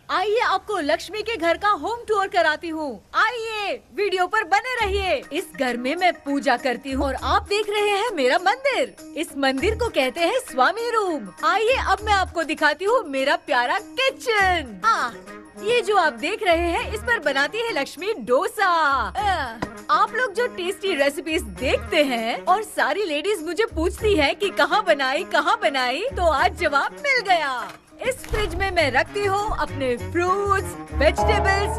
आइए आपको लक्ष्मी के घर का होम टूर कराती हूँ। आइए वीडियो पर बने रहिए। इस घर में मैं पूजा करती हूँ और आप देख रहे हैं मेरा मंदिर। इस मंदिर को कहते हैं स्वामी रूम। आइए अब मैं आपको दिखाती हूँ मेरा प्यारा किचन। ये जो आप देख रहे हैं इस पर बनाती है लक्ष्मी डोसा। आप लोग जो टेस्टी रेसिपीज देखते हैं और सारी लेडीज मुझे पूछती हैं कि कहाँ बनाई, तो आज जवाब मिल गया। इस फ्रिज में मैं रखती हूँ अपने फ्रूट्स, वेजिटेबल्स।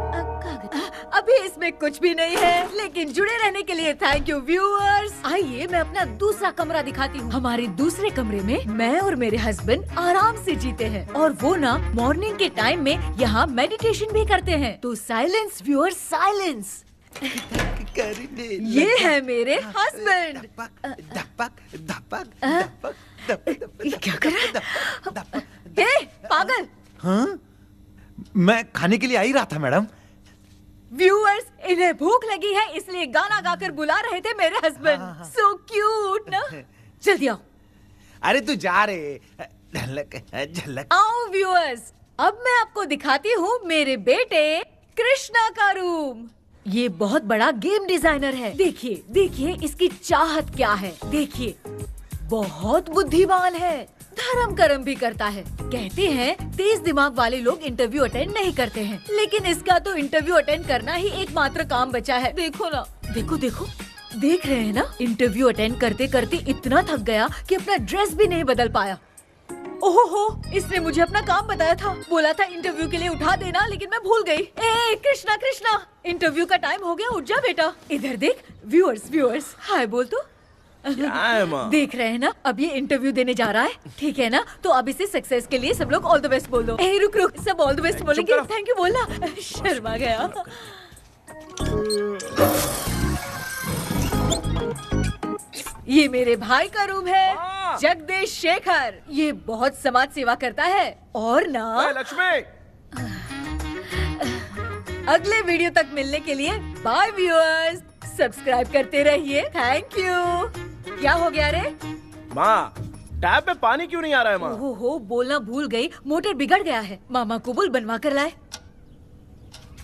अभी इसमें कुछ भी नहीं है, लेकिन जुड़े रहने के लिए थैंक यू व्यूअर्स। आइए मैं अपना दूसरा कमरा दिखाती हूँ। हमारे दूसरे कमरे में मैं और मेरे हस्बैंड आराम से जीते हैं और वो ना मॉर्निंग के टाइम में यहाँ मेडिटेशन भी करते हैं। तो साइलेंस व्यूअर्स, साइलेंस। ये है मेरे हस्बैंड। क्या कर रहा है? पागल। हाँ? मैं खाने के लिए आ ही रहा था मैडम। व्यूअर्स, इन्हें भूख लगी है इसलिए गाना गाकर बुला रहे थे मेरे हस्बैंड। सो क्यूट ना। जल्दी आओ। अरे तू जा रे। झलक झलक। आओ व्यूअर्स, अब मैं आपको दिखाती हूँ मेरे बेटे कृष्णा का रूम। ये बहुत बड़ा गेम डिजाइनर है। देखिए देखिए इसकी चाहत क्या है। देखिए बहुत बुद्धिमान है, धर्म कर्म भी करता है। कहते हैं तेज दिमाग वाले लोग इंटरव्यू अटेंड नहीं करते हैं, लेकिन इसका तो इंटरव्यू अटेंड करना ही एकमात्र काम बचा है। देखो ना, देखो देखो, देख रहे हैं ना, इंटरव्यू अटेंड करते करते इतना थक गया कि अपना ड्रेस भी नहीं बदल पाया। ओहो, इसने मुझे अपना काम बताया था, बोला था इंटरव्यू के लिए उठा देना, लेकिन मैं भूल गई। ए कृष्णा कृष्णा, इंटरव्यू का टाइम हो गया, उठ जा बेटा। इधर देख। व्यूअर्स हाय बोल तो। क्या है माँ? देख रहे हैं ना, अब ये इंटरव्यू देने जा रहा है, ठीक है ना? तो अब इसे सक्सेस के लिए सब लोग ऑल द बेस्ट बोल दो। ए रुक, सब ऑल द बेस्ट बोलेंगे। थैंक यू बोलना। शर्मा गया। ये मेरे भाई का रूम है, जगदीश शेखर। ये बहुत समाज सेवा करता है और ना लक्ष्मी। अगले वीडियो तक मिलने के लिए बाय व्यूअर्स। सब्सक्राइब करते रहिए। Thank you. क्या हो गया रे? माँ, टैप में पानी क्यों नहीं आ रहा है माँ? ओहो, बोलना भूल गई, मोटर बिगड़ गया है। मामा को बोल बनवा कर लाए।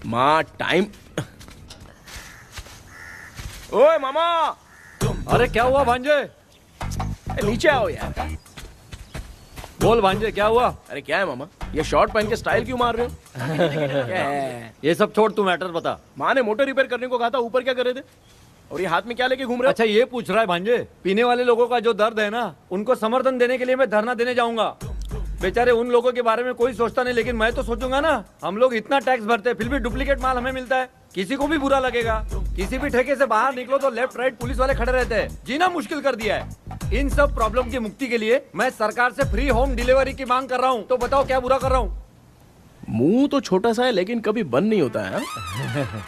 माँ टाइम। ओए मामा। अरे क्या हुआ भांजे? नीचे आओ यार। बोल भांजे क्या हुआ? अरे क्या है मामा, ये शॉर्ट पहन के स्टाइल क्यों मार रहे हो? क्या है? ये सब छोड़, तू मैटर बता। माँ ने मोटर रिपेयर करने को कहा था, ऊपर क्या कर रहे थे? और ये हाथ में क्या लेके घूम रहे हो? अच्छा ये पूछ रहा है भांजे, पीने वाले लोगों का जो दर्द है ना, उनको समर्थन देने के लिए मैं धरना देने जाऊंगा। बेचारे उन लोगों के बारे में कोई सोचता नहीं, लेकिन मैं तो सोचूंगा ना। हम लोग इतना टैक्स भरते हैं, फिर भी डुप्लीकेट माल हमें मिलता है। किसी को भी बुरा लगेगा। किसी भी ठेके से बाहर निकलो तो लेफ्ट राइट पुलिस वाले खड़े रहते हैं। जीना मुश्किल कर दिया है। इन सब प्रॉब्लम की मुक्ति के लिए मैं सरकार से फ्री होम डिलीवरी की मांग कर रहा हूँ। तो बताओ क्या बुरा कर रहा हूँ? मुंह तो छोटा सा है लेकिन कभी बंद नहीं होता है।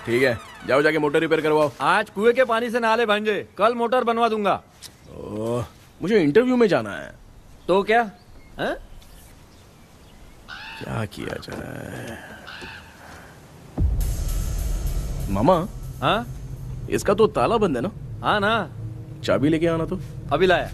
ठीक है, जाओ जाके मोटर रिपेयर करवाओ। आज कुएं के पानी से नहा ले भांजे, कल मोटर बनवा दूंगा। ओह, मुझे इंटरव्यू में जाना है। तो क्या है? क्या किया जाए? मामा। हाँ, इसका तो ताला बंद है ना? हाँ ना। चाबी लेके आना तो। अभी लाया।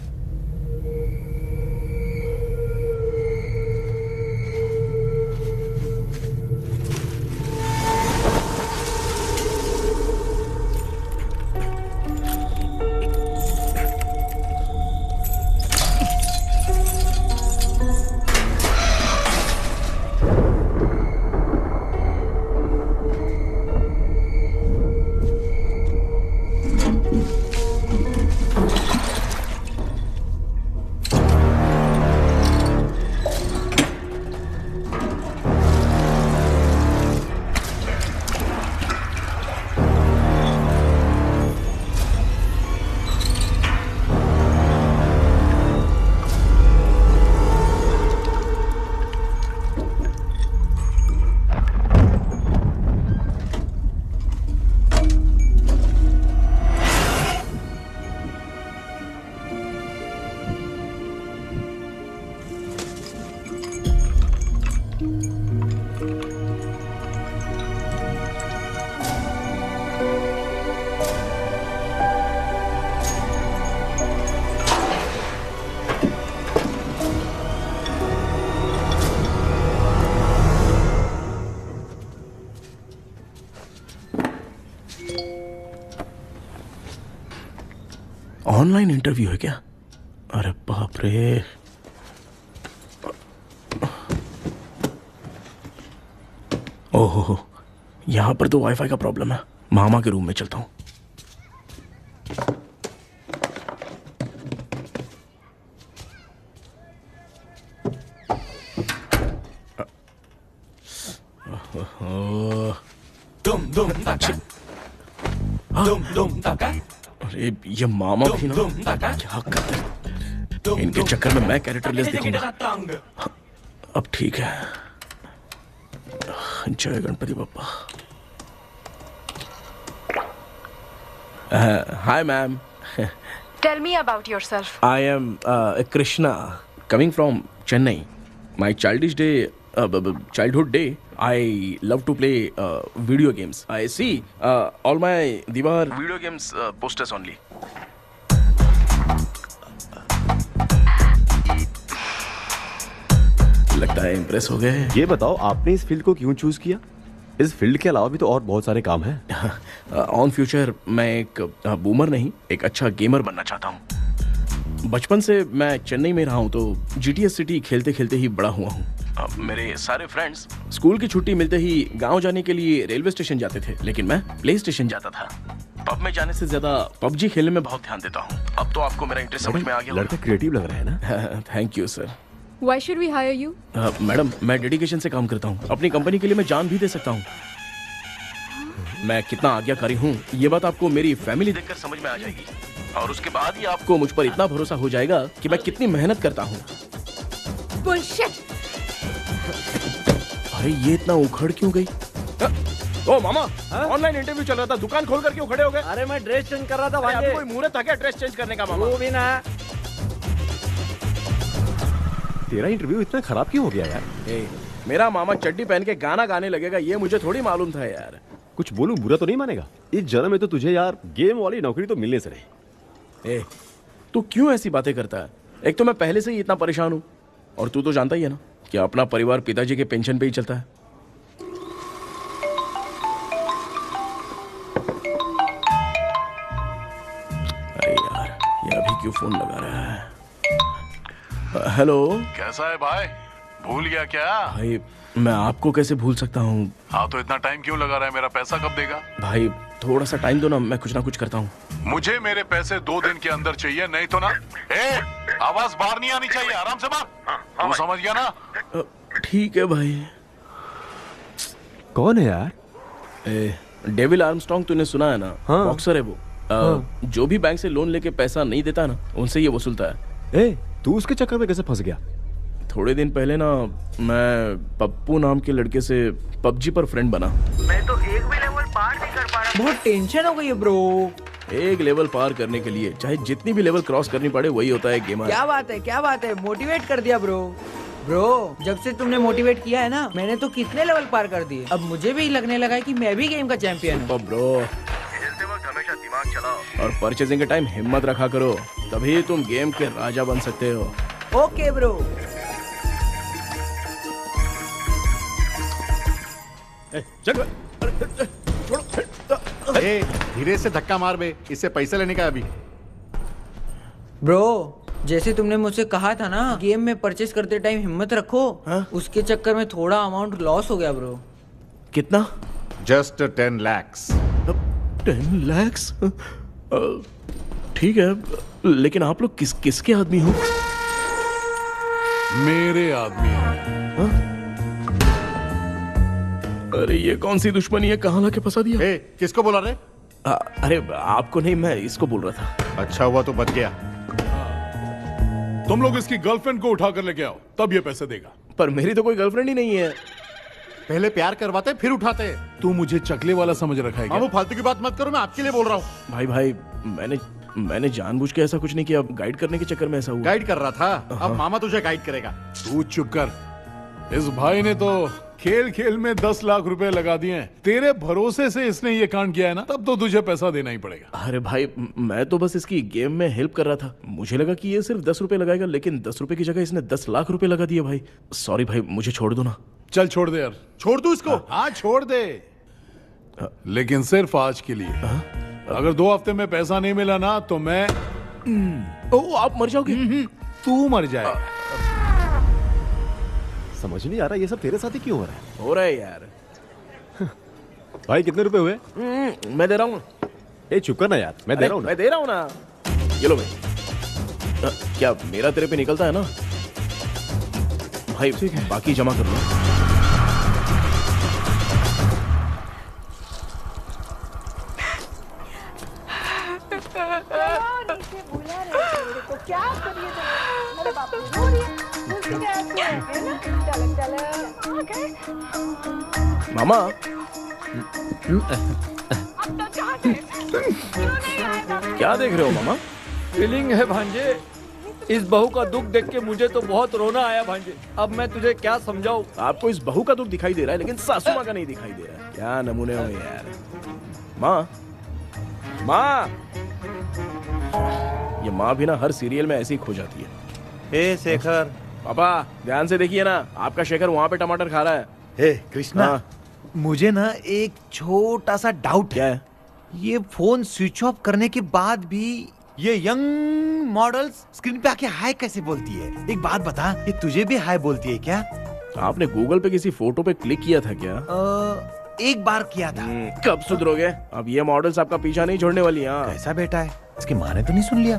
ऑनलाइन इंटरव्यू है क्या? अरे बाप रे। ओहो, यहाँ पर तो वाईफाई का प्रॉब्लम है। मामा के रूम में चलता हूँ। अरे ये मामा भी ना, क्या करते हैं? इनके चक्कर में मैं कैरेक्टरलेस दिखूंगा। अब ठीक है। जय Ganpati Bappa. Hi ma'am. Tell me about yourself. I am Krishna, coming from Chennai. My childhood day, I love to play video games. I see all my Diwar video games posters only. लगता है impress हो गए। ये बताओ आपने इस field को क्यों चूज किया? इस फील्ड के अलावा भी तो और बहुत सारे काम हैं। ऑन फ्यूचर मैं एक बूमर नहीं, एक अच्छा गेमर बनना चाहता हूँ। बचपन से मैं चेन्नई में रहा हूँ तो जीटीएस सिटी खेलते खेलते ही बड़ा हुआ हूँ। मेरे सारे फ्रेंड्स स्कूल की छुट्टी मिलते ही गांव जाने के लिए रेलवे स्टेशन जाते थे, लेकिन मैं प्ले स्टेशन जाता था। पब में जाने से ज्यादा पबजी खेलने में बहुत ध्यान देता हूँ। अब तो आपको मेरा इंटरेस्ट समझ में आ गया। लड़का क्रिएटिव लग रहा है ना। Thank you sir. Why should we hire you? Madam, मैं डेडिकेशन से काम करता हूँ। अपनी कंपनी के लिए मैं जान भी दे सकता हूँ। मैं कितना आज्ञाकारी हूँ ये बात आपको मेरी फैमिली देखकर समझ में आ जाएगी, और उसके बाद ही आपको मुझ पर इतना भरोसा हो जाएगा कि मैं कितनी मेहनत करता हूँ। बुलशिट। अरे ये इतना उखड़ क्यों गई? ओ मामा, ऑनलाइन इंटरव्यू चल रहा था, दुकान खोल कर क्यों खड़े हो गए? अरे मैं ड्रेस चेंज कर रहा था। अभी कोई मुहूर्त था क्या ड्रेस चेंज करने का मामा? वो भी ना। तेरा इंटरव्यू इतना खराब क्यों हो गया यार? मेरा मामा चड्डी पहन के गाना गाने लगेगा ये मुझे थोड़ी मालूम था यार। कुछ बोलूं बुरा तो नहीं मानेगा? इस जन्म में तो तुझे यार गेम वाली नौकरी तो मिलने से रही। तू क्यों ऐसी बातें करता है? एक तो मैं पहले से ही इतना परेशान हूँ, और तू तो जानता ही है ना कि अपना परिवार पिताजी के पेंशन पे ही चलता है। अरे यार, ये अभी क्यों फोन लगा रहा है? हेलो। कैसा है भाई? भूल गया क्या? भाई मैं आपको कैसे भूल सकता हूँ? हाँ तो इतना टाइम क्यों लगा रहा है? मेरा पैसा कब देगा? भाई थोड़ा सा टाइम दो ना, मैं कुछ ना कुछ करता हूँ। मुझे मेरे पैसे 2 दिन के अंदर चाहिए, नहीं तो ना। आवाज बाहर नहीं आनी चाहिए, आराम से बात। तू समझ गया ना? ठीक है भाई। कौन है यार? डेविल आर्मस्ट्रॉन्ग तूने सुना है ना? हाँ। बॉक्सर है वो। जो भी बैंक से लोन लेके पैसा नहीं देता ना, उनसे ये वसूलता है। तू उसके चक्कर में कैसे फंस गया? थोड़े दिन पहले ना मैं पप्पू नाम के लड़के से पबजी पर फ्रेंड बना। मैं तो एक भी लेवल पार नहीं कर पा रहा। बहुत टेंशन हो गई है ब्रो। एक लेवल पार करने के लिए चाहे जितनी भी लेवल क्रॉस करनी पड़े, वही होता है गेमर। क्या बात है, मोटिवेट कर दिया ब्रो। ब्रो, जब से तुमने मोटिवेट किया है ना, मैंने तो कितने लेवल पार कर दिए। अब मुझे भी लगने लगा है कि मैं भी गेम का चैंपियन हूँ। ब्रो, हमेशा दिमाग चलाओ और परचेजिंग के टाइम हिम्मत रखा करो, तभी तुम गेम के राजा बन सकते हो। Okay bro. धीरे से धक्का मार बे, इससे पैसे लेने का अभी। ब्रो, जैसे तुमने मुझसे कहा था ना गेम में परचेस करते टाइम हिम्मत रखो, उसके चक्कर में थोड़ा अमाउंट लॉस हो गया ब्रो। कितना? Just 10 lakhs। 10 lakhs? ठीक है, लेकिन आप लोग किसके आदमी हो? मेरे आदमी हैं। अरे ये कौन सी दुश्मनी है, कहाँ लाके फंसा दिया? किसको बोला रे? अरे आपको नहीं, मैं इसको बोल रहा था। अच्छा हुआ तो बच गया। तुम लोग इसकी गर्लफ्रेंड को उठा कर लेके आओ, तब ये पैसे देगा। पर मेरी तो कोई गर्लफ्रेंड ही नहीं है। पहले प्यार करवाते फिर उठाते। तू मुझे चकले वाला समझ रखा है क्या? वो फालतू की बात मत करो, मैं आपके लिए बोल रहा हूँ। भाई मैंने जानबूझ के ऐसा कुछ नहीं किया, गाइड करने के चक्कर में ऐसा हुआ। गाइड कर रहा था, अब मामा तुझे गाइड करेगा। तू चुप कर। इस भाई ने तो खेल खेल में 10 लाख रुपए लगा दिए हैं। तेरे भरोसे से इसने ये कांड किया है ना, तब तो तुझे पैसा देना ही पड़ेगा। अरे भाई, मैं तो बस इसकी गेम में हेल्प कर रहा था। मुझे लगा कि ये सिर्फ 10 रुपए लगाएगा, लेकिन 10 रुपए की जगह इसने 10 लाख रुपए लगा दिए। भाई सॉरी भाई, मुझे छोड़ दो ना। चल छोड़ दे यार। छोड़ दू इसको? हाँ छोड़ दे, लेकिन सिर्फ आज के लिए। अगर 2 हफ्ते में पैसा नहीं मिला ना, तो मैं ओ आप मर जाओगे। तू मर जाए। समझ नहीं आ रहा ये सब तेरे साथ ही क्यों हो रहा है? हो रहा है यार। भाई कितने रुपए हुए? मैं दे रहा हूँ। ए चुप कर ना यार, मैं दे रहा हूँ ना। मैं दे रहा हूँ ना। ये लो भाई। क्या मेरा तेरे पे निकलता है ना भाई? ठीक है, बाकी जमा कर लो। मामा क्या देख रहे हो मामा? फीलिंग है भांजे, इस बहू का दुख देख के मुझे तो बहुत रोना आया भांजे। अब मैं तुझे क्या समझाऊं? आपको इस बहू का दुख दिखाई दे रहा है लेकिन सासू माँ का नहीं दिखाई दे रहा है। क्या नमूने हो यार। माँ माँ, ये माँ भी ना हर सीरियल में ऐसी खो जाती है। हे शेखर। पापा ध्यान से देखिए ना, आपका शेखर वहाँ पे टमाटर खा रहा है। हे कृष्णा, हाँ। मुझे ना एक छोटा सा डाउट क्या है। है? ये फोन स्विच ऑफ करने के बाद भी ये यंग मॉडल्स स्क्रीन पे आके हाय कैसे बोलती है? एक बात बता, ये तुझे भी हाय बोलती है क्या? आपने गूगल पे किसी फोटो पे क्लिक किया था क्या? एक बार किया था। कब सुधरोगे? अब ये मॉडल्स आपका पीछा नहीं छोड़ने वाली। हाँ कैसा बेटा है? इसकी माँ ने तो नहीं सुन लिया?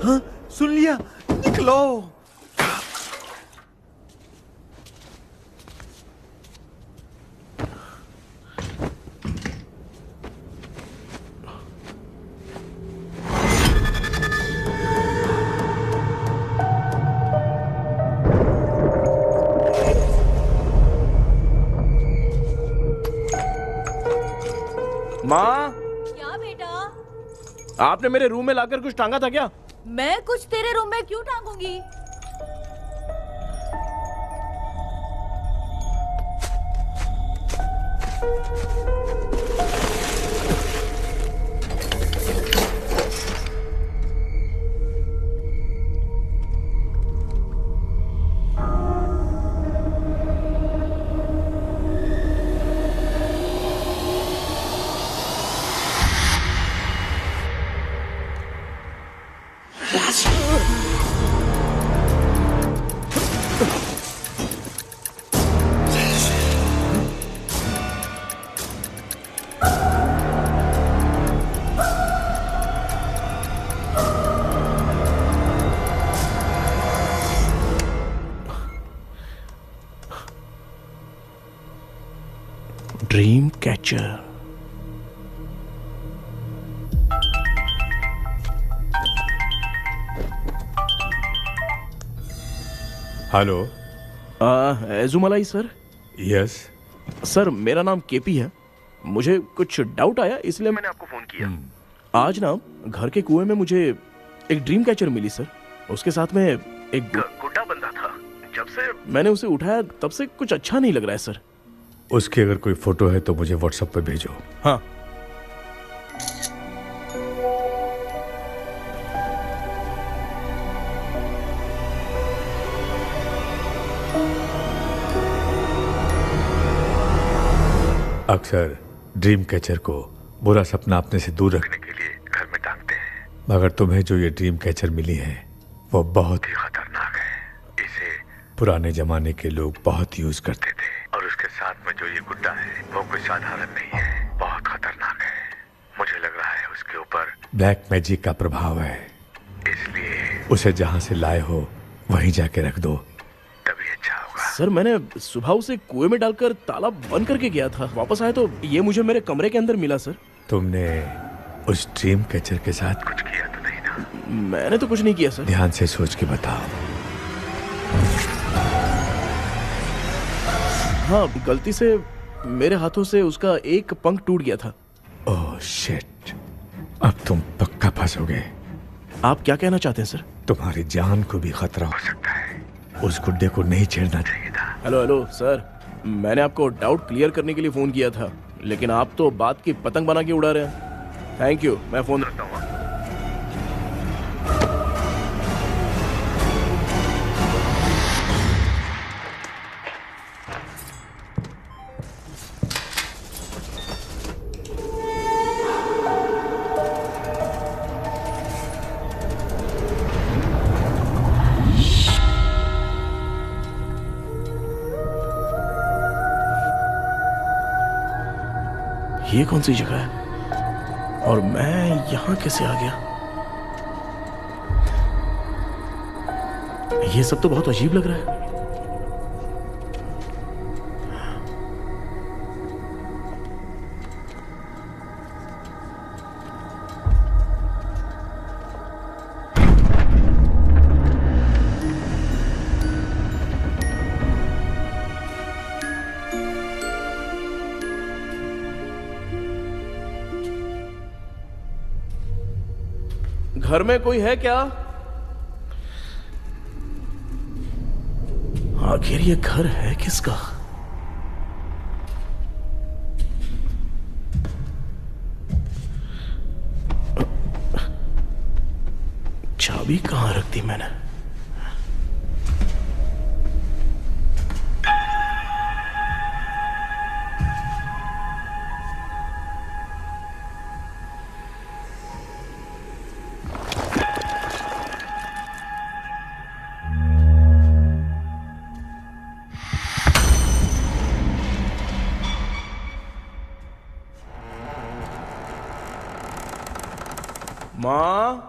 हाँ सुन लिया। निकलो। माँ, क्या बेटा? आपने मेरे रूम में लाकर कुछ टांगा था क्या? मैं कुछ तेरे रूम में क्यों टांगूंगी? Dream catcher. Hello. Ezhumalai sir. Yes. Sir मेरा नाम केपी है। मुझे कुछ डाउट आया इसलिए मैंने आपको फोन किया। आज ना घर के कुएं में मुझे एक ड्रीम कैचर मिली सर। उसके साथ में एक गुड्डा बंदा था। जब से मैंने उसे उठाया तब से कुछ अच्छा नहीं लग रहा है सर। उसकी अगर कोई फोटो है तो मुझे व्हाट्सएप पे भेजो। हाँ। अक्सर ड्रीम कैचर को बुरा सपना अपने से दूर रखने के लिए घर में टांगते हैं, मगर तुम्हें जो ये ड्रीम कैचर मिली है वो बहुत ही खतरनाक है। इसे पुराने जमाने के लोग बहुत यूज करते थे और उसके साथ में जो ये गुड्डा है वो कोई साधारण नहीं है, बहुत खतरनाक है। मुझे लग रहा है उसके ऊपर ब्लैक मैजिक का प्रभाव है, इसलिए उसे जहाँ से लाए हो वहीं जाके रख दो, तभी अच्छा होगा। सर मैंने सुबह उसे कुएं में डालकर ताला बंद करके गया था। वापस आया तो ये मुझे मेरे कमरे के अंदर मिला सर। तुमने उस ड्रीम कैचर के साथ कुछ किया तो नहीं ना? मैंने तो कुछ नहीं किया सर। ध्यान से सोच के बताओ। हाँ, गलती से मेरे हाथों से उसका एक पंख टूट गया था। ओह शिट, अब तुम पक्का फंसोगे। आप क्या कहना चाहते हैं सर? तुम्हारी जान को भी खतरा हो सकता है। उस गुड्डे को नहीं छेड़ना चाहिए था। हेलो हेलो सर, मैंने आपको डाउट क्लियर करने के लिए फोन किया था, लेकिन आप तो बात की पतंग बना के उड़ा रहे हैं। थैंक यू, मैं फोन रखता हूँ। ये कौन सी जगह है और मैं यहां कैसे आ गया? ये सब तो बहुत अजीब लग रहा है। घर में कोई है क्या? आखिर ये घर है किसका? चाबी कहां रख दी मैंने? माँ,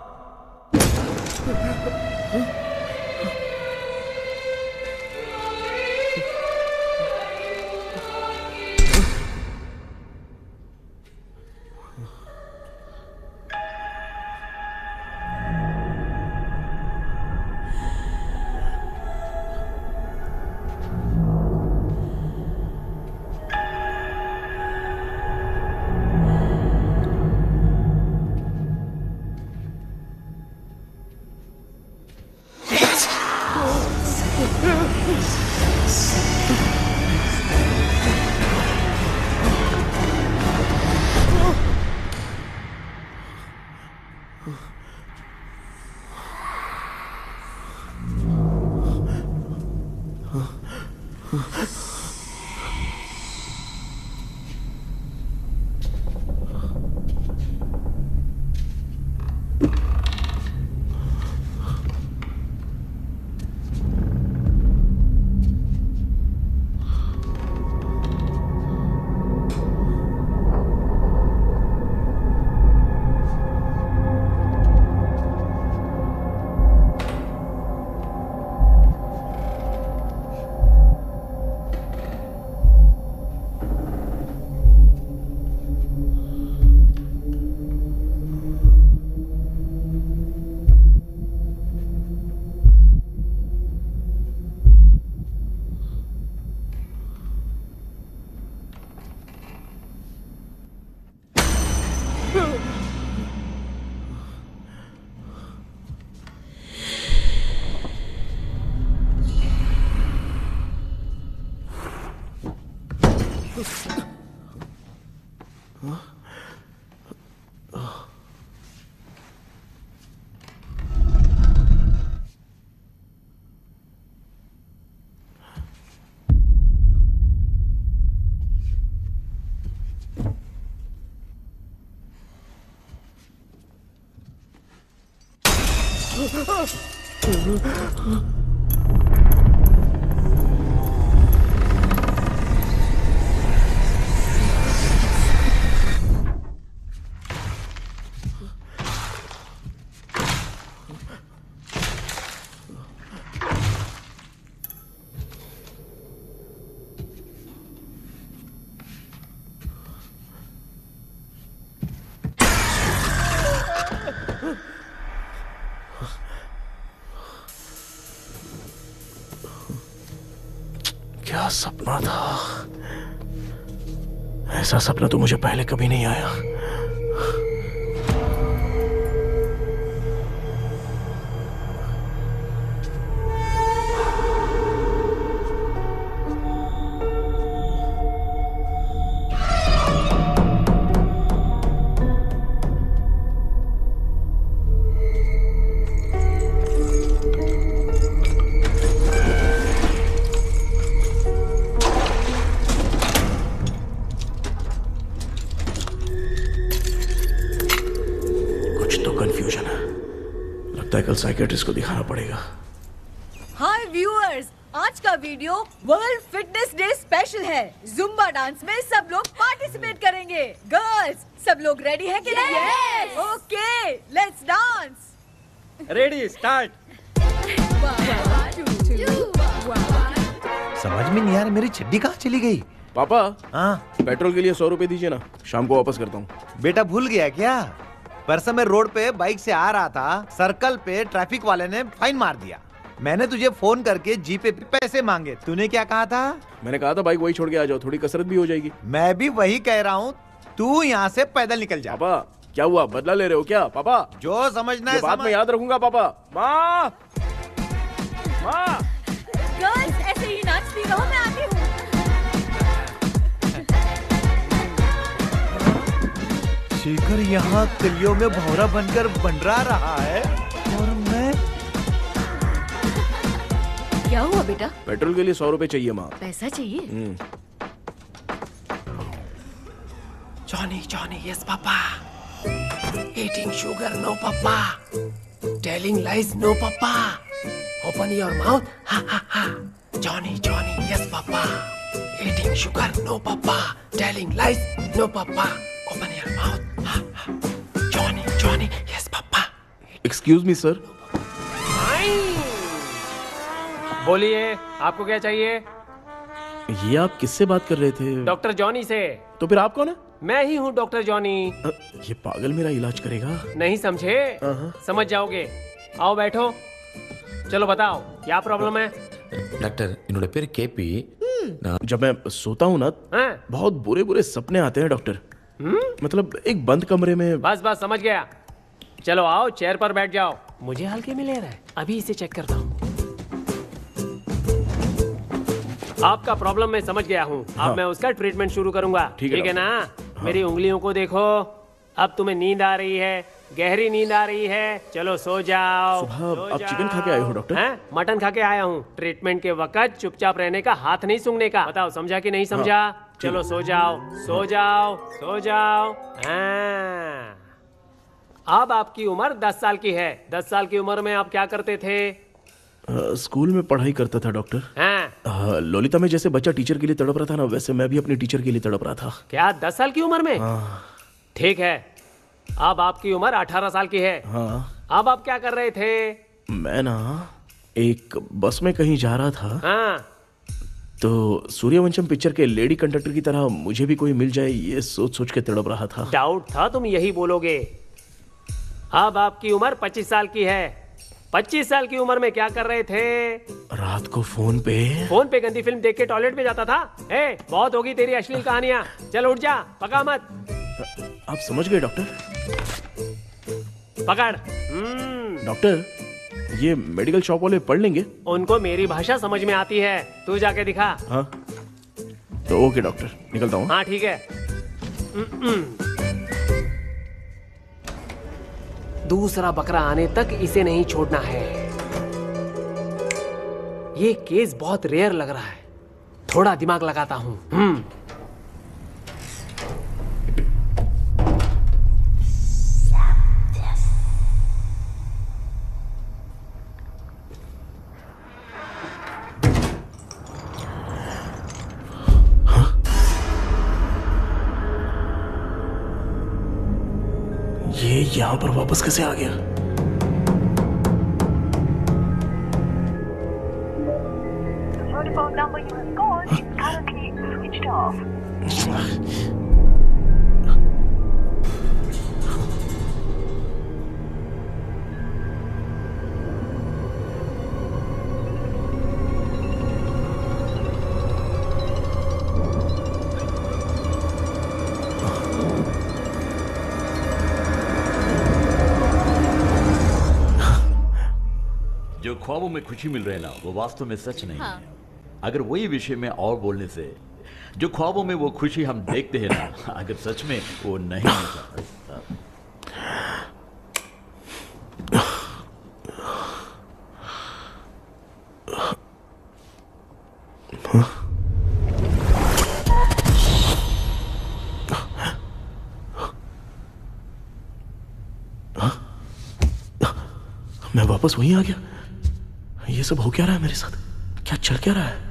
क्या सपना था? ऐसा सपना तो मुझे पहले कभी नहीं आया। कंफ्यूजन है, लगता है कल साइकियाट्रिस्ट को दिखाना पड़ेगा। हाय व्यूअर्स, आज का का video world fitness day special है। जुम्बा डांस में सब लोग पार्टिसिपेट करेंगे। गर्ल्स सब लोग रेडी हैं कि नहीं? Okay, let's dance. Ready, start. समझ में नहीं आ रहा मेरी चड्डी कहाँ चली गई। पापा, हाँ पेट्रोल के लिए 100 रुपए दीजिए ना, शाम को वापस करता हूँ। बेटा भूल गया क्या? परसों मैं रोड पे बाइक से आ रहा था, सर्कल पे ट्रैफिक वाले ने फाइन मार दिया। मैंने तुझे फोन करके जीपे पे पैसे मांगे, तूने क्या कहा था? मैंने कहा था बाइक वही छोड़ के आ जाओ, थोड़ी कसरत भी हो जाएगी। मैं भी वही कह रहा हूँ, तू यहाँ से पैदल निकल जा। पापा क्या हुआ, बदला ले रहे हो क्या? पापा जो समझना है ये बात समझ। मैं याद रखूंगा। पापा, माँ, माँ। गर्ल्स ऐसे ही नाचती रहो, मैं आती हूँ। शेखर यहाँ कलियों में भौरा बनकर बंडरा रहा है और मैं। क्या हुआ बेटा? पेट्रोल के लिए 100 रुपए चाहिए माँ। पैसा चाहिए? Johnny, Johnny, yes, Papa. Eating sugar, no, Papa. Telling lies, no, Papa. Open your mouth, ha, ha, ha. Johnny, Johnny, yes, Papa. Eating sugar, no, Papa. Telling lies, no, Papa. Open your mouth, ha, ha. Johnny, Johnny, yes, Papa. Excuse me sir. बोलिए, आपको क्या चाहिए? ये आप किससे बात कर रहे थे? डॉक्टर जॉनी से। तो फिर आप कौन है? मैं ही हूँ डॉक्टर जॉनी। ये पागल मेरा इलाज करेगा? नहीं समझे? समझ जाओगे। आओ बैठो। चलो बताओ क्या प्रॉब्लम है? டாக்டர் என்னோட பேர் கேபி जब मैं सोता हूँ ना, बहुत बुरे बुरे सपने आते हैं डॉक्टर। मतलब एक बंद कमरे में। बस बस समझ गया। चलो आओ, चेयर पर बैठ जाओ। मुझे हल्के में ले रहा है, अभी इसे चेक करता हूँ। आपका प्रॉब्लम मैं समझ गया हूँ। अब मैं उसका ट्रीटमेंट शुरू करूंगा। ठीक है ना? मेरी उंगलियों को देखो। अब तुम्हें नींद आ रही है, गहरी नींद आ रही है। चलो सो जाओ। सुबह आप चिकन खा के आए हो डॉक्टर? हैं? मटन खा के आया हूँ। ट्रीटमेंट के वक्त चुपचाप रहने का, हाथ नहीं सूंघने का। बताओ समझा कि नहीं समझा? चलो सो जाओ, सो जाओ, सो जाओ। हाँ। अब आपकी उम्र 10 साल की है। 10 साल की उम्र में आप क्या करते थे? स्कूल में पढ़ाई करता था डॉक्टर। हाँ। ललिता में जैसे बच्चा टीचर के लिए तड़प रहा था ना, वैसे मैं भी अपने टीचर के लिए तड़प रहा था। क्या 10 साल की उम्र में? ठीक है। अब आपकी उम्र 18 साल की है। हाँ। अब आप क्या कर रहे थे? मैं ना एक बस में कहीं जा रहा था। हाँ। तो सूर्यवंशम पिक्चर के लेडी कंडक्टर की तरह मुझे भी कोई मिल जाए, ये सोच सोच के तड़प रहा था। डाउट था तुम यही बोलोगे। अब आपकी उम्र 25 साल की है। 25 साल की उम्र में क्या कर रहे थे? रात को फोन पे गंदी फिल्म देख के टॉयलेट में जाता था। ए, बहुत होगी तेरी अश्लील कहानियां। चल उठ जा, पका मत। आप समझ गए डॉक्टर? पकड़। डॉक्टर, ये मेडिकल शॉप वाले पढ़ लेंगे? उनको मेरी भाषा समझ में आती है। तू जाके दिखा। हाँ तो ओके डॉक्टर, निकलता हूँ। हाँ ठीक है। दूसरा बकरा आने तक इसे नहीं छोड़ना है। ये केस बहुत रेयर लग रहा है, थोड़ा दिमाग लगाता हूं। ये यहाँ पर वापस कैसे आ गया? जो ख्वाबों में खुशी मिल रहे ना, वो वास्तव में सच नहीं है। अगर वही विषय में और बोलने से, जो ख्वाबों में वो खुशी हम देखते हैं ना, अगर सच में वो नहीं होता। मैं वापस वहीं आ गया। ये सब हो क्या रहा है मेरे साथ? क्या चल क्या रहा है?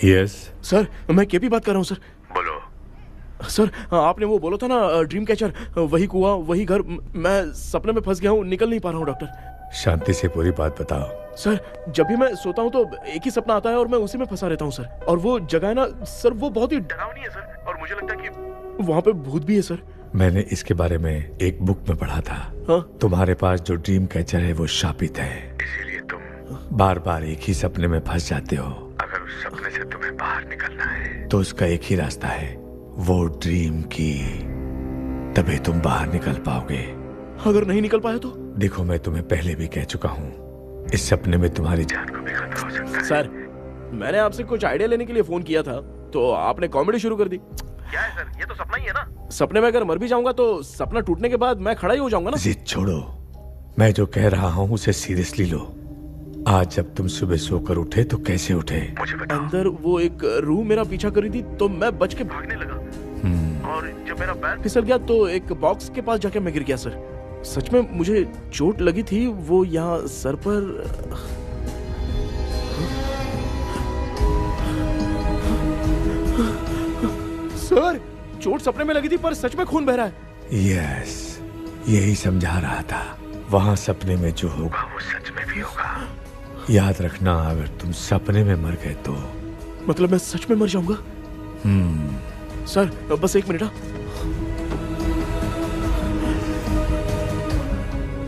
यस सर, मैं केपी बात कर रहा हूँ सर। बोलो सर, आपने वो बोला था ना ड्रीम कैचर, वही कुआं वही घर, मैं सपने में फंस गया हूँ, निकल नहीं पा रहा हूँ डॉक्टर। शांति से पूरी बात बताओ। सर, जब भी मैं सोता हूँ तो एक ही सपना आता है और मैं उसी में फंसा रहता हूँ सर। और वो जगह है ना सर, वो बहुत ही डरावनी है सर, और मुझे लगता है कि वहाँ पे भूत भी है सर। मैंने इसके बारे में एक बुक में पढ़ा था। हाँ? तुम्हारे पास जो ड्रीम कैचर है वो शापित है, इसीलिए तुम बार बार एक ही सपने में फंस जाते हो। अगर उस सपने से तुम्हें बाहर निकलना है तो उसका एक ही रास्ता है, वो ड्रीम की, तभी तुम बाहर निकल पाओगे। अगर नहीं निकल पाया तो? देखो, मैं तुम्हें पहले भी कह चुका हूँ, इस सपने में तुम्हारी जान को भी खतरा हो सकता है। सर, मैंने आपसे कुछ आइडिया लेने के लिए फोन किया था तो आपने कॉमेडी शुरू कर दी। क्या है सर, ये तो सपना ही है ना। सपने में अगर मर भी जाऊंगा तो सपना टूटने के बाद मैं खड़ा ही हो जाऊंगा ना। जिद छोड़ो, मैं जो कह रहा हूँ उसे सीरियसली लो। आज जब तुम सुबह सोकर उठे तो कैसे उठे? अंदर वो एक रूह मेरा पीछा करी थी तो मैं बच के भागने लगा और जब मेरा पैर फिसल गया तो एक बॉक्स के पास जाके मैं गिर गया सर। सच में मुझे चोट लगी थी, वो यहाँ सर पर। सर चोट सपने में लगी थी पर सच में खून बह रहा है। यस, यही समझा रहा था। वहाँ सपने में जो होगा वो सच में भी होगा। याद रखना, अगर तुम सपने में मर गए तो मतलब मैं सच में मर जाऊंगा? सर बस 1 मिनट।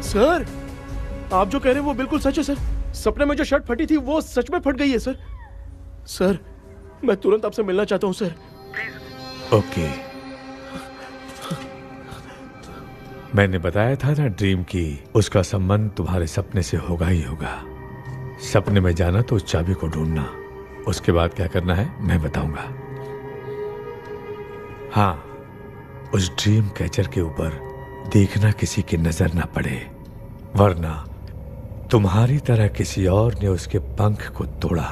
सर आप जो कह रहे हैं वो बिल्कुल सच है सर। सपने में जो शर्ट फटी थी वो सच में फट गई है सर। सर मैं तुरंत आपसे मिलना चाहता हूँ सर। ओके। मैंने बताया था ना ड्रीम की उसका संबंध तुम्हारे सपने से होगा ही होगा। सपने में जाना तो उस चाबी को ढूंढना, उसके बाद क्या करना है मैं बताऊंगा। हाँ, उस ड्रीम कैचर के ऊपर देखना किसी की नजर ना पड़े, वरना तुम्हारी तरह किसी और ने उसके पंख को तोड़ा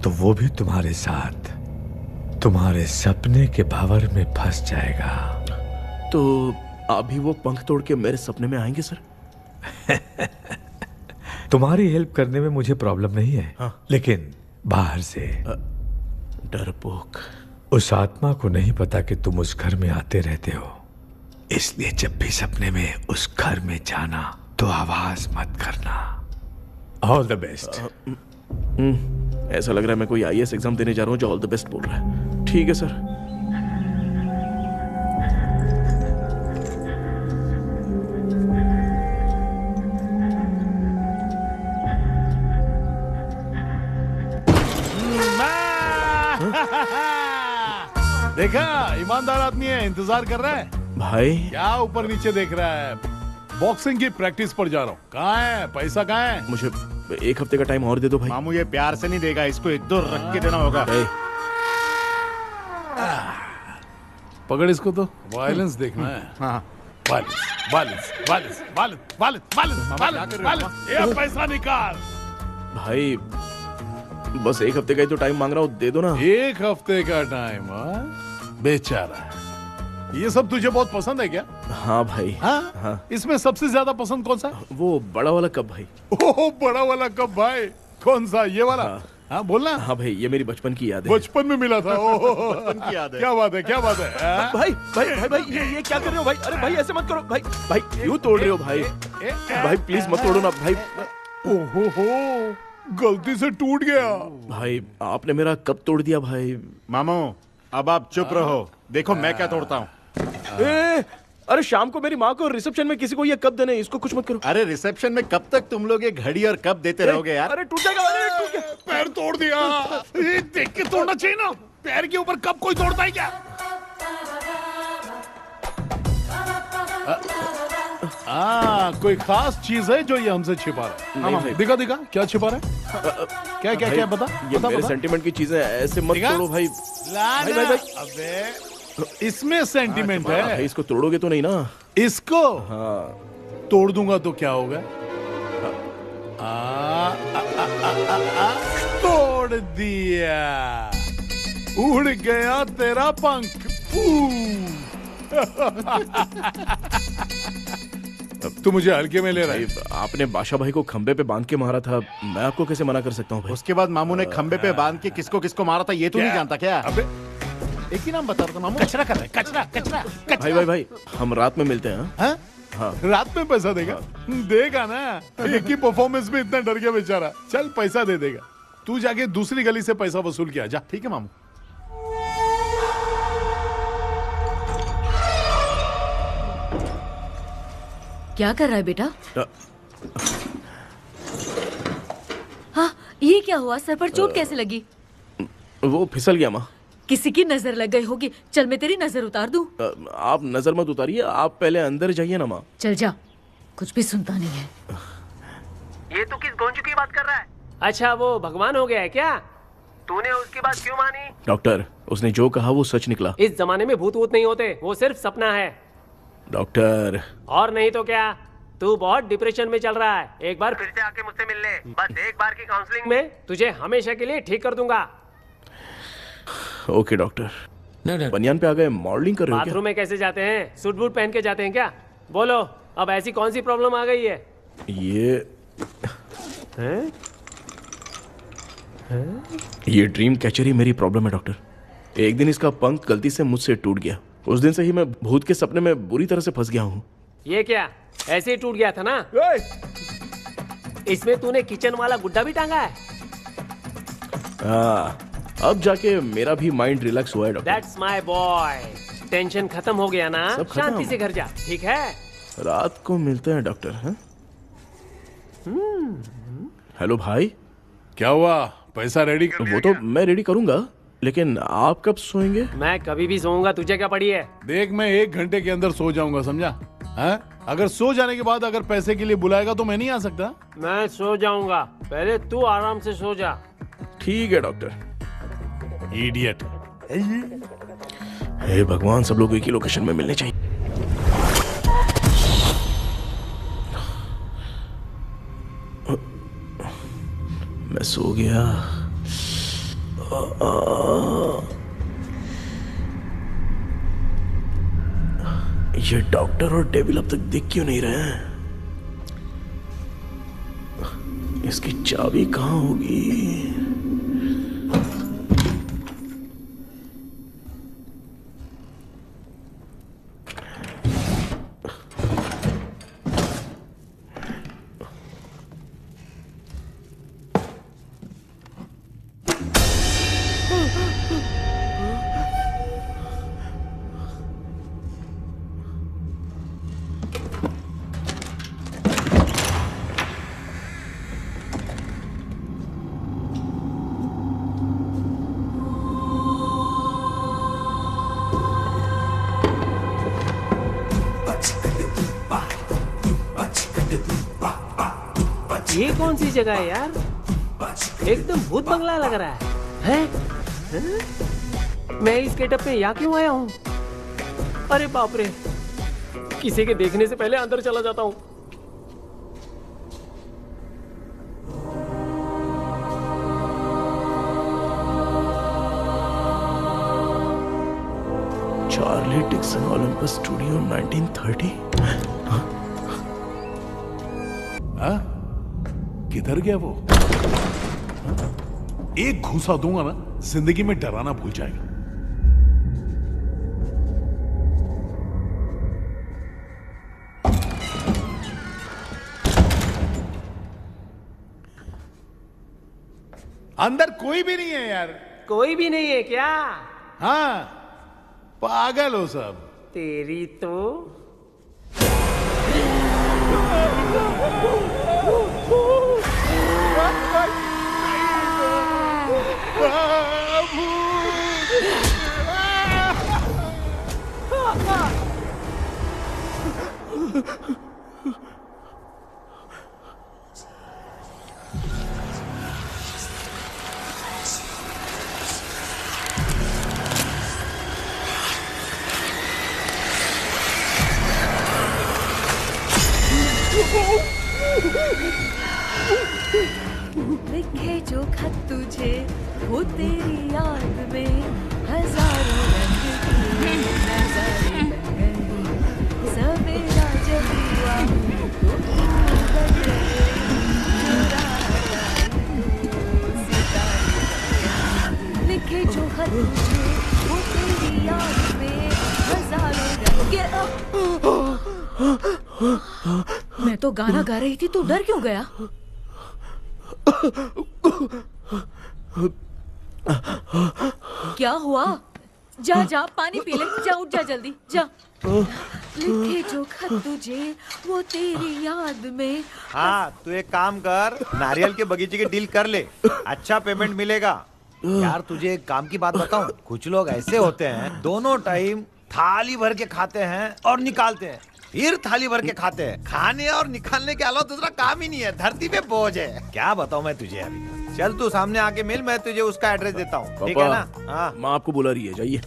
तो वो भी तुम्हारे साथ तुम्हारे सपने के भंवर में फंस जाएगा। तो आप भी वो पंख तोड़ के मेरे सपने में आएंगे सर? तुम्हारी हेल्प करने में मुझे प्रॉब्लम नहीं है। हाँ। लेकिन बाहर से डरपोक। उस आत्मा को नहीं पता कि तुम उस घर में आते रहते हो, इसलिए जब भी सपने में उस घर में जाना तो आवाज मत करना। All the best. ऐसा लग रहा है मैं कोई IAS एग्जाम देने जा रहा हूँ जो ऑल द बेस्ट बोल रहा है। ठीक है सर। देखा, ईमानदार आदमी है, इंतजार कर रहा है। भाई क्या ऊपर नीचे देख रहा है? बॉक्सिंग की प्रैक्टिस पर जा रहा हूँ। कहाँ है पैसा? कहाँ है? मुझे 1 हफ्ते का टाइम और दे दो भाई। मामू ये प्यार से नहीं देगा, इसको 1-2 रख के देना होगा। पकड़ इसको, तो वायलेंस देखना है। हाँ। ये पैसा निकाल भाई। बस 1 हफ्ते का ही तो टाइम मांग रहा हूँ, दे दो ना। 1 हफ्ते का टाइम? बेचारा, ये सब तुझे बहुत पसंद है क्या? हाँ भाई। हाँ? इसमें सबसे ज्यादा पसंद कौन सा? वो बड़ा वाला कप भाई। ओह, बड़ा वाला कप भाई। कौन सा? ये वाला? हाँ बोलना। हाँ भाई, ये मेरी बचपन की याद है। बचपन में मिला था। बचपन की याद है। क्या बात है, क्या बात है। भाई भाई भाई भाई, ये क्या कर रहे हो भाई? अरे भाई ऐसे मत करो भाई। भाई क्यों तोड़ रहे हो भाई? भाई प्लीज मत तोड़ो ना भाई। ओहो, गलती से टूट गया। भाई आपने मेरा कप तोड़ दिया भाई। मामू अब आप चुप रहो, देखो मैं क्या तोड़ता हूँ। अरे शाम को मेरी माँ को रिसेप्शन में किसी को ये कप देने, इसको कुछ मत करो। अरे रिसेप्शन में कब तक तुम लोग ये घड़ी और कप देते रहोगे यार? अरे टूट जाएगा। अरे टूट गया। पैर तोड़ दिया। ये देख के तोड़ना चाहिए ना, पैर के ऊपर कप कोई तोड़ता है क्या? कोई खास चीज है जो ये हमसे छिपा रहा है? नहीं, दिखा दिखा, क्या छिपा रहा है? क्या क्या क्या? बता, ये बता, मेरे बता। सेंटिमेंट की चीजें ऐसे मत तोड़ो भाई। भाई भाई, अबे इसमें सेंटिमेंट है। भाई इसको तोड़ोगे तो नहीं ना? इसको हाँ। तोड़ दूंगा तो क्या होगा? तोड़ दिया, उड़ गया तेरा पंख। तू मुझे हल्के में ले रहा है। आपने बादशाह भाई को खंबे पे बांध के मारा था, मैं आपको कैसे मना कर सकता हूँ भाई? उसके बाद मामू ने खंबे पे बांध के किसको किसको मारा था ये तू नहीं जानता क्या? अबे एक ही नाम बता रहा था मामू। कचरा कर रहा है, कचरा कचरा कचरा। भाई भाई भाई, हम रात में मिलते हैं। हाँ? हाँ। रात में पैसा देगा? देगा ना, एक ही परफॉर्मेंस में इतना डर गया बेचारा। चल पैसा दे देगा, तू जाके दूसरी गली से पैसा वसूल किया जा। ठीक है मामू। क्या कर रहा है बेटा? हाँ, ये क्या हुआ? सर पर चोट कैसे लगी? वो फिसल गया माँ। किसी की नजर लग गई होगी। चल मैं तेरी नजर उतार दूं। आप नजर मत उतारिए, आप पहले अंदर जाइए ना माँ। चल जा, कुछ भी सुनता नहीं है। ये तो किस गोंचू की बात कर रहा है? अच्छा वो भगवान हो गया है क्या? तूने उसकी बात क्यों मानी? डॉक्टर, उसने जो कहा वो सच निकला। इस जमाने में भूत वूत नहीं होते, वो सिर्फ सपना है। डॉक्टर। और नहीं तो क्या? तू बहुत डिप्रेशन में चल रहा है, एक बार फिर से आके मुझसे मिल ले, बस एक बार की काउंसलिंग में तुझे हमेशा के लिए ठीक कर दूंगा। Okay doctor. बनियान पे आ गए, मॉडलिंग कर रहे हो क्या? बाथरूम में कैसे जाते हैं? सूट बूट पहन के जाते हैं क्या? बोलो, अब ऐसी कौन सी प्रॉब्लम आ गई है? ये ड्रीम कैचर ही मेरी प्रॉब्लम है डॉक्टर। एक दिन इसका पंख गलती से मुझसे टूट गया। उस दिन से ही मैं भूत के सपने में बुरी तरह से फंस गया हूँ। ये क्या ऐसे ही टूट गया था ना? इसमें तूने किचन वाला गुड्डा भी टांगा है? अब जाके मेरा भी माइंड रिलैक्स हुआ है doctor. That's my boy। Tension खत्म हो गया ना? शांति से घर जा, ठीक है? रात को मिलते हैं डॉक्टर। हैं? हेलो भाई, क्या हुआ? पैसा रेडी कर? वो तो मैं रेडी करूंगा, लेकिन आप कब सोएंगे? मैं कभी भी सोऊंगा, तुझे क्या पड़ी है? देख, मैं 1 घंटे के अंदर सो जाऊंगा, समझा? हैं? अगर सो जाने के बाद अगर पैसे के लिए बुलाएगा तो मैं नहीं आ सकता। मैं सो जाऊंगा, पहले तू आराम से सो जा। ठीक है डॉक्टर। इडियट। हे भगवान, सब लोग एक ही लोकेशन में मिलने चाहिए। मैं सो गया। ये डॉक्टर और डेविल अब तक दिख क्यों नहीं रहे हैं? इसकी चाबी कहाँ होगी? ये कौन सी जगह है यार? एकदम भूत बंगला लग रहा है। मैं इस गेटअप में यहाँ क्यों आया हूँ? अरे बाप रे, किसी के देखने से पहले अंदर चला जाता हूँ। Charlie Dixon Olympus studio 1930। किधर गया वो? एक घूसा दूंगा ना, जिंदगी में डराना भूल जाएगा। अंदर कोई भी नहीं है यार। कोई भी नहीं है क्या? हाँ, पागल हो सब। तेरी तो लिखे जो खत तुझे वो तेरी याद में हजारों रंग की नजारे बन गए। सवेरा जब हुआ तो बन गए, लिखे जो खत तुझे वो तेरी याद में हजारों रंग के। मैं तो गाना गा रही थी, तू डर क्यों गया? क्या हुआ? जा जा पानी पी ले, जा उठ जा जल्दी जा। लिखे जो खत तुझे वो तेरी याद में। हाँ, तू एक काम कर, नारियल के बगीचे की डील कर ले, अच्छा पेमेंट मिलेगा। यार तुझे एक काम की बात बताऊं, कुछ लोग ऐसे होते हैं दोनों टाइम थाली भर के खाते हैं और निकालते हैं, फिर थाली भर के खाते हैं। खाने और निकालने के अलावा दूसरा काम ही नहीं है, धरती पे बोझ है। क्या बताऊं मैं तुझे अभी। चल तू सामने आके मिल, मैं तुझे उसका एड्रेस देता हूँ, ठीक है ना? हाँ, माँ आपको बुला रही है, जाइए।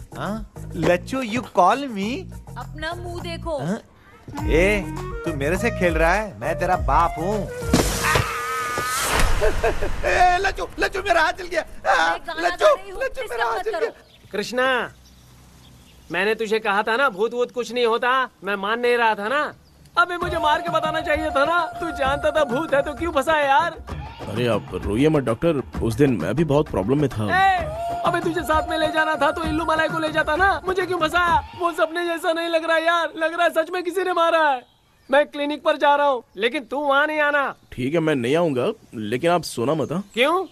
लच्चू, यू कॉल मी? अपना मुंह देखो। ए, तू मेरे से खेल रहा है? मैं तेरा बाप हूँ। लच्चू, लच्चू मेरा हाथ जल गया। लच्चू, लच्चू मेरा हाथ जल गया। कृष्णा, मैंने तुझे कहा था ना भूत वूत कुछ नहीं होता, मैं मान नहीं रहा था ना। अबे मुझे मार के बताना चाहिए था ना, तू जानता था भूत है तो क्यों फंसा है यार। अरे आप रोइए मत डॉक्टर, उस दिन मैं भी बहुत प्रॉब्लम में था। अबे तुझे साथ में ले जाना था तो इल्लू मलाई को ले जाता ना, मुझे क्यों फंसाया? वो सपने जैसा नहीं लग रहा यार, लग रहा है सच में किसी ने मारा है। मैं क्लिनिक पर जा रहा हूँ, लेकिन तू वहाँ नहीं आना। ठीक है, मैं नहीं आऊंगा, लेकिन आप सोना मत। क्यों?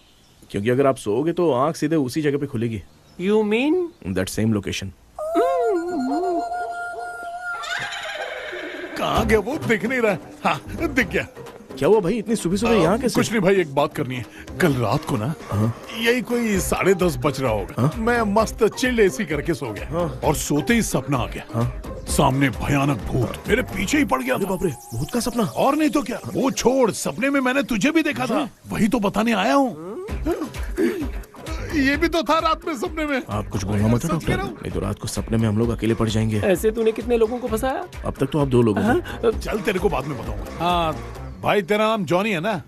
क्योंकि अगर आप सोओगे तो आंख सीधे उसी जगह पे खुलेगी। You mean that same location. कहाँ गया वो? दिख नहीं रहा। हाँ, दिख गया। क्या हुआ भाई, इतनी सुबह सुबह यहाँ कैसे? कुछ नहीं भाई, एक बात करनी है। कल रात को ना यही कोई 10:30 बज रहा होगा, मैं मस्त चिल्ड एसी करके सो गया और सोते ही सपना आ गया। सामने भयानक भूत मेरे पीछे ही पड़ गया। बाप रे, भूत का सपना? और नहीं तो क्या। वो छोड़, सपने में मैंने तुझे भी देखा था, वही तो बताने आया हूँ। ये भी तो था रात में सपने में। आप कुछ बोलना मत डॉक्टर, नहीं तो रात को सपने में हम लोग अकेले पड़ जाएंगे। ऐसे तूने कितने लोगों को फंसाया? अब तक तो आप 2 लोगों को। चल तेरे को बाद में बताऊंगा। हाँ भाई, तेरा नाम जॉनी है ना?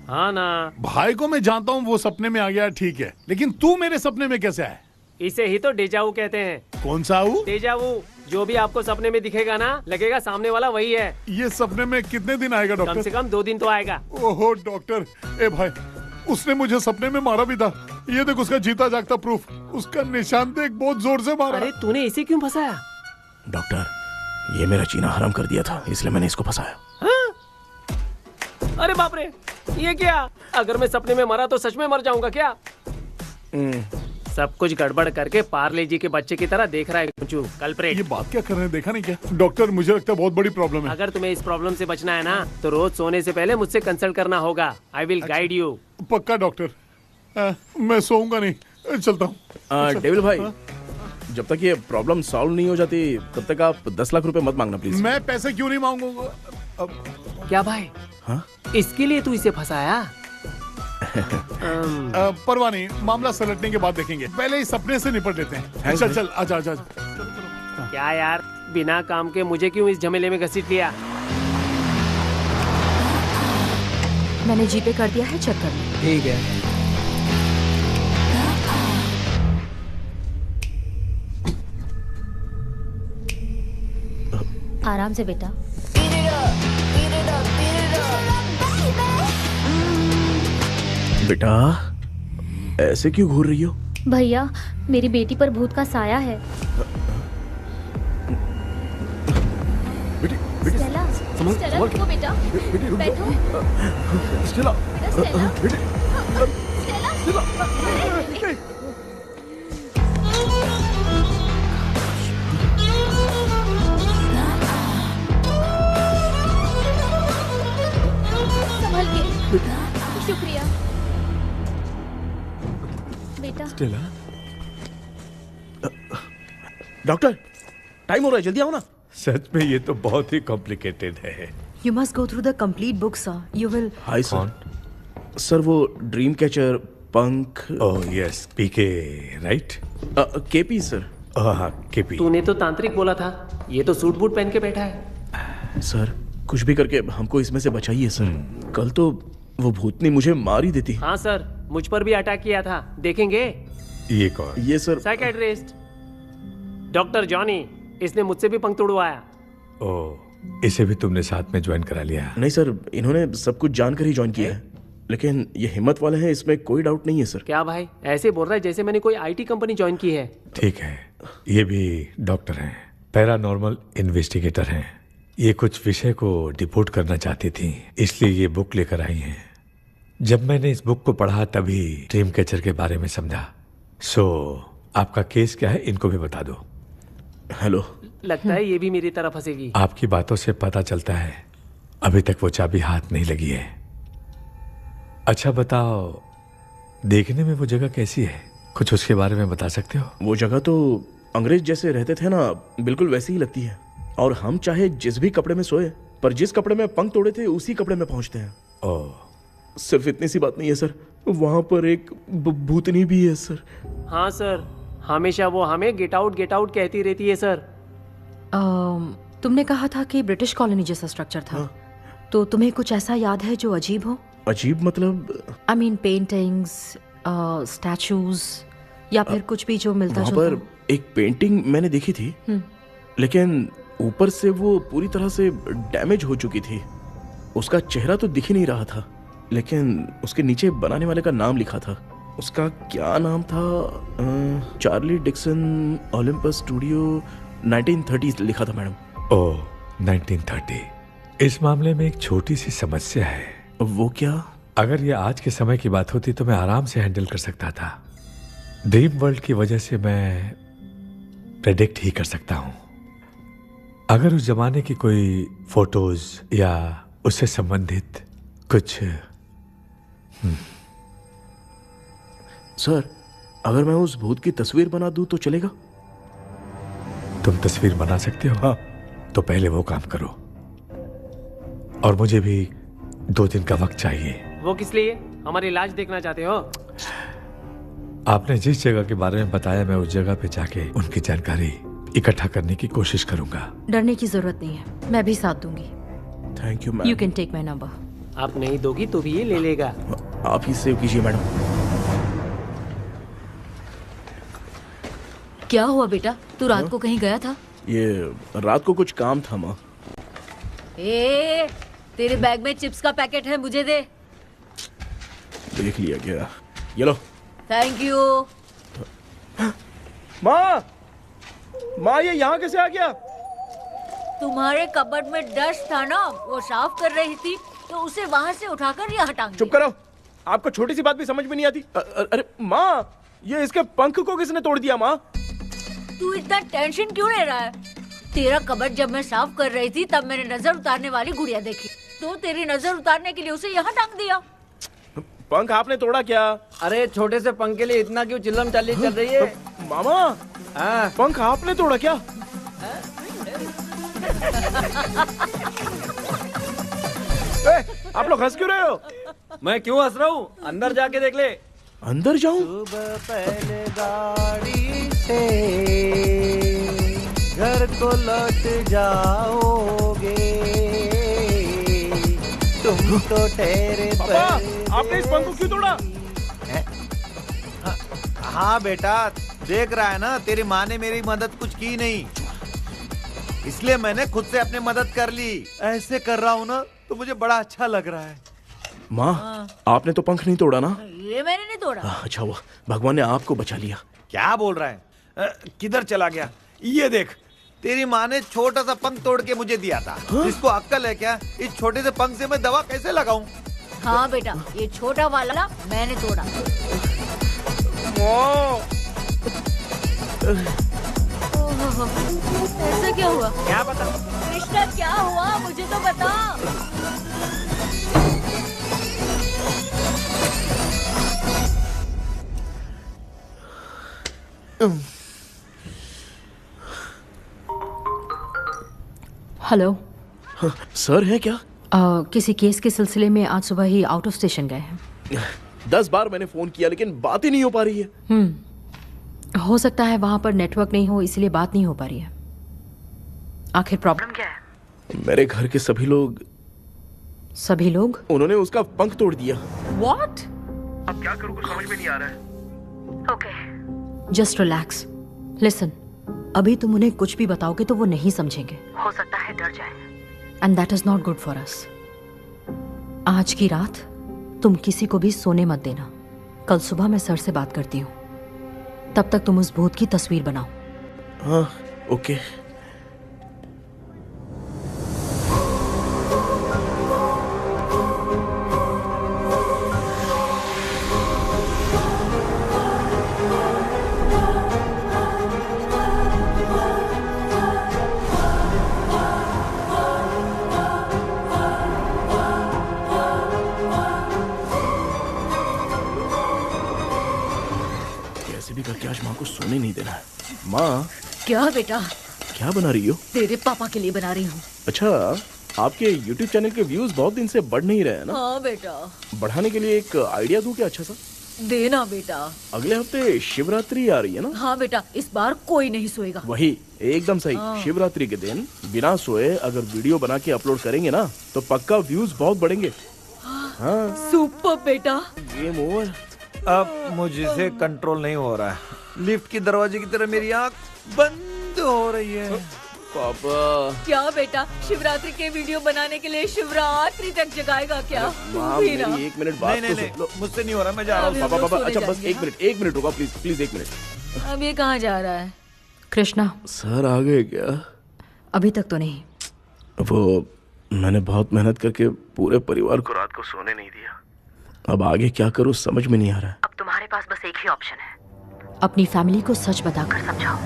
हाँ ना। भाई को मैं जानता हूँ, वो सपने में आ गया, ठीक है, लेकिन तू मेरे सपने में कैसे आया? इसे ही तो डेजावू कहते हैं। कौन सा वो? डेजावू, जो भी आपको सपने में दिखेगा ना, लगेगा सामने वाला वही है। ये सपने में कितने दिन आएगा डॉक्टर? कम से कम 2 दिन तो आएगा। ओहो डॉक्टर, ए भाई, उसने मुझे सपने में मारा भी था। ये देख उसका जीता जागता प्रूफ, उसका निशान देख, बहुत जोर से मारा। अरे तूने इसे क्यों फंसाया? डॉक्टर, ये मेरा जीना हराम कर दिया था, इसलिए मैंने इसको फंसाया। अरे बाप रे, ये क्या? अगर मैं सपने में मरा तो सच में मर जाऊंगा क्या? सब कुछ गड़बड़ करके पार्ले जी के बच्चे की तरह देख रहा है कुचू, कल्प्रेट। ये बात क्या कर रहे हैं, देखा नहीं क्या? डॉक्टर, मुझे लगता है बहुत बड़ी प्रॉब्लम है। अगर तुम्हें इस प्रॉब्लम से बचना है ना, तो रोज सोने से पहले मुझसे कंसल्ट करना होगा। I will guide you. पक्का डॉक्टर, मैं सोऊंगा नहीं, चलता हूँ। डेविल भाई, जब तक ये प्रॉब्लम सॉल्व नहीं हो जाती तब तक आप 10 लाख रुपए मत मांगना प्लीज। मैं पैसे क्यों नहीं मांगूंगा? क्या भाई? हाँ? इसके लिए तू इसे फंसाया? परवाह नहीं, मामला सलटने के बाद देखेंगे, पहले इस सपने से निपट लेते हैं। चल चल, आजा आजा। क्या यार, बिना काम के मुझे क्यों इस झमेले में घसीट लिया? मैंने जीपे कर दिया है, चेक कर लो। ठीक है। आराम से बेटा। बेटा, ऐसे क्यों घूर रही हो? भैया, मेरी बेटी पर भूत का साया है। स्टेला, स्टेला रुको बेटा, बैठो। स्टेला, संभल के। शुक्रिया बेटा। स्टेला, डॉक्टर, टाइम हो रहा है, जल्दी आओ ना। सच में ये तो बहुत ही कॉम्प्लिकेटेड है। You must go through the complete book, sir. You will. Hi sir. Sir, वो ड्रीम कैचर, पंख। ओह यस, पीके राइट? KP sir. हाँ, केपी। तूने तो तांत्रिक बोला था, ये तो सूट बूट पहन के बैठा है। सर, कुछ भी करके हमको इसमें से बचाइए सर। कल तो वो भूतनी मुझे मार ही देती। हाँ सर, मुझ पर भी अटैक किया था, देखेंगे। ये कौन? ये सर साइकियाट्रिस्ट डॉक्टर जॉनी, इसने मुझसे भी पंख तोड़वाया। ओह, इसे भी तुमने साथ में ज्वाइन करा लिया? नहीं सर, इन्होंने सब कुछ जानकर ही ज्वाइन किया है, लेकिन ये हिम्मत वाले हैं, इसमें कोई डाउट नहीं है सर। क्या भाई, ऐसे बोल रहा है जैसे मैंने कोई आईटी कंपनी ज्वाइन की है। ठीक है, ये भी डॉक्टर हैं, पैरानॉर्मल इन्वेस्टिगेटर हैं। ये कुछ विषय को डिपोर्ट करना चाहती थी, इसलिए ये बुक लेकर आई हैं। जब मैंने इस बुक को पढ़ा तभी ड्रीम कैचर के बारे में समझा। सो आपका केस क्या है, इनको भी बता दो। हेलो। लगता है ये भी मेरी तरफ फंसेगी। आपकी बातों से पता चलता है अभी तक वो चाबी हाथ नहीं लगी है। अच्छा बताओ, देखने में वो जगह कैसी है, कुछ उसके बारे में बता सकते हो? वो जगह तो अंग्रेज जैसे रहते थे ना, बिल्कुल वैसी ही लगती है। और हम चाहे जिस भी कपड़े में सोए, पर जिस कपड़े में पंख तोड़े थे उसी कपड़े में पहुंचते हैं। ओह, सिर्फ इतनी सी बात नहीं है सर, वहां पर एक भूतनी भी है सर। हाँ सर, हमेशा वो हमें गेट आउट कहती रहती है सर। तुमने कहा था कि ब्रिटिश कॉलोनी जैसा स्ट्रक्चर था। तो तुम्हें कुछ ऐसा याद है जो अजीब हो? अजीब मतलब? आई मीन पेंटिंग्स, स्टैचूज या फिर कुछ भी जो मिलता वहाँ जुलता पर एक पेंटिंग मैंने देखी थी, लेकिन ऊपर से वो पूरी तरह से डैमेज हो चुकी थी। उसका चेहरा तो दिख ही नहीं रहा था, लेकिन उसके नीचे बनाने वाले का नाम लिखा था। उसका क्या नाम था? चार्ली डिक्सन ओलंपस स्टूडियो 1930 लिखा था मैडम। ओह, 1930। इस मामले में एक छोटी सी समस्या है। वो क्या? अगर ये आज के समय की बात होती तो मैं आराम से हैंडल कर सकता था। ड्रीम वर्ल्ड की वजह से मैं प्रेडिक्ट ही कर सकता हूं। अगर उस जमाने की कोई फोटोज या उससे संबंधित कुछ सर, अगर मैं उस भूत की तस्वीर बना दूं तो चलेगा? तुम तस्वीर बना सकते हो? हाँ। तो पहले वो काम करो, और मुझे भी 2 दिन का वक्त चाहिए। वो किस लिए? हमारी इलाज देखना चाहते हो? आपने जिस जगह के बारे में बताया, मैं उस जगह पे जाके उनकी जानकारी इकट्ठा करने की कोशिश करूंगा। डरने की जरूरत नहीं है, मैं भी साथ दूंगी। Thank you ma'am. You can take my number. आप नहीं दोगी तो भी ये ले लेगा। आप ही सेव कीजिए मैडम। क्या हुआ बेटा? तू रात को कहीं गया था? ये रात को कुछ काम था माँ। ए, तेरे बैग में चिप्स का पैकेट है, मुझे दे। देख लिया क्या? ये लो। Thank you. माँ, माँ ये यहाँ कैसे आ गया? तुम्हारे कबर्ड में डस्ट था ना, वो साफ कर रही थी तो उसे वहाँ से उठाकर यहाँ टांग चुप करो, आपको छोटी सी बात भी समझ में नहीं आती। अरे माँ, ये इसके पंख को किसने तोड़ दिया? माँ तू इतना टेंशन क्यों ले रहा है? तेरा कबर्ड जब मैं साफ कर रही थी तब मैंने नजर उतारने वाली गुड़िया देखी, तो तेरी नजर उतारने के लिए उसे यहाँ टांग दिया। पंख आपने तोड़ा क्या? अरे छोटे से पंख के लिए इतना क्यों चिल्लम चाली चल रही है? मामा, पंख आपने तोड़ा क्या? आप लोग हंस क्यों रहे हो? मैं क्यों हंस रहा हूँ? अंदर जाके देख ले। अंदर जाऊं? सुबह पहले गाड़ी से घर को लौट जाओगे, तुम तो ठहरे। पापा, आपने इस पंख को क्यों तोड़ा? हाँ बेटा, देख रहा है ना, तेरी माँ ने मेरी मदद कुछ की नहीं, इसलिए मैंने खुद से अपनी मदद कर ली। ऐसे कर रहा हूँ ना तो मुझे बड़ा अच्छा लग रहा है। माँ, आपने तो पंख नहीं तोड़ा ना? ये मैंने नहीं तोड़ा। अच्छा हुआ, भगवान ने आपको बचा लिया। क्या बोल रहा है? किधर चला गया? ये देख, तेरी माँ ने छोटा सा पंख तोड़ के मुझे दिया था। इसको अक्ल है क्या? इस छोटे से पंख से मैं दवा कैसे लगाऊं? हाँ बेटा, ये छोटा वाला मैंने तोड़ा। ऐसा क्या हुआ? क्या बता? कृष्णा क्या हुआ? मुझे तो बता। हेलो सर, है क्या? किसी केस के सिलसिले में आज सुबह ही आउट ऑफ स्टेशन गए हैं। 10 बार मैंने फोन किया लेकिन बात ही नहीं हो पा रही है। हो सकता है वहां पर नेटवर्क नहीं हो, इसलिए बात नहीं हो पा रही है। आखिर प्रॉब्लम क्या है? मेरे घर के सभी लोग उन्होंने उसका पंख तोड़ दिया। What? अब क्या करूं कुछ समझ में नहीं आ रहा है। Okay, just relax. लिसन, अभी तुम उन्हें कुछ भी बताओगे तो वो नहीं समझेंगे। हो सकता है डर जाए। And that is not good for us. आज की रात तुम किसी को भी सोने मत देना। कल सुबह मैं सर से बात करती हूँ, तब तक तुम उस भूत की तस्वीर बनाओ। हाँ, ओके। करके आज माँ को सोने नहीं देना है। माँ, क्या बेटा? क्या बना रही हो? तेरे पापा के लिए बना रही हूँ। अच्छा, आपके YouTube चैनल के व्यूज बहुत दिन से बढ़ नहीं रहे हैं ना? हाँ बेटा। बढ़ाने के लिए एक आइडिया दूं क्या अच्छा सा? देना बेटा। अगले हफ्ते शिवरात्रि आ रही है ना? हाँ बेटा, इस बार कोई नहीं सोएगा। वही, एकदम सही। हाँ। शिवरात्रि के दिन बिना सोए अगर वीडियो बना के अपलोड करेंगे ना तो पक्का व्यूज बहुत बढ़ेंगे। हाँ। सुपर बेटा। Game over. अब मुझसे कंट्रोल नहीं हो रहा है। लिफ्ट की दरवाजे की तरह मेरी आंख बंद हो रही है। पापा। क्या बेटा, शिवरात्रि के वीडियो बनाने के लिए शिवरात्रि तक जगाएगा क्या? माँ, वीरा। मेरी 1 मिनट बात तो सुन लो। मुझसे नहीं हो रहा, मैं जा रहा हूँ। पापा पापा, सोने अच्छा बस जाएंगे, 1 मिनट रुको प्लीज प्लीज 1 मिनट। अब ये कहाँ जा रहा है? कृष्णा, सर आ गए क्या? अभी तक तो नहीं। वो मैंने बहुत मेहनत करके पूरे परिवार को रात को सोने नहीं दिया। अब आगे क्या करूँ समझ में नहीं आ रहा है। अब तुम्हारे पास बस एक ही ऑप्शन है, अपनी फैमिली को सच बताकर समझाओ।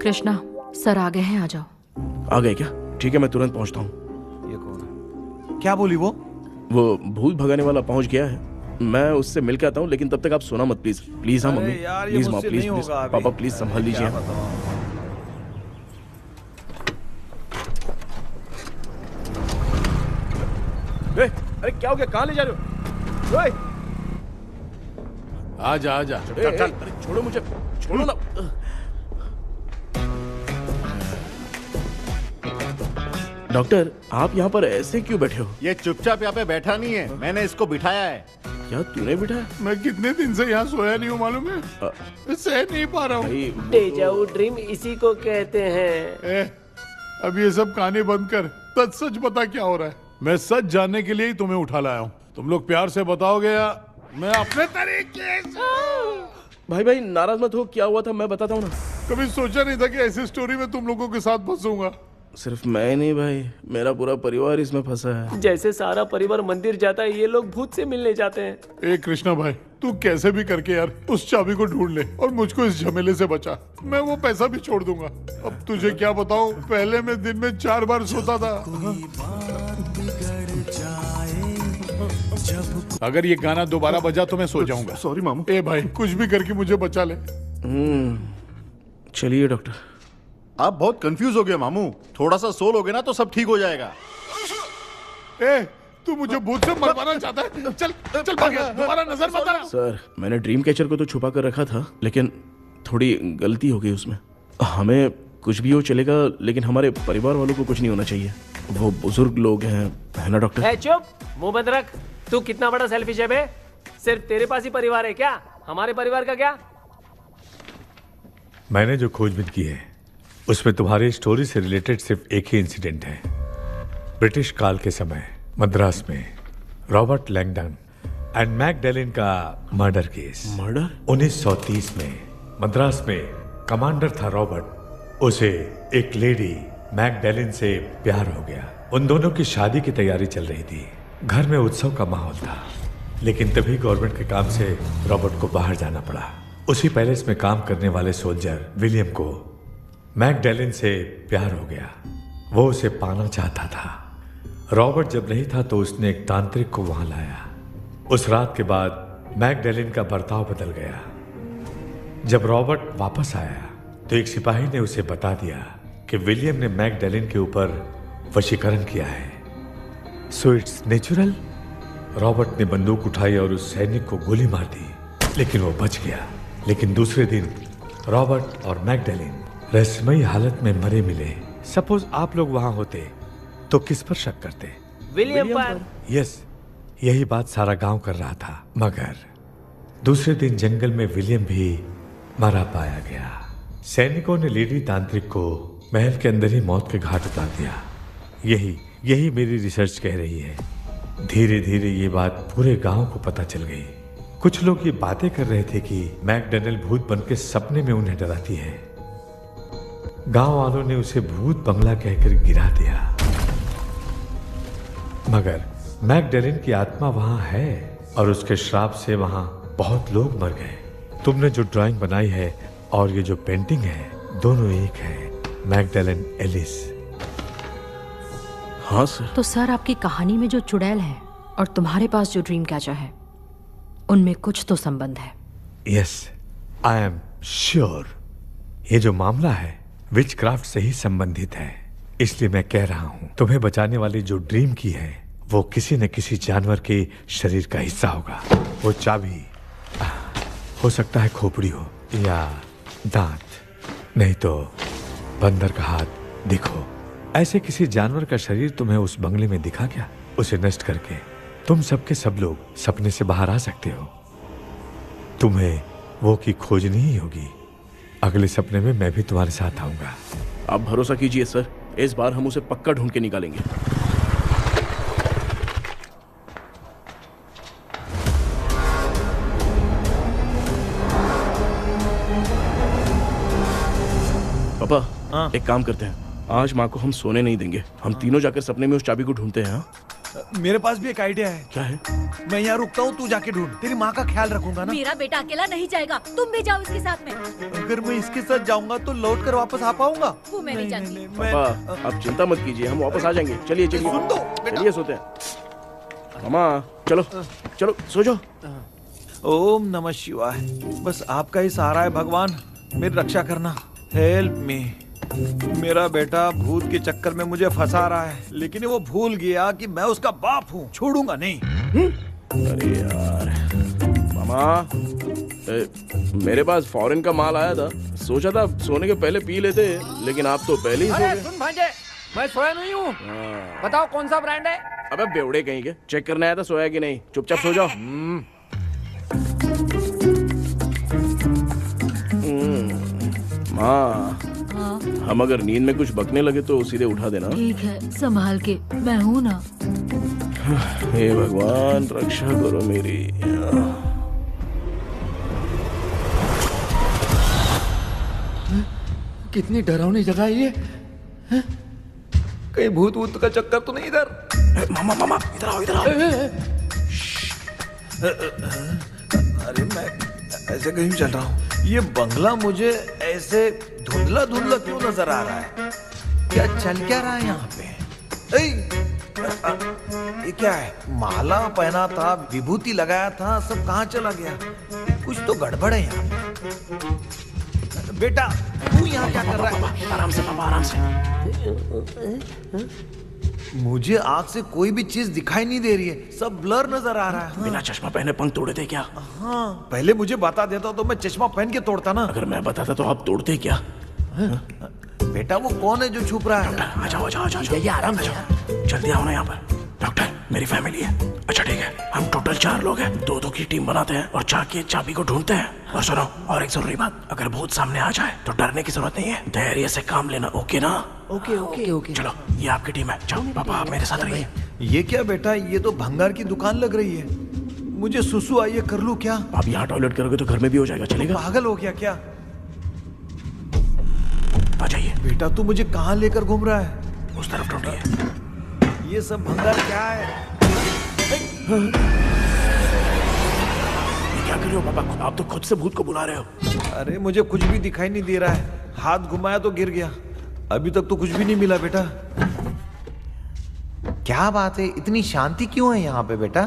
कृष्णा, सर आ गए हैं, आ जाओ। आ गए क्या? ठीक है, मैं तुरंत पहुंचता हूँ। ये कौन है? क्या बोली वो? वो भूत भगाने वाला पहुंच गया है, मैं उससे मिल के आता हूँ, लेकिन तब तक आप सोना मत प्लीज। प्लीज। हाँ मम्मी, प्लीज माँ, प्लीज प्लीज। पापा प्लीज संभाल लीजिए। अरे क्या हो गया, कहाँ ले जा रहे हो? ओए! आजा आजा। चल, छोड़ो मुझे, छोड़ो ना। डॉक्टर, आप यहाँ पर ऐसे क्यों बैठे हो? ये चुपचाप यहाँ पे बैठा नहीं है, मैंने इसको बिठाया है। क्या तूने बिठाया? मैं कितने दिन से यहाँ सोया नहीं हूँ मालूम है? सह नहीं पा रहा हूँ। डेजाऊ ड्रीम इसी को कहते हैं। अब ये सब कहानी बंद कर, सच बता क्या हो रहा है। मैं सच जानने के लिए ही तुम्हें उठा लाया हूँ। तुम लोग प्यार से बताओगे या मैं अपने तरीके से? भाई नाराज मत हो, क्या हुआ था मैं बताता हूँ ना। कभी सोचा नहीं था कि ऐसी स्टोरी में तुम लोगों के साथ फंसूंगा। सिर्फ मैं नहीं भाई, मेरा पूरा परिवार इसमें फंसा है। जैसे सारा परिवार मंदिर जाता है, ये लोग भूत से मिलने जाते हैं। ए कृष्णा भाई, तू कैसे भी करके यार उस चाबी को ढूंढ ले और मुझको इस झमेले से बचा। मैं वो पैसा भी छोड़ दूंगा। अब तुझे क्या बताऊं, पहले मैं दिन में 4 बार सोता था। अगर ये गाना दोबारा बजा तो मैं सो जाऊंगा। सॉरी मामू। ए भाई, कुछ भी करके मुझे बचा ले। चलिए डॉक्टर। आप बहुत कंफ्यूज हो गए मामू, थोड़ा सा सो लोगे ना तो सब ठीक हो जाएगा। ए, तू मुझे भूत से मरवाना चाहता है? चल चल भाग, दोबारा नजर मत आना। सर, मैंने ड्रीम कैचर को तो छुपा कर रखा था, लेकिन थोड़ी गलती हो गई उसमें। हमें कुछ भी हो चलेगा, लेकिन हमारे परिवार वालों को कुछ नहीं होना चाहिए। वो बुजुर्ग लोग हैं, है ना डॉक्टर? चुप, मुंह बंद रख। तू कितना बड़ा सेल्फिश है बे? सिर्फ तेरे पास ही परिवार है क्या? हमारे परिवार का क्या? मैंने जो खोजबीन की है उसमें तुम्हारी स्टोरी से रिलेटेड सिर्फ एक ही इंसिडेंट है। ब्रिटिश काल के समय मद्रास में रॉबर्ट लैंगडन एंड मैकडैलिन का मर्डर केस। मर्डर? 1930 में मद्रास में कमांडर था रॉबर्ट, उसे एक लेडी मैकडैलिन से प्यार हो गया। उन दोनों की शादी की तैयारी चल रही थी, घर में उत्सव का माहौल था, लेकिन तभी गवर्नमेंट के काम से रॉबर्ट को बाहर जाना पड़ा। उसी पैलेस में काम करने वाले सोल्जर विलियम को मैकडैलिन से प्यार हो गया, वो उसे पाना चाहता था। रॉबर्ट जब नहीं था तो उसने एक तांत्रिक को वहां लाया। उस रात के बाद मैकडैलिन का बर्ताव बदल गया। जब रॉबर्ट वापस आया तो एक सिपाही ने उसे बता दिया कि विलियम ने मैकडैलिन के ऊपर वशीकरण किया है। So it's natural. रॉबर्ट ने बंदूक उठाई और उस सैनिक को गोली मार दी, लेकिन वो बच गया। लेकिन दूसरे दिन रॉबर्ट और मैकडैलिन रहस्यमयी हालत में मरे मिले। सपोज आप लोग वहां होते तो किस पर शक करते? विलियम पर। यस, यही बात सारा गांव कर रहा था। मगर दूसरे दिन जंगल में विलियम भी मरा पाया गया। सैनिकों ने लेडी तांत्रिक को महल के अंदर ही मौत के घाट उतार दिया। यही मेरी रिसर्च कह रही है। धीरे धीरे ये बात पूरे गांव को पता चल गई। कुछ लोग ये बातें कर रहे थे कि मैकडैलिन भूत बन के सपने में उन्हें डराती है। गांव वालों ने उसे भूत बंगला कहकर गिरा दिया, मगर मैकडैलिन की आत्मा वहां है और उसके श्राप से वहां बहुत लोग मर गए। तुमने जो ड्राइंग बनाई है और ये जो पेंटिंग है, दोनों एक है, मैकडैलिन एलिस। हाँ सर। तो सर, आपकी कहानी में जो चुड़ैल है और तुम्हारे पास जो ड्रीम कैचर है, उनमें कुछ तो संबंध है। Yes, I am sure. ये जो मामला है विचक्राफ्ट से ही संबंधित है, इसलिए मैं कह रहा हूं तुम्हें बचाने वाली जो ड्रीम की है वो किसी न किसी जानवर के शरीर का हिस्सा होगा। वो चाबी हो सकता है खोपड़ी हो या दांत, नहीं तो बंदर का हाथ। दिखो, ऐसे किसी जानवर का शरीर तुम्हें उस बंगले में दिखा क्या? उसे नष्ट करके तुम सबके सब लोग सपने से बाहर आ सकते हो। तुम्हें वो की खोजनी ही होगी। अगले सपने में मैं भी तुम्हारे साथ आऊंगा। आप भरोसा कीजिए सर, इस बार हम उसे पक्का ढूंढ के निकालेंगे। पापा, एक काम करते हैं, आज माँ को हम सोने नहीं देंगे। हम तीनों जाकर सपने में उस चाबी को ढूंढते हैं। मेरे पास भी एक आइडिया है। क्या है? मैं यहाँ रुकता हूँ, तू जाके ढूंढ। तेरी माँ का ख्याल रखूंगा ना। मेरा बेटा अकेला नहीं जाएगा, तुम भी जाओ इसके साथ में। अगर मैं इसके साथ जाऊंगा तो लौट कर वापस आ पाऊंगा? वो मैं नहीं जानती। पापा, आप चिंता मत कीजिए, हम वापस आ जाएंगे। चलिए चलिए, सुन दो, चलिए सोते हैं। मामा चलो चलो सो जाओ। ओम नमः शिवाय। बस आपका ही सहारा है भगवान, मेरी रक्षा करना। Help me. मेरा बेटा भूत के चक्कर में मुझे फंसा रहा है, लेकिन वो भूल गया कि मैं उसका बाप हूँ। छोड़ूंगा नहीं। अरे यार मामा, मेरे पास फॉरेन का माल आया था, सोचा था सोने के पहले पी लेते, लेकिन आप तो पहले ही सो अरे गए। सुन भांजे, मैं सोया नहीं हूँ। बताओ कौन सा ब्रांड है? अबे बेवड़े कहीं के, चेक करने आया था सोया कि नहीं। चुपचाप सो जाओ। माँ, हम अगर नींद में कुछ बकने लगे तो सीधे उठा देना। ठीक है, संभाल के, मैं हूँ ना। हे भगवान, रक्षा करो मेरी। कितनी डरावनी जगह है ये। कहीं भूत वूत का चक्कर तो नहीं इधर? मामा मामा, इधर आओ इधर आओ। अरे मैं ऐसे कहीं चल रहा हूँ। ये बंगला मुझे ऐसे धुंधला धुंधला क्यों नजर आ रहा है? क्या चल क्या रहा है यहाँ पे? ये क्या है? माला पहना था, विभूति लगाया था, सब कहाँ चला गया? कुछ तो गड़बड़ है यहाँ पे। बेटा, तू यहाँ क्या कर रहा है? आराम से पापा, आराम से। मुझे आँख से कोई भी चीज दिखाई नहीं दे रही है, सब ब्लर नजर आ रहा है। बिना चश्मा पहने पंख तोड़े थे क्या? हाँ, पहले मुझे बता देता तो मैं चश्मा पहन के तोड़ता ना। अगर मैं बताता तो आप तोड़ते क्या? बेटा, वो कौन है जो छुप रहा है? आ जाओ आ जाओ आ जाओ, ये आराम से जल्दी आओ ना यहाँ पर। डॉक्टर, मेरी फैमिली है। अच्छा ठीक है, हम टोटल 4 लोग हैं, 2-2 की टीम बनाते हैं और जाके चाबी को ढूंढते हैं। और सुनो, और एक जरूरी बात, अगर भूत सामने आ जाए तो डरने की जरूरत नहीं है, धैर्य से काम लेना। ओके ना? Okay okay okay. चलो, ये आपकी टीम है। जाओ पापा, आप मेरे साथ रहिए। ये क्या बेटा, ये तो भंगार की दुकान लग रही है। मुझे सुसु आई है, कर लूं क्या? आप यहाँ टॉयलेट करोगे तो घर में भी हो जाएगा, चलेगा? पागल हो गया क्या? आ जाइए। बेटा, तू मुझे कहाँ लेकर घूम रहा है? उस तरफ ढूंढिए। ये सब भंगार क्या है? क्या कर रहे हो पापा? आप तो खुद से भूत को बुला रहे हो। अरे मुझे कुछ भी दिखाई नहीं दे रहा है, हाथ घुमाया तो गिर गया। अभी तक तो कुछ भी नहीं मिला बेटा। क्या बात है, इतनी शांति क्यों है यहाँ पे बेटा?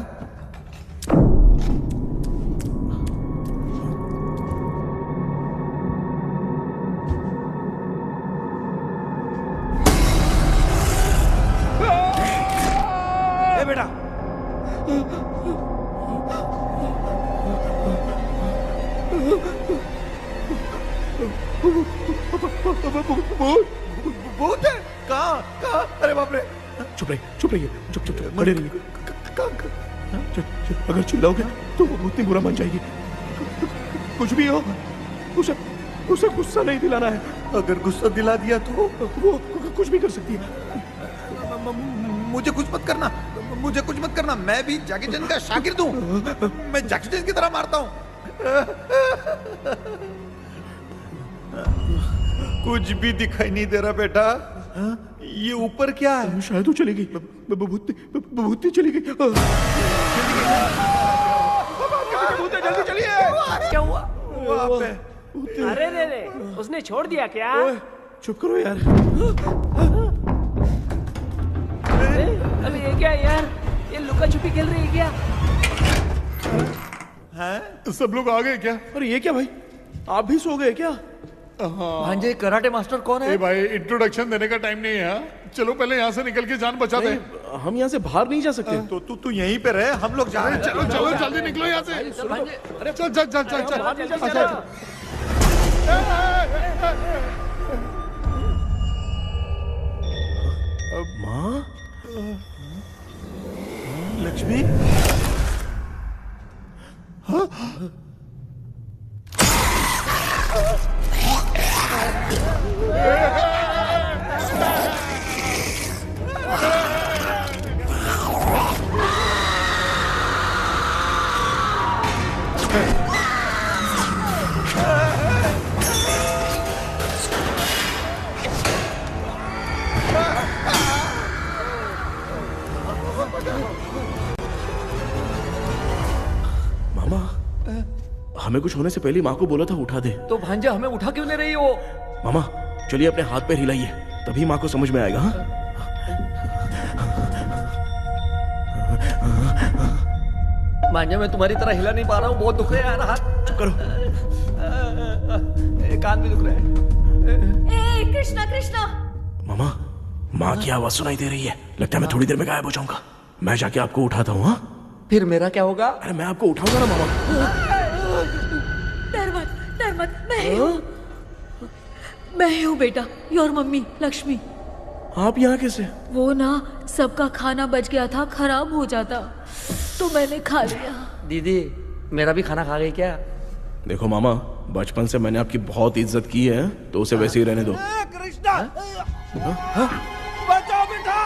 ए बेटा, भूत है? कहाँ कहाँ? अरे बाप रे! चुप रहिए, चुप रहिए, चुप चुप चुप खड़े रहिए। अगर चिल्लाओगे तो वो भूतनी बुरा मान जाएगी। कुछ भी हो, उसे गुस्सा नहीं दिलाना है। अगर गुस्सा दिला दिया तो वो कुछ भी कर सकती है। मुझे कुछ मत करना, मुझे कुछ मत करना। मैं भी जैकी चैन का शागिर्द हूँ। मैं जैकी चैन की तरह मारता हूँ। कुछ भी दिखाई नहीं दे रहा बेटा। ये ऊपर क्या है? शायद वो चली गई, भूतनी चली गई। जल्दी चलिए। क्या हुआ? वहाँ पे। अरे रे, उसने छोड़ दिया क्या? चुप करो यार। अरे ये क्या यार, ये लुका छुपी खेल रही है क्या? हैं? सब लोग आ गए क्या? अरे ये क्या भाई, आप भी सो गए क्या? भांजे, कराटे मास्टर कौन है? भाई, इंट्रोडक्शन देने का टाइम नहीं है। चलो पहले यहाँ से निकल के जान बचाते हैं। हम यहाँ से बाहर नहीं जा सकते। तो तू यहीं पे रहे, हम लोग जा रहे हैं। चलो चलो जल्दी निकलो यहाँ से। अरे चल चल चल चल चल। माँ, लक्ष्मी, मामा, हमें कुछ होने से पहले माँ को बोला था उठा दे। तो भांजा हमें उठा क्यों नहीं रही हो? मामा चलिए अपने हाथ पैर हिलाइए, तभी माँ को समझ में आएगा। हाँ? भांजा मैं तुम्हारी तरह हिला नहीं पा रहा हूँ, बहुत दुख रहा है यार हाथ। चुप करो। कान भी दुख रहा है। ए कृष्णा कृष्णा। मामा, माँ की आवाज सुनाई दे रही है, लगता है मैं थोड़ी देर में गायब हो जाऊंगा। मैं जाके आपको उठाता हूँ। हाँ फिर मेरा क्या होगा? अरे मैं आपको उठाऊंगा ना मामा। डर मत, मैं हूँ बेटा, योर मम्मी लक्ष्मी। आप यहाँ कैसे? वो ना सबका खाना बच गया था, खराब हो जाता तो मैंने खा लिया। दीदी मेरा भी खाना खा गई क्या? देखो मामा, बचपन से मैंने आपकी बहुत इज्जत की है, तो उसे वैसे ही रहने दो। कृष्णा, बचाओ बेटा।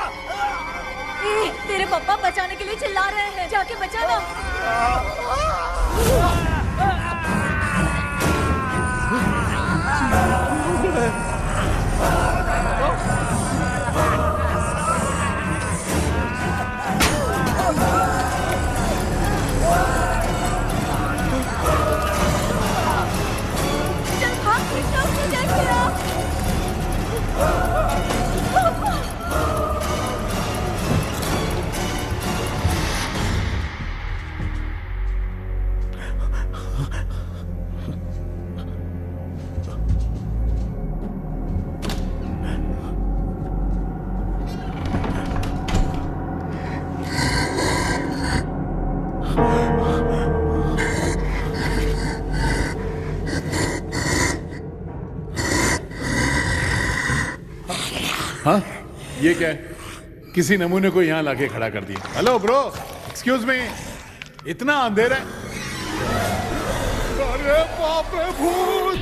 तेरे पापा बचाने के लिए चिल्ला रहे हैं, जाके बचाना। चल भाग कृष्णा, उसने जय किया। हाँ, ये क्या है? किसी नमूने को यहाँ लाके खड़ा कर दिया। हेलो ब्रो, एक्सक्यूज मी, इतना अंधेरा है। अरे बाप रे, भूत!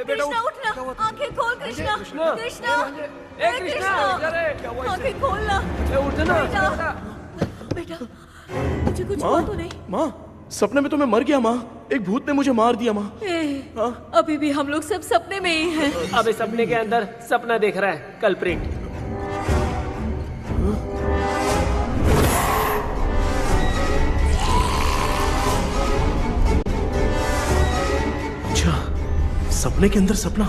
कृष्णा उठना, आंखें खोल कृष्णा, कृष्णा, आंखें खोलना। बेटा मुझे कुछ हुआ तो नहीं? माँ, सपने में तो मैं मर गया माँ, एक भूत ने मुझे मार दिया माँ। अभी भी हम लोग सब सपने में ही हैं। अबे सपने के अंदर सपना देख रहा है कल्प्रिट। सपने के अंदर सपना,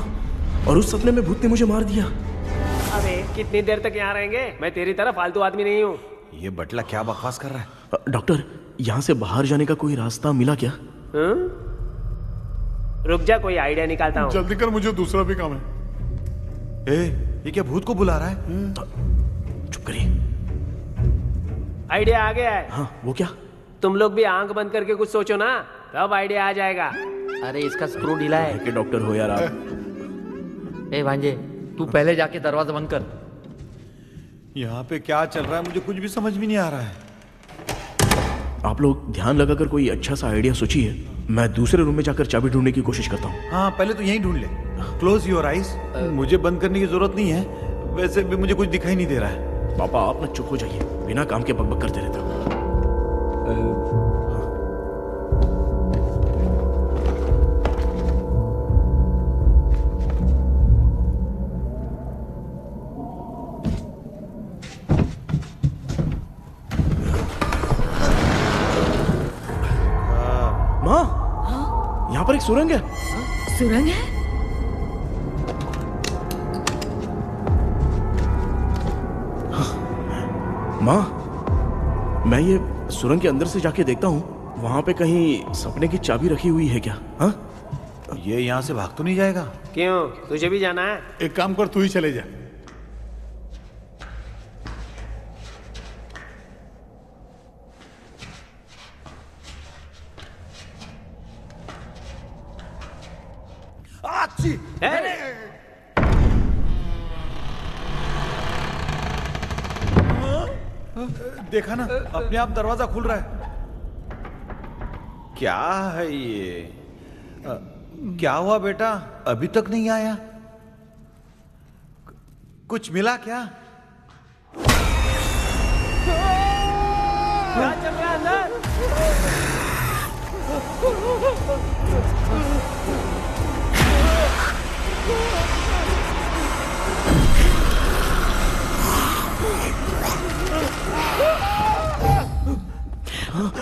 और उस सपने में भूत ने मुझे मार दिया। अबे कितनी देर तक यहाँ रहेंगे? मैं तेरी तरह फालतू आदमी नहीं हूँ। ये बटला क्या बकवास कर रहा है? डॉक्टर, यहाँ से बाहर जाने का कोई रास्ता मिला क्या? रुक जा, कोई आइडिया निकालता हूँ। जल्दी कर, मुझे दूसरा भी काम है। ये क्या भूत को बुला रहा है? चुप करिए। आइडिया आ गया है। हाँ, वो क्या? तुम लोग भी आंख बंद करके कुछ सोचो ना, तब आइडिया आ जाएगा। अरे इसका स्क्रू ढीला है। कि डॉक्टर हो यार आप। ए भांजे, तू पहले जाके दरवाजा बंद कर। यहाँ पे क्या चल रहा है मुझे कुछ भी समझ में नहीं आ रहा है। आप लोग ध्यान लगाकर कोई अच्छा सा आइडिया सोचिए, मैं दूसरे रूम में जाकर चाबी ढूंढने की कोशिश करता हूँ। हाँ पहले तो यहीं ढूंढ ले। Close your eyes. मुझे बंद करने की जरूरत नहीं है, वैसे भी मुझे कुछ दिखाई नहीं दे रहा है। पापा आप ना चुप हो जाइए, बिना काम के बकबक करते रहते हो। माँ, यहाँ पर एक सुरंग है। सुरंग है? माँ, मैं ये सुरंग के अंदर से जाके देखता हूँ, वहां पे कहीं सपने की चाबी रखी हुई है क्या? हाँ? ये यहाँ से भाग तो नहीं जाएगा? क्यों, तुझे भी जाना है? एक काम कर, तू ही चले जा। देखा ना, अपने आप दरवाजा खुल रहा है। क्या है ये? क्या हुआ बेटा, अभी तक नहीं आया? कुछ मिला क्या? क्या चल रहा है अंदर?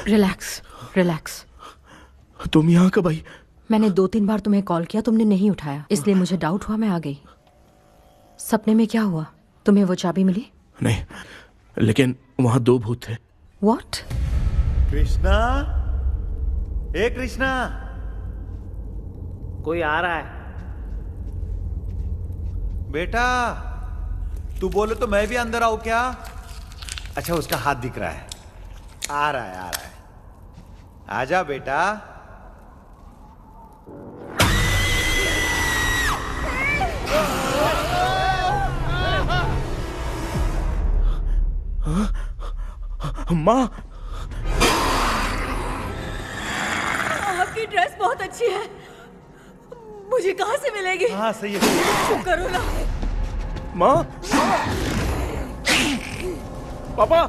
Relax relax. तुम यहाँ कब आई? मैंने 2-3 बार तुम्हें कॉल किया, तुमने नहीं उठाया, इसलिए मुझे डाउट हुआ, मैं आ गई। सपने में क्या हुआ? तुम्हें वो चाबी मिली? नहीं, लेकिन वहां 2 भूत थे। व्हाट? कृष्णा, ए कृष्णा, कोई आ रहा है। बेटा तू बोले तो मैं भी अंदर आऊं क्या? अच्छा उसका हाथ दिख रहा है, आ रहा है आ रहा है। आजा बेटा। माँ, आपकी ड्रेस बहुत अच्छी है, मुझे कहाँ से मिलेगी? हाँ सही है। शुक्र हो ना। माँ, पापा,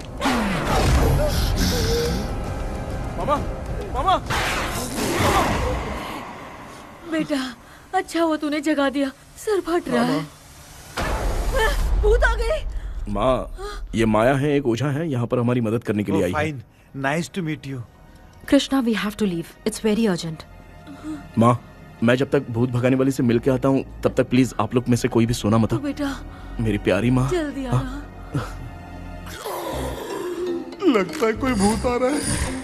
मामा, मामा, बेटा अच्छा हुआ तूने जगा दिया, सर फट रहा है। भूत आ गए। माँ, ये माया है, एक ओझा है, यहाँ पर हमारी मदद करने के लिए आई है। Fine, nice to meet you. Krishna, we have to leave, it's very urgent. माँ, मैं जब तक भूत भगाने वाली से मिल के आता हूँ तब तक प्लीज आप लोग में से कोई भी सोना मत। बेटा मेरी प्यारी माँ, जल्दी आना। लगता है कोई भूत आ रहा है।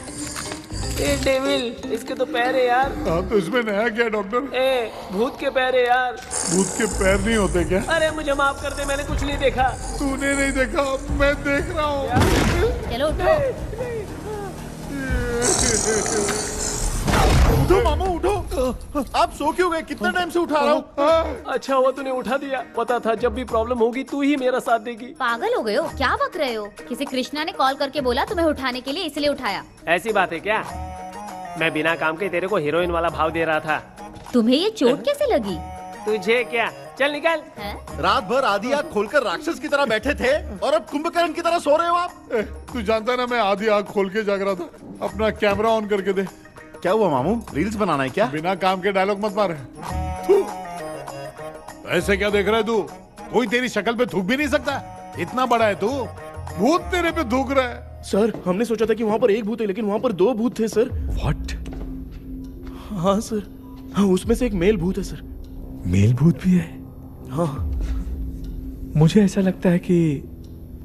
ए डेविल, इसके तो पैर है यार। हाँ तो इसमें नया क्या डॉक्टर? ए भूत के पैर है यार। भूत के पैर नहीं होते क्या? अरे मुझे माफ कर दे, मैंने कुछ नहीं देखा। तूने नहीं देखा, मैं देख रहा हूँ। चलो उठो। उठो मामू उठो। आप सो क्यों गए? कितना टाइम से उठा रहा हूँ। अच्छा हुआ तूने उठा दिया, पता था जब भी प्रॉब्लम होगी तू ही मेरा साथ देगी। पागल हो गए हो क्या? बक रहे हो? किसी कृष्णा ने कॉल करके बोला तुम्हें उठाने के लिए, इसलिए उठाया। ऐसी बात है क्या? मैं बिना काम के तेरे को हीरोइन वाला भाव दे रहा था। तुम्हें ये चोट कैसे लगी? तुझे क्या, चल निकल। रात भर आधी आंख खोलकर राक्षस की तरह बैठे थे और अब कुंभकर्ण की तरह सो रहे हो आप। तू जानता है ना मैं आधी आंख खोल के जाग रहा था। अपना कैमरा ऑन करके दे। क्या हुआ मामू, रील्स बनाना है क्या? बिना काम के डायलॉग मत मार। ऐसे क्या देख रहा है तू? कोई तेरी शक्ल पे थूक भी नहीं सकता, इतना बड़ा है तू। भूत तेरे पे थूक रहा है। सर हमने सोचा था कि वहाँ पर एक भूत है, लेकिन वहाँ पर 2 भूत थे सर। व्हाट? हाँ सर, हाँ उसमें से एक मेल भूत है सर। मेल भूत भी है? हाँ। मुझे ऐसा लगता है कि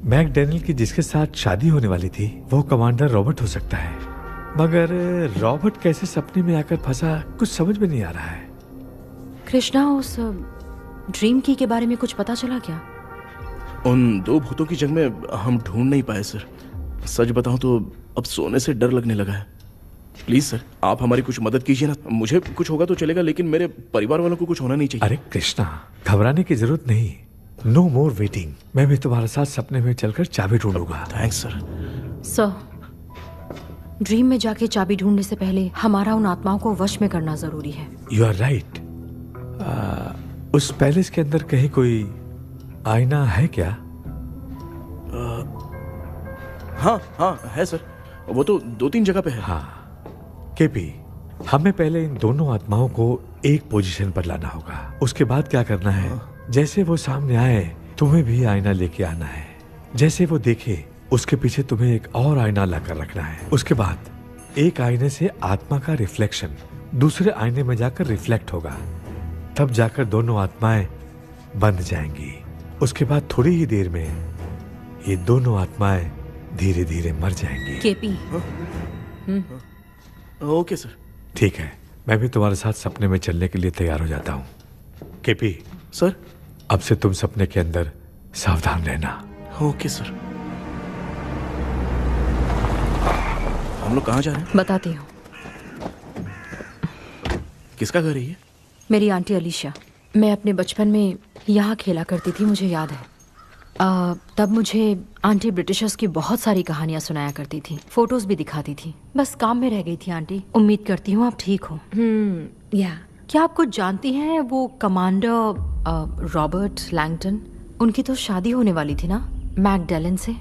मैकडैनियल की जिसके साथ शादी होने वाली थी वो कमांडर रॉबर्ट हो सकता है, मगर रॉबर्ट कैसे सपने में आकर फंसा कुछ समझ में नहीं आ रहा है। कृष्णा, उस ड्रीम की के बारे में कुछ पता चला क्या? उन 2 भूतों की जंग में हम ढूंढ नहीं पाए सर। सच बताऊं तो अब सोने से डर लगने लगा है। प्लीज सर आप हमारी कुछ मदद कीजिए ना। मुझे कुछ होगा तो चलेगा, लेकिन मेरे परिवार वालों को कुछ होना नहीं चाहिए। अरे कृष्णा, घबराने की जरूरत नहीं। No more waiting. मैं भी तुम्हारे साथ सपने में चलकर चाबी ढूंढूंगा। Thanks sir. सर, ड्रीम में जाके चाबी ढूंढने से पहले हमारा उन आत्माओं को वश में करना जरूरी है। You are right. उस पैलेस के अंदर कहीं कोई आईना है क्या? हाँ हाँ है सर, वो तो 2-3 जगह पे है। हाँ केपी, हमें पहले इन दोनों आत्माओं को एक पोजीशन पर लाना होगा। उसके बाद क्या करना है, जैसे वो सामने आए तुम्हें भी आईना लेके आना है। जैसे वो देखे उसके पीछे तुम्हें एक और आईना लाकर रखना है। उसके बाद एक आईने से आत्मा का रिफ्लेक्शन दूसरे आईने में जाकर रिफ्लेक्ट होगा, तब जाकर दोनों आत्माएं बंद जाएंगी। उसके बाद थोड़ी ही देर में ये दोनों आत्माएं धीरे धीरे मर जाएंगी। केपी। Okay sir. ठीक है, मैं भी तुम्हारे साथ सपने में चलने के लिए तैयार हो जाता हूँ। केपी सर, अब से तुम सपने के अंदर सावधान रहना। Okay sir. हम लोग कहाँ जा रहे हैं? बताती हूँ। किसका घर है ये? मेरी आंटी अलीशा। मैं अपने बचपन में यहाँ खेला करती थी, मुझे याद है। तब मुझे आंटी ब्रिटिशर्स की बहुत सारी कहानियाँ सुनाया करती थी, फोटोज भी दिखाती थी। बस काम में रह गई थी आंटी। उम्मीद करती हूँ आप ठीक हो। या क्या आप कुछ जानती हैं वो कमांडर रॉबर्ट लैंगटन? उनकी तो शादी होने वाली थी ना मैकडलेन से।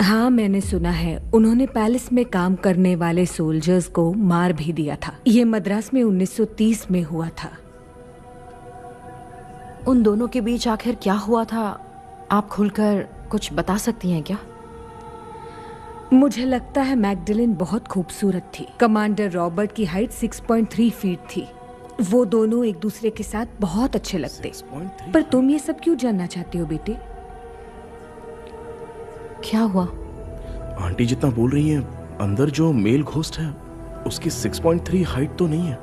हाँ, मैंने सुना है उन्होंने पैलेस में काम करने वाले सोल्जर्स को मार भी दिया था। ये मद्रास में 1930 में हुआ था। उन दोनों के बीच आखिर क्या हुआ था, आप खुलकर कुछ बता सकती हैं क्या? मुझे लगता है मैकडलेन बहुत खूबसूरत थी। कमांडर रॉबर्ट की हाइट 6.3 फीट थी। वो दोनों एक दूसरे के साथ बहुत अच्छे लगते। पर तुम ये सब क्यों जानना चाहती हो बेटे? क्या हुआ? आंटी जितना बोल रही है, अंदर जो मेल घोस्ट है उसकी 6.3 हाइट तो नहीं है।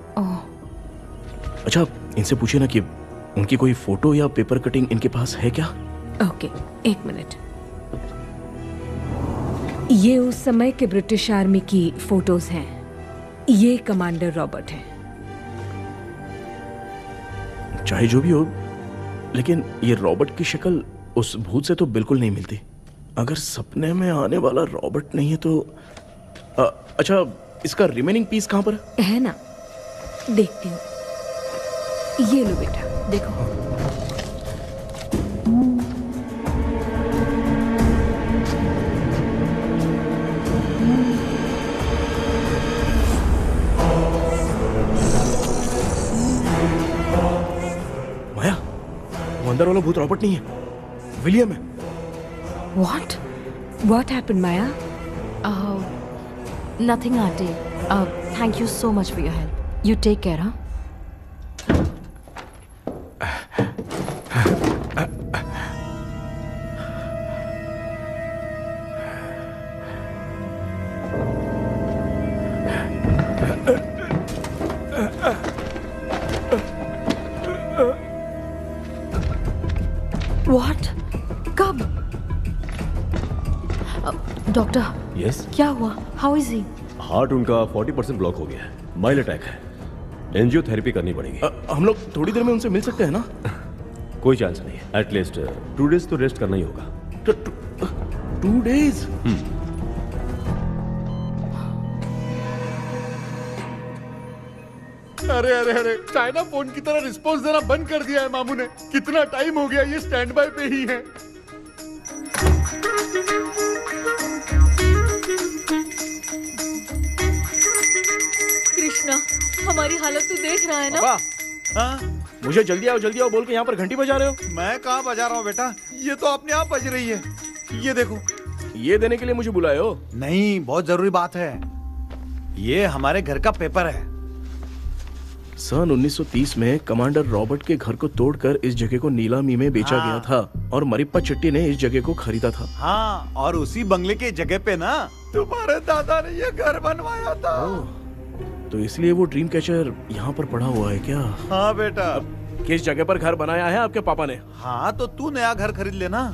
अच्छा, इनसे पूछिए ना कि उनकी कोई फोटो या पेपर कटिंग इनके पास है क्या? ओके, एक मिनट। ये उस समय के ब्रिटिश आर्मी की फोटोज हैं। ये कमांडर रॉबर्ट है। चाहे जो भी हो, लेकिन ये रॉबर्ट की शक्ल उस भूत से तो बिल्कुल नहीं मिलती। अगर सपने में आने वाला रॉबर्ट नहीं है तो अच्छा, इसका रिमेनिंग पीस कहाँ पर है ना? देखती हूँ। ये लो बेटा, देखो। माया, वो अंदर वाला भूत रॉबर्ट नहीं है, विलियम है। What? What happened, Maya? Nothing, auntie. Thank you so much for your help. You take care, huh? What? कब? डॉक्टर। यस। क्या हुआ? How is he? हार्ट उनका 40% ब्लॉक हो गया है। माइल्ड अटैक है। एंजियोथेरेपी करनी पड़ेगी। हम लोग थोड़ी देर में उनसे मिल सकते हैं ना? कोई चांस नहीं है। एटलीस्ट 2 डेज तो रेस्ट करना ही होगा। 2 डेज? अरे अरे अरे, चाइना फोन की तरह रिस्पॉन्स देना बंद कर दिया है मामू ने। कितना टाइम हो गया ये स्टैंड बाय पे ही है। कृष्णा, हमारी हालत तू देख रहा है ना? हाँ? मुझे जल्दी आओ बोल के यहाँ पर घंटी बजा रहे हो। मैं कहाँ बजा रहा हूँ बेटा, ये तो अपने आप बज रही है। ये देखो। ये देने के लिए मुझे बुलाए हो? नहीं, बहुत जरूरी बात है। ये हमारे घर का पेपर है। सन 1930 में कमांडर रॉबर्ट के घर को तोड़कर इस जगह को नीलामी में बेचा गया था और मरिप्पा चिट्टी ने इस जगह को खरीदा था। हाँ, और उसी बंगले की जगह पे ना तुम्हारे दादा ने ये घर बनवाया था। तो इसलिए वो ड्रीम कैचर यहाँ पर पड़ा हुआ है क्या? हाँ बेटा। किस जगह पर घर बनाया है आपके पापा ने? हाँ, तो तू नया घर खरीद लेना।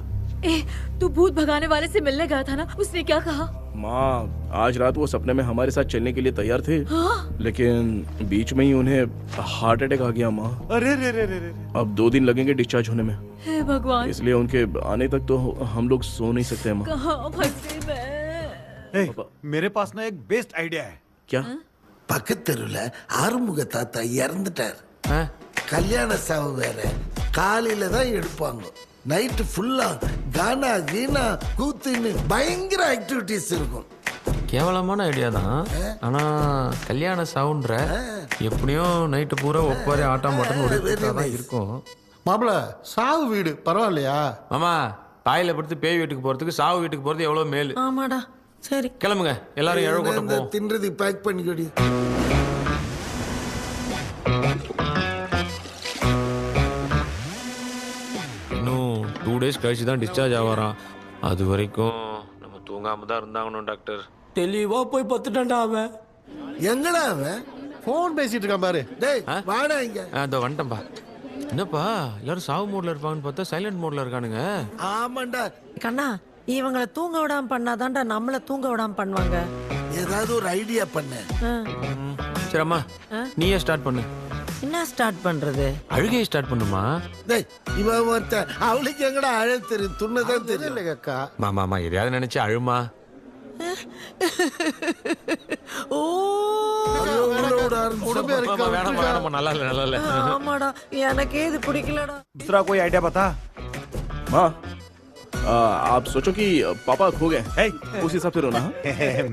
तू भूत भगाने वाले से मिलने गया था ना, उसने क्या कहा? माँ, आज रात वो सपने में हमारे साथ चलने के लिए तैयार थे। हाँ? लेकिन बीच में ही उन्हें हार्ट अटैक आ गया माँ। अरे रे रे रे रे। अब 2 दिन लगेंगे डिस्चार्ज होने में। हे भगवान। इसलिए उनके आने तक तो हम लोग सो नहीं सकते माँ। कहाँ फंसे मैं? मेरे पास ना एक बेस्ट आइडिया है। क्या? பக்கத்தெருவுல ஆறுமுக தாத்தா இறந்துட்டார். கல்யாண சாவு வேற. காலையில தான் எடுப்பாங்க. நைட்டு ஃபுல்லா கானா கீனா கூத்துன்னு பயங்கர ஆக்டிவிட்டிஸ் இருக்கும். கேவலமான ஐடியா தான். ஆனா கல்யாண சவுண்ட்ற எப்படியும் நைட்டு பூரா ஒப்பாரி ஆட்டம் பாட்டம் ஒரு தான் இருக்கும். மாப்பிள சாவு வீடு பரவாயில்லையா? மாமா தாயில படுத்து பேய் வீட்டுக்கு போறதுக்கு சாவு வீட்டுக்கு போறது எவ்வளவு மேல். ஆமாடா. சரி கிளம்புங்க எல்லாரும் எழவு கொண்டு போவோம். தின்றது பேக் பண்ணிக்கடி. இன்னும் 2 days கழிச்சு தான் டிஸ்சார்ஜ் ஆவாராம். அது வரைக்கும் நம்ம தூங்காம தான் இருந்தாங்கணும் டாக்டர். தெளிவா போய் பத்துட்டான்டா அவன். எங்கடா அவன்? ஃபோன் பேசிட்டு இருக்கான் பாரு. டேய் வாடா இங்க. அதோ வந்துட்டேன்பா. என்னப்பா எல்லாரும் சாவு மோட்ல இருப்பாங்கன்னு பார்த்தா சைலண்ட் மோட்ல இருக்கானுங்க. ஆமாண்டா. கண்ணா இவங்களை தூங்க விடாம பண்ணாதான்டா நம்மள தூங்க விடாம பண்ணுவாங்க. ஏதாவது ஒரு ஐடியா பண்ணு. சரி அம்மா நீயே ஸ்டார்ட் பண்ணு. என்ன ஸ்டார்ட் பண்றது? அழுகையை ஸ்டார்ட் பண்ணுமா? டேய் இவன் ஒருத்த அவளுக்கு எங்கடா அழ தெரியும்? துண்ணதான் தெரியல அக்கா. மாமா எதையாவது நினைச்சு அழுமா. ஓ வேணாமா நல்லா இல்ல. ஆமாடா எனக்கே இது பிடிக்கலடா. दूसरा कोई आइडिया बता। माँ आप सोचो कि पापा खो गए, उस हिसाब से रोना।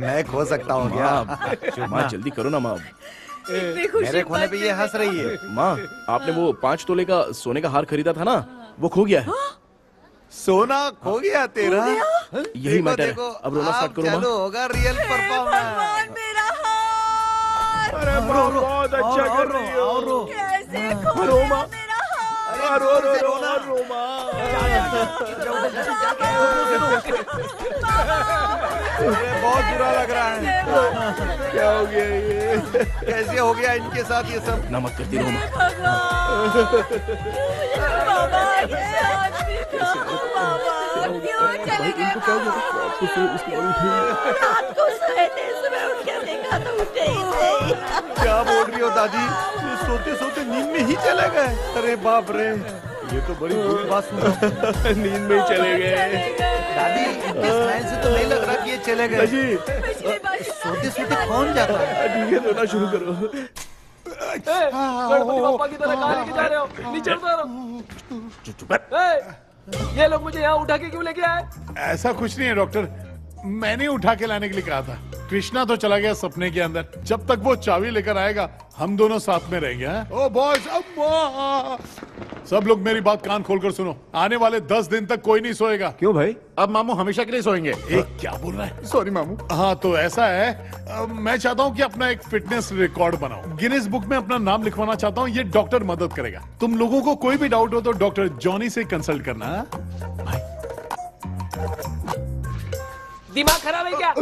मैं खो सकता हूँ क्या? माँ जल्दी करो ना माँ। मेरे खोने पे ये हंस रही है। माँ आपने वो 5 तोले का सोने का हार खरीदा था ना, वो खो गया है। सोना खो गया तेरा? यही मैटर है। अब रोना स्टार्ट करो माँ। चालू होगा रियल परफॉर्मेंस। मेरा हार। अरे माँ बहुत अच्छा कर रही हो। कैसे खो रो माँ। मेरा हार? रो माँ। बहुत बुरा लग रहा है। क्या हो गया ये? कैसे हो गया इनके साथ ये सब? ना मत करती रो माँ। बाबा ये आदमी था। बाबा क्यों चले गए? रात को सोए थे, सुबह उठ के देखा तो उठे ही नहीं। क्या बोल रही हो दादी? ये सोते सोते नींद में ही चले गए? अरे बाप रे, ये तो बड़ी बुरी बात सुना। नींद में ही चले गए। दादी इनके स्माइल से तो नहीं लग रहा कि ये चले गए। सोते सोते कौन जाता है? ठीक है रोना शुरू करो। गणपति बप्पा की तरह कहाँ लेके जा रहे हो? नीचे उतारो। ये लोग मुझे यहाँ उठा के क्यों लेके आए? ऐसा कुछ नहीं है डॉक्टर, मैंने उठा के लाने के लिए कहा था। कृष्णा तो चला गया सपने के अंदर, जब तक वो चाबी लेकर आएगा हम दोनों साथ में रहेंगे। ओ बॉयज, सब लोग मेरी बात कान खोलकर सुनो, आने वाले 10 दिन तक कोई नहीं सोएगा। क्यों भाई? अब मामू हमेशा के लिए सोएंगे। क्या बोल रहा है? सॉरी मामू। हाँ तो ऐसा है, मैं चाहता हूँ कि अपना एक फिटनेस रिकॉर्ड बनाओ, गिनीज बुक में अपना नाम लिखवाना चाहता हूँ। ये डॉक्टर मदद करेगा। तुम लोगों को कोई भी डाउट हो तो डॉक्टर जॉनी से कंसल्ट करना। दिमाग खराब है क्या?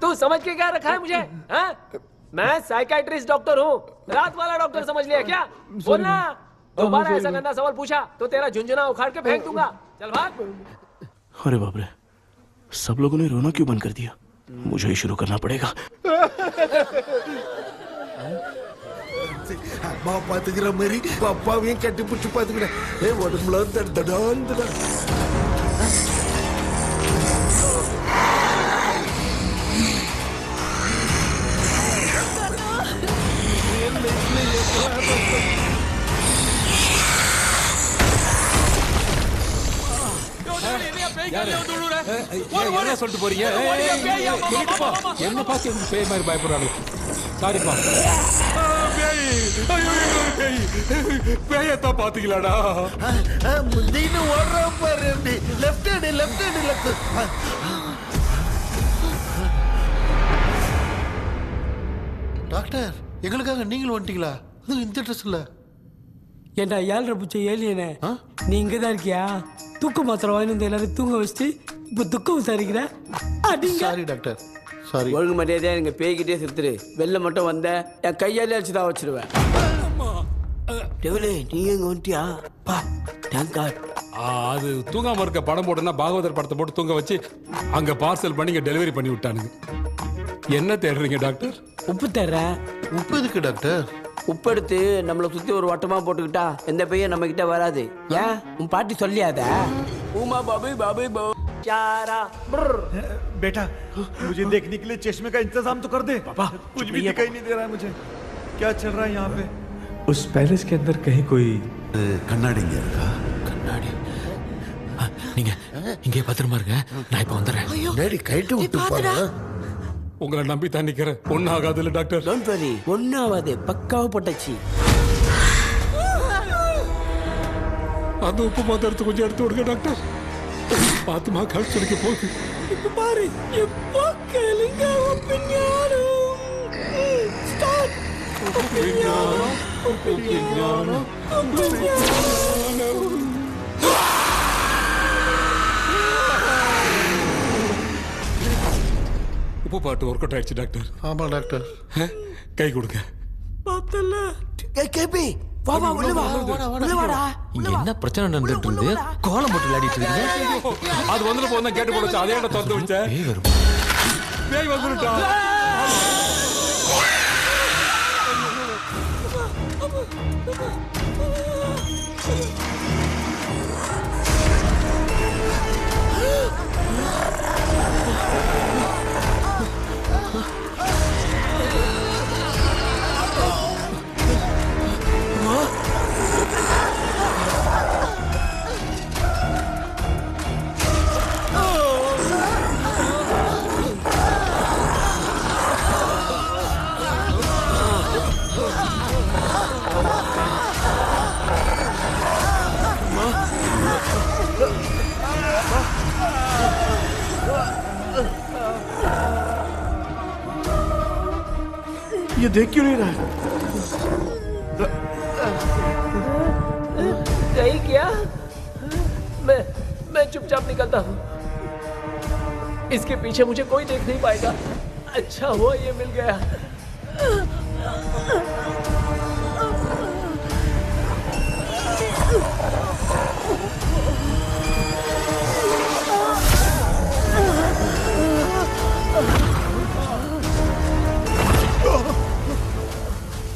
तू समझ के क्या रखा है मुझे? हाँ? मैं साइकाइट्रिस्ट डॉक्टर हूँ, रात वाला डॉक्टर समझ लिया क्या? बोलना। दोबारा ऐसा गंदा सवाल पूछा तो तेरा झुंझुना उखाड़ के फेंक दूंगा। चल भाग। अरे बाप रे, सब लोगों ने रोना क्यों बंद कर दिया? मुझे ही शुरू करना पड़ेगा। அம்மா பாத்துக்கிற மாதிரி அப்பாவையும் கட்டி பிடிச்சி பாத்துக்கிறேன். உடம்புல சொல்லிட்டு போறீங்க? என்ன பார்த்து பேய் மாதிரி பயப்படுறாங்க. சாரிப்பா. பேயத்தான் பாத்தீங்களாடா? முந்தின்னு ஓடுற பாரு. Left hand left hand left. Doctor எங்களுக்காக நீங்களும் வந்துட்டீங்களா? அது இந்த ட்ரெஸ் இல்ல. ஏண்டா 7:30 பூச்ச ஏலியனே, நீ இங்க தான் இருக்கியா? தூக்க மாத்திரை வாங்கி வந்து எல்லாரும் தூங்க வச்சுட்டு இப்ப துக்கம் விசாரிக்கிற. Sorry doctor, sorry. ஒழுங்கு மரியாதையா எங்க பேய்கிட்டே செத்துரு. வெளில மட்டும் வந்த என் கையாலே அடிச்சுதான் வச்சிருவேன். டெவிலே நீ எங்க வந்துட்டியா? பா தேங்க் காட். அது தூங்காம இருக்க படம் போட்டுனா பாகவதர் படத்தை போட்டு தூங்க வச்சு அங்க பார்சல் பண்ணி இங்க டெலிவரி பண்ணி விட்டானுங்க. என்ன தேடுறீங்க டாக்டர்? உப்பு தர்றேன். உப்பு எதுக்கு டாக்டர்? உப்பு எடுத்து நம்மளை சுத்தி ஒரு வட்டமா போட்டுக்கிட்டா எந்த பையன் நம்ம கிட்ட வராது. ஏன் உன் பாட்டி சொல்லியாத? ஊமா பாபு பாபு பாபு. चारा। बेटा मुझे देखने के लिए चश्मे का इंतजाम तो कर दे। पापा कुछ भी दिखाई नहीं दे रहा है मुझे, क्या चल रहा है यहाँ पे? उस पैलेस के अंदर कहीं कोई கண்ணாடி இங்க இருக்கா? கண்ணாடி நீங்க இங்கே பத்திரமா இருங்க, நான் இப்ப வந்துடுறேன். டேடி கைட்டு விட்டு பாரு. உங்களை நம்பி தான் நிக்கிறேன். ஒன்னும் ஆகாது இல்ல டாக்டர்? டோன்ட் வரி, ஒன்னும் ஆகாது, பக்காவா போட்டாச்சு. அந்த உப்பு மாத்திரத்தை கொஞ்சம் எடுத்து விடுங்க டாக்டர். பாத்துமா கல் சுடிக்க போகுது. இப்ப பாரு, எப்போ கேளுங்க ஒப்பிஞானம். ஸ்டார்ட். ஒப்பிஞானம், ஒப்பிஞானம், ஒப்பிஞானம். உப்பு பாட்டு ஒர்க் அவுட் ஆயிடுச்சு டாக்டர். ஆமா டாக்டர். கை கொடுங்க. பார்த்தல. கேபி வா வா உள்ள வா. உள்ள வாடா. இங்க என்ன பிரச்சனை நடந்துட்டு இருந்து கோலம் போட்டு விளையாடிட்டு இருக்கீங்க? அது வந்துட்டு போனா கேட்டு போடுச்சு, அதே இடம் திறந்து வச்சேன். பேய் வந்துட்டா. ये देख क्यों नहीं रहा है? नहीं क्या? मैं चुपचाप निकलता हूँ, इसके पीछे मुझे कोई देख नहीं पाएगा। अच्छा हुआ ये मिल गया।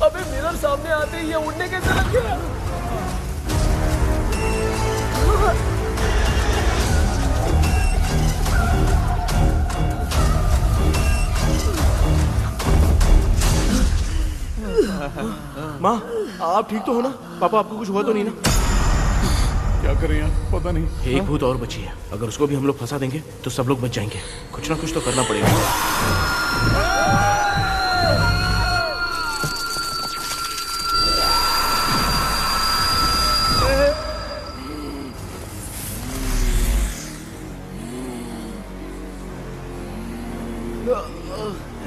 अबे मिरर सामने आते ही ये उड़ने कैसे लग गया? माँ आप ठीक तो हो ना? पापा आपको कुछ हुआ तो नहीं ना? क्या करें यार, पता नहीं। एक भूत और बची है, अगर उसको भी हम लोग फंसा देंगे तो सब लोग बच जाएंगे। कुछ ना कुछ तो करना पड़ेगा।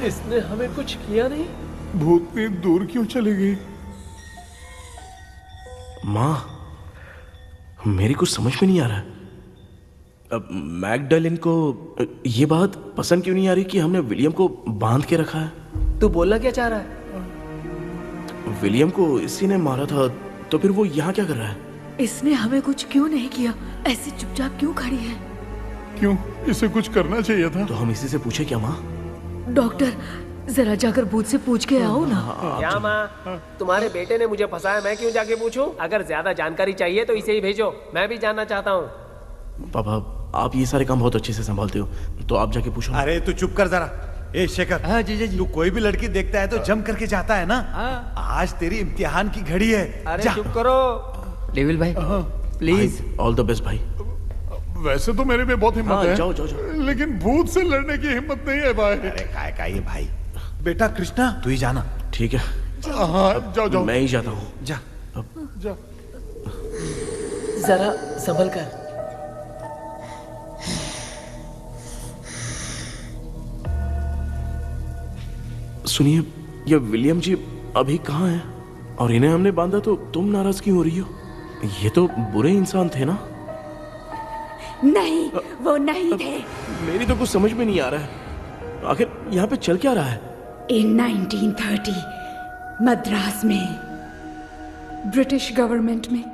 इसने हमें कुछ किया नहीं। भूतनी दूर क्यों चली गई? माँ मेरी कुछ समझ में नहीं आ रहा है। अब मैगडालिन को ये बात पसंद क्यों नहीं आ रही कि हमने विलियम को बांध के रखा है? तू बोलना क्या चाह रहा है? विलियम को इसी ने मारा था, तो फिर वो यहाँ क्या कर रहा है? इसने हमें कुछ क्यों नहीं किया? ऐसे चुपचाप क्यों खड़ी है? क्यों, इसे कुछ करना चाहिए था। तो हम इसी से पूछे क्या माँ? डॉक्टर जरा जाकर भूत से पूछ के आओ ना। क्या माँ, तुम्हारे बेटे ने मुझे फंसाया, मैं क्यों जाके पूछूं? अगर ज्यादा जानकारी चाहिए तो इसे ही भेजो, मैं भी जानना चाहता हूँ। पापा आप ये सारे काम बहुत अच्छे से संभालते हो, तो आप जाके पूछो। अरे तू चुप कर जरा। ए शेखर, हाँ जी जी। तू कोई भी लड़की देखता है तो जम करके जाता है ना? आज तेरी इम्तिहान की घड़ी है। अरे चुप करो डेविल भाई, प्लीज। ऑल द बेस्ट भाई। वैसे तो मेरे में बहुत हिम्मत है, जाओ, जाओ, जाओ। लेकिन भूत से लड़ने की हिम्मत नहीं है भाई। अरे काय का ये भाई। बेटा कृष्णा तू ही जाना। ठीक है। हाँ जाओ जाओ। मैं ही जाता हूँ। जा जा। जरा संभल कर। सुनिए, ये विलियम जी अभी कहाँ हैं? और इन्हें हमने बांधा तो तुम नाराज क्यों हो रही हो? ये तो बुरे इंसान थे ना? नहीं, वो नहीं थे। मेरी तो कुछ समझ में नहीं आ रहा है, आखिर यहाँ पे चल क्या रहा है? इन 1930 मद्रास में ब्रिटिश गवर्नमेंट में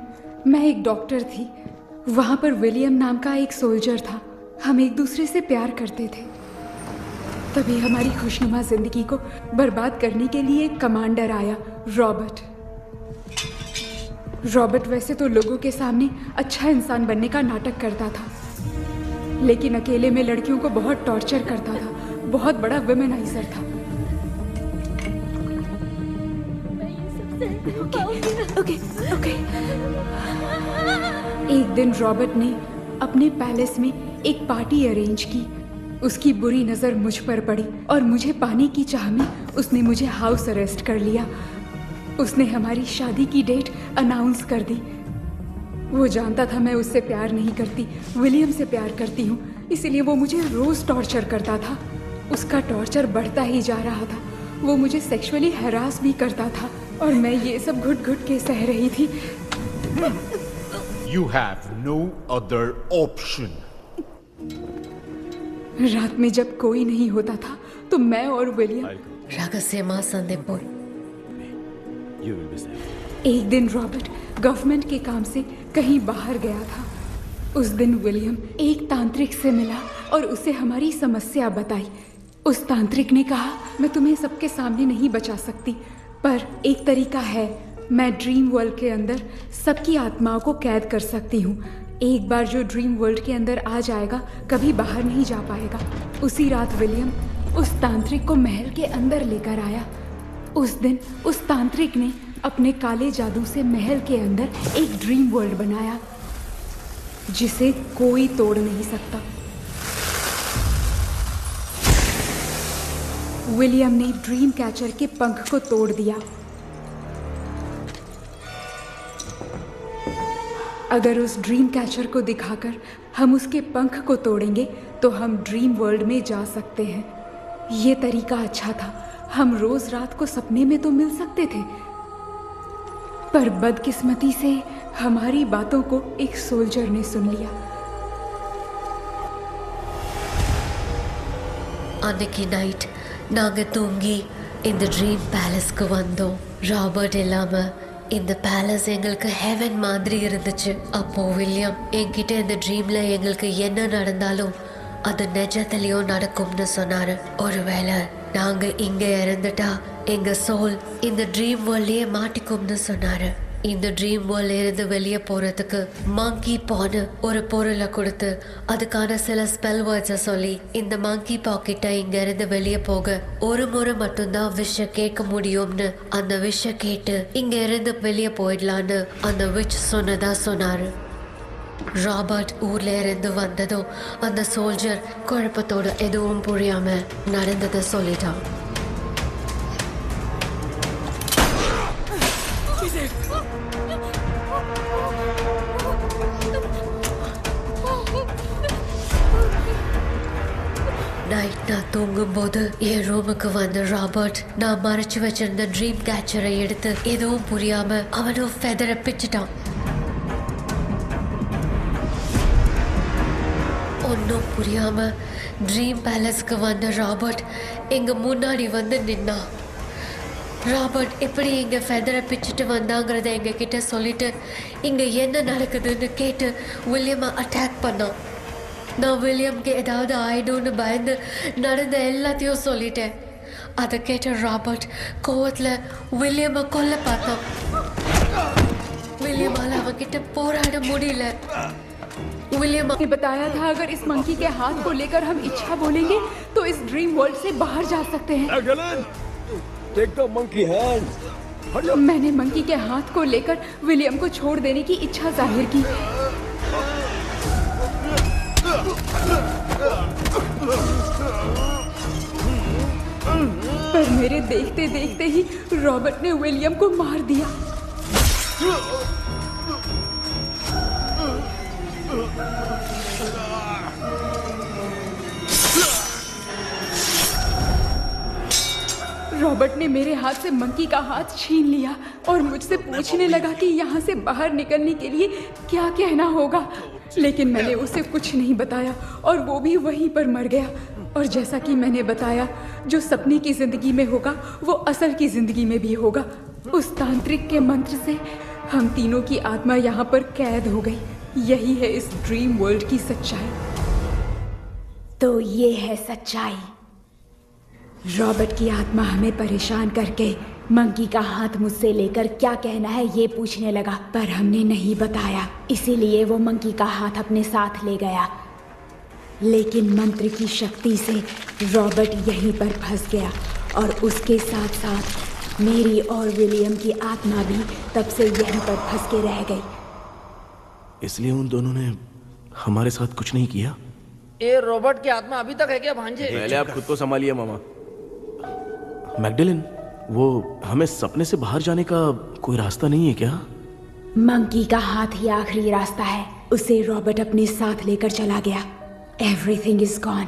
मैं एक डॉक्टर थी। वहाँ पर विलियम नाम का एक सोल्जर था। हम एक दूसरे से प्यार करते थे। तभी हमारी खुशनुमा जिंदगी को बर्बाद करने के लिए एक कमांडर आया, रॉबर्ट। रॉबर्ट वैसे तो लोगों के सामने अच्छा इंसान बनने का नाटक करता था, लेकिन अकेले में लड़कियों को बहुत टॉर्चर करता था। बहुत बड़ा वुमेनाइजर था। ओके। एक दिन रॉबर्ट ने अपने पैलेस में एक पार्टी अरेंज की। उसकी बुरी नजर मुझ पर पड़ी और मुझे पाने की चाह में उसने मुझे हाउस अरेस्ट कर लिया। उसने हमारी शादी की डेट अनाउंस कर दी। वो जानता था मैं उससे प्यार नहीं करती, विलियम से प्यार करती हूँ, इसीलिए वो मुझे रोज टॉर्चर करता था। उसका टॉर्चर बढ़ता ही जा रहा था। वो मुझे सेक्सुअली हरास भी करता था और मैं ये सब घुट घुट के सह रही थी। You have no other option. रात में जब कोई नहीं होता था तो मैं और विलियम रहस्यमा संदेपुर। एक दिन रॉबर्ट गवर्नमेंट के काम से कहीं बाहर गया था। उस दिन विलियम एक तांत्रिक से मिला और उसे हमारी समस्या बताई। उस तांत्रिक ने कहा, मैं तुम्हें सबके सामने नहीं बचा सकती, पर एक तरीका है। मैं ड्रीम वर्ल्ड के अंदर सबकी आत्माओं को कैद कर सकती हूँ। एक बार जो ड्रीम वर्ल्ड के अंदर आ जाएगा कभी बाहर नहीं जा पाएगा। उसी रात विलियम उस तांत्रिक को महल के अंदर लेकर आया। उस दिन उस तांत्रिक ने अपने काले जादू से महल के अंदर एक ड्रीम वर्ल्ड बनाया जिसे कोई तोड़ नहीं सकता। विलियम ने ड्रीम कैचर के पंख को तोड़ दिया। अगर उस ड्रीम कैचर को दिखाकर हम उसके पंख को तोड़ेंगे तो हम ड्रीम वर्ल्ड में जा सकते हैं। ये तरीका अच्छा था। हम रोज रात को सपने में तो मिल सकते थे, पर बदकिस्मती से हमारी बातों को एक सोल्जर ने सुन लिया। அன்னைக்கு நைட் நாங்க தூங்கி இந்த ட்ரீம் பேலஸ்க்கு வந்தோம். ராபர்ட் இல்லாம இந்த பேலஸ் எங்களுக்கு ஹெவன் மாதிரி இருந்துச்சு. அப்போ வில்லியம் என்கிட்ட இந்த ட்ரீம்ல எங்களுக்கு என்ன நடந்தாலும் அது நிஜத்திலையும் நடக்கும்னு சொன்னாரு. ஒருவேளை நாங்க இங்க இறந்துட்டா எங்க சோல் இந்த ட்ரீம் வேர்ல்ட்லயே மாட்டிக்கும்னு சொன்னாரு. இந்த ட்ரீம் வேர்ல்ட்ல இருந்து வெளியே போறதுக்கு மங்கி பான்னு ஒரு பொருளை கொடுத்து அதுக்கான சில ஸ்பெல் வேர்ட்ஸை சொல்லி இந்த மங்கி பாக்கெட்டை இங்க இருந்து வெளியே போக ஒரு முறை மட்டும்தான் விஷ கேட்க முடியும்னு அந்த விஷ கேட்டு இங்க இருந்து வெளியே போயிடலான்னு அந்த விச் சொன்னதா சொன்னாரு. ராபர்ட் ஊர்ல இருந்து வந்ததும் அந்த சோல்ஜர் குழப்பத்தோட எதுவும் புரியாம நடந்ததை சொல்லிட்டான். நைட் நான் தூங்கும்போது என் ரூமுக்கு வந்த ராபர்ட் நான் மறைச்சு வச்சிருந்த ட்ரீம் கேச்சரை எடுத்து எதுவும் புரியாம அவனும் ஃபெதரை பிச்சுட்டான். ஒன்னும் புரியாம ட்ரீம் பேலஸ்க்கு வந்த ராபர்ட் எங்க முன்னாடி வந்து நின்னான். ராபர்ட் எப்படி இங்க ஃபெதரை பிச்சுட்டு வந்தாங்கிறத எங்க கிட்ட சொல்லிட்டு இங்க என்ன நடக்குதுன்னு கேட்டு வில்லியமை அட்டாக் பண்ணான். நான் வில்லியம்க்கு ஏதாவது ஆயிடும்னு பயந்து நடந்த எல்லாத்தையும் சொல்லிட்டேன். அதை கேட்ட ராபர்ட் கோவத்துல வில்லியமை கொல்ல பார்த்தான். विलियम அவன்கிட்ட போராட முடியல. विलियम ने बताया था अगर इस मंकी के हाथ को लेकर हम इच्छा बोलेंगे तो इस ड्रीम वर्ल्ड से बाहर जा सकते हैं। Take the monkey hands. मैंने मंकी के हाथ को लेकर विलियम को छोड़ देने की इच्छा जाहिर की। पर मेरे देखते देखते ही रॉबर्ट ने विलियम को मार दिया। रॉबर्ट ने मेरे हाथ से मंकी का हाथ छीन लिया और मुझसे पूछने लगा कि यहाँ से बाहर निकलने के लिए क्या कहना होगा, लेकिन मैंने उसे कुछ नहीं बताया और वो भी वहीं पर मर गया। और जैसा कि मैंने बताया, जो सपने की जिंदगी में होगा वो असल की जिंदगी में भी होगा। उस तांत्रिक के मंत्र से हम तीनों की आत्मा यहाँ पर कैद हो गई। यही है इस ड्रीम वर्ल्ड की सच्चाई। तो ये है सच्चाई। रॉबर्ट की आत्मा हमें परेशान करके मंकी का हाथ मुझसे लेकर क्या कहना है ये पूछने लगा, पर हमने नहीं बताया, इसीलिए वो मंकी का हाथ अपने साथ ले गया। लेकिन मंत्र की शक्ति से रॉबर्ट यहीं पर फंस गया और उसके साथ साथ मेरी और विलियम की आत्मा भी तब से यहीं पर फंस के रह गई। इसलिए उन दोनों ने हमारे साथ कुछ नहीं किया। ये रॉबर्ट की आत्मा अभी तक है क्या भांजे? पहले आप खुद को संभालिए मामा। मैगडेलिन, वो हमें सपने से बाहर जाने का कोई रास्ता नहीं है क्या? मंकी का हाथ ही आखिरी रास्ता है। उसे रॉबर्ट अपने साथ लेकर चला गया। Everything is gone.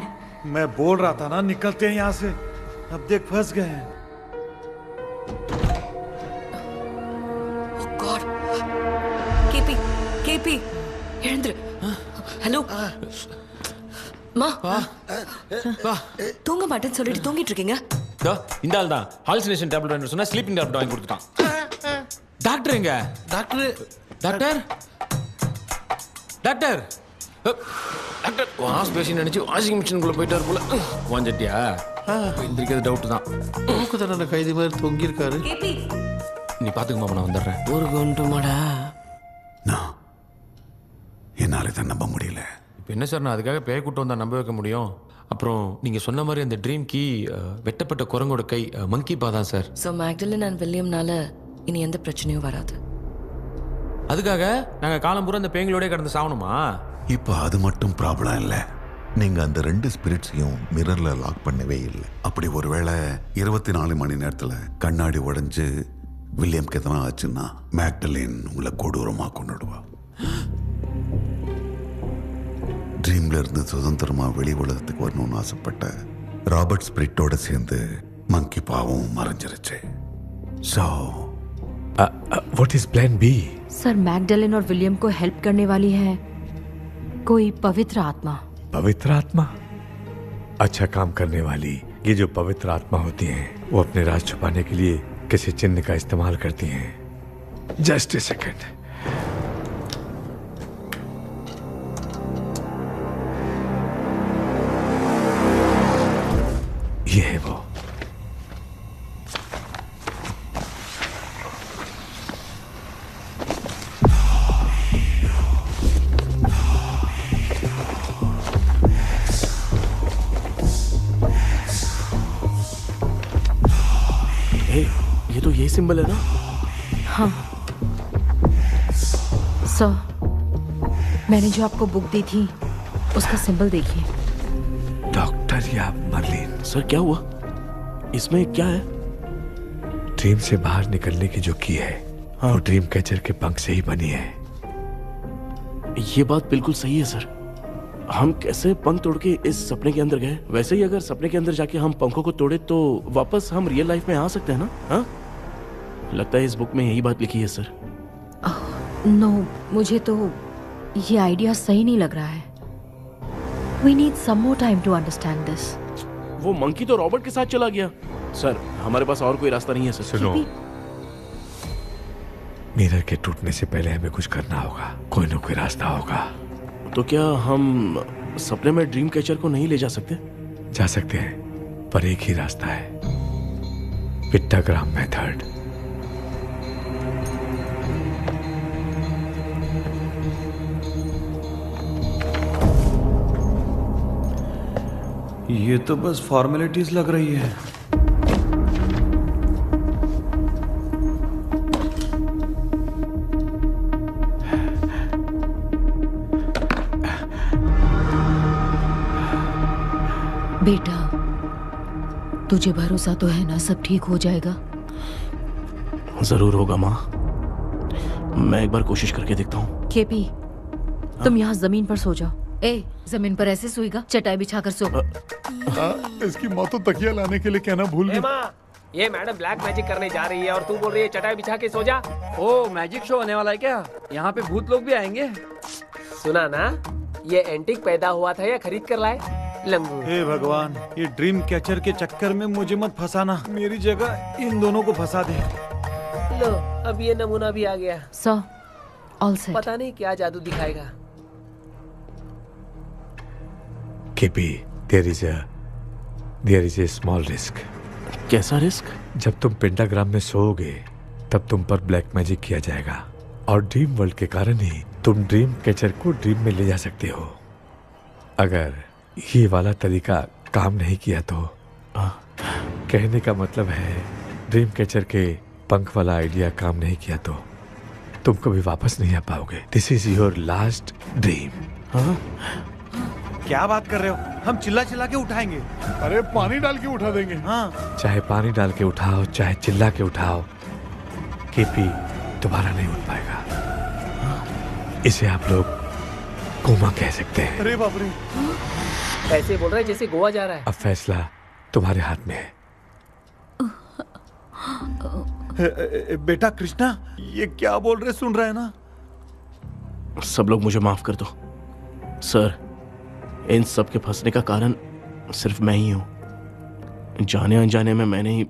मैं बोल रहा था ना निकलते हैं यहाँ से। अब देख फंस गए हैं। गॉड, केपी वीरेंद्र, ஹலோ மா தூங்க மாட்டேன்னு சொல்லிட்டு தூங்கிட்டு இருக்கீங்க? இந்த ஆள் தான் ஹாலுசினேஷன் டேப்லெட் வாங்கி சொன்னா ஸ்லீப்பிங் டேப்லெட் வாங்கி கொடுத்துட்டான். டாக்டர் எங்க? டாக்டர் டாக்டர் வாஷ் பேசின் நினைச்சு வாஷிங் மிஷினுக்குள்ள போயிட்டாரு போல. வாஞ்சிட்டியா? எந்திரிக்கிறது டவுட் தான். தூக்கத்தண்டனை கைதி மாதிரி தொங்கியிருக்காரு. நீ பாத்துக்கமா, நான் வந்துடுறேன். ஒரு கொண்டுமாடா. என்னால இதை நம்ப முடியல. இப்போ என்ன சார், நான் அதுக்காக பேய் கூட்டம் வந்தா நம்ப வைக்க முடியும்? அப்புறம் நீங்க சொன்ன மாதிரி அந்த ட்ரீம் கீ வெட்டப்பட்ட குரங்கோட கை மங்கி பா தான் சார். ஸோ மேக்டலின் அண்ட் வில்லியம்னால இனி எந்த பிரச்சனையும் வராது. அதுக்காக நாங்க காலம் பூரா அந்த பேய்களோட கடந்து சாவணுமா? இப்போ அது மட்டும் ப்ராப்ளம் இல்லை. நீங்க அந்த 2 ஸ்பிரிட்ஸையும் மிரர்ல லாக் பண்ணவே இல்லை. அப்படி ஒருவேளை 24 மணி நேரத்துல கண்ணாடி உடைஞ்சு வில்லியம்க்கு எதனா ஆச்சுன்னா மேக்டலின் உங்களை கொடூரமா கொண்டுடுவா. ட்ரீம்ல இருந்து சுதந்திரமா வெளி உலகத்துக்கு வரணும்னு ஆசைப்பட்ட ராபர்ட் ஸ்பிரிட்டோட சேர்ந்து மங்கி பாவம் மறைஞ்சிருச்சு. So, what is plan B? Sir, Magdalene और विलियम को हेल्प करने वाली है कोई पवित्र आत्मा। पवित्र आत्मा? अच्छा काम करने वाली ये जो पवित्र आत्मा होती हैं, वो अपने राज छुपाने के लिए किसी चिन्ह का इस्तेमाल करती हैं। Just a second. ये है वो। ये तो यही सिंबल है ना? हाँ सर, मैंने जो आपको बुक दी थी उसका सिंबल देखिए। डॉक्टर या मर्लिन? सर क्या हुआ? इसमें क्या है? ड्रीम से बाहर निकलने की जो की है, वो ड्रीम कैचर के पंख से ही बनी है। ये बात बिल्कुल सही है सर। हम कैसे पंख तोड़ के इस सपने के अंदर गए? वैसे ही अगर सपने के अंदर जाके हम पंखों को तोड़े तो वापस हम रियल लाइफ में आ सकते हैं ना? हाँ, लगता है इस बुक में यही बात लिखी है सर। नो, मुझे तो ये आइडिया सही नहीं लग रहा है। We need some more time to understand this. वो मंकी तो रॉबर्ट के साथ चला गया। सर, हमारे पास और कोई रास्ता नहीं है सर। सुनो, मिरर के टूटने से पहले हमें कुछ करना होगा। कोई ना कोई रास्ता होगा। तो क्या हम सपने में ड्रीम कैचर को नहीं ले जा सकते? जा सकते हैं, पर एक ही रास्ता है, पिट्टाग्राम मेथड। ये तो बस फॉर्मेलिटीज लग रही है। बेटा, तुझे भरोसा तो है ना सब ठीक हो जाएगा? जरूर होगा माँ। मैं एक बार कोशिश करके देखता हूँ। केपी, तुम यहाँ जमीन पर सो जाओ। ए, जमीन पर ऐसे सोएगा? चटाई बिछाकर सो। इसकी माँ तो तकिया लाने के लिए कहना भूल गई। ये मैडम ब्लैक मैजिक करने जा रही है और तू बोल रही है चटाई बिछा के सो जा। ओ, मैजिक शो होने वाला है क्या? यहाँ पे भूत लोग भी आएंगे? सुना ना, ये एंटीक पैदा हुआ था या खरीद कर लाए? लंगू। हे भगवान, ये ड्रीम कैचर के चक्कर में मुझे मत फंसाना। मेरी जगह इन दोनों को फंसा दे। लो, अब ये नमूना भी आ गया। Sir, all set. पता नहीं क्या जादू दिखाएगा। KP, there is a small risk। कैसा रिस्क? जब तुम पेंटाग्राम में सोओगे तब तुम पर ब्लैक मैजिक किया जाएगा और ड्रीम वर्ल्ड के कारण ही तुम ड्रीम कैचर को ड्रीम में ले जा सकते हो। अगर ये वाला तरीका काम नहीं किया तो कहने का मतलब है ड्रीम कैचर के पंख वाला आइडिया काम नहीं किया तो तुम कभी वापस नहीं आ पाओगे। This is your last dream. हाँ? क्या बात कर रहे हो? हम चिल्ला चिल्ला के उठाएंगे। अरे पानी डाल के उठा देंगे। हाँ। चाहे पानी डाल के उठाओ चाहे चिल्ला के उठाओ, केपी दोबारा नहीं उठ पाएगा। इसे आप लोग कोमा कह सकते हैं। अरे बाप रे। ऐसे बोल रहा है जैसे गोवा जा रहा है। अब फैसला तुम्हारे हाथ में है। बेटा कृष्णा, ये क्या बोल रहे सुन रहे हैं ना? सब लोग मुझे माफ कर दो सर। इन सब के फंसने का कारण सिर्फ मैं ही हूं। जाने अनजाने में मैंने ही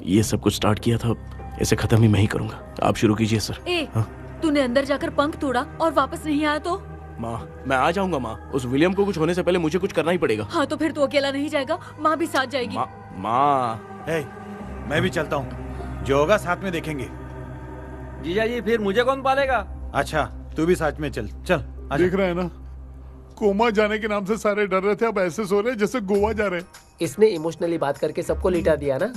ये सब कुछ स्टार्ट किया था। इसे खत्म ही मैं ही करूंगा। आप शुरू कीजिए सर। तूने अंदर जाकर पंख तोड़ा और वापस नहीं आया तो? माँ, मैं आ जाऊंगा माँ। उस विलियम को कुछ होने से पहले मुझे कुछ करना ही पड़ेगा। हाँ तो फिर तू अकेला नहीं जाएगा, माँ भी साथ जाएगी। माँ, मैं भी चलता हूँ। जो होगा साथ में देखेंगे। जीजा जी फिर मुझे कौन पालेगा? अच्छा तू भी साथ में चल। चल देख रहे हैं ना, कोमा जाने के नाम से सारे डर रहे थे, अब ऐसे सो रहे जैसे गोवा जा रहे। इसने इमोशनली बात करके सबको लिटा दिया ना।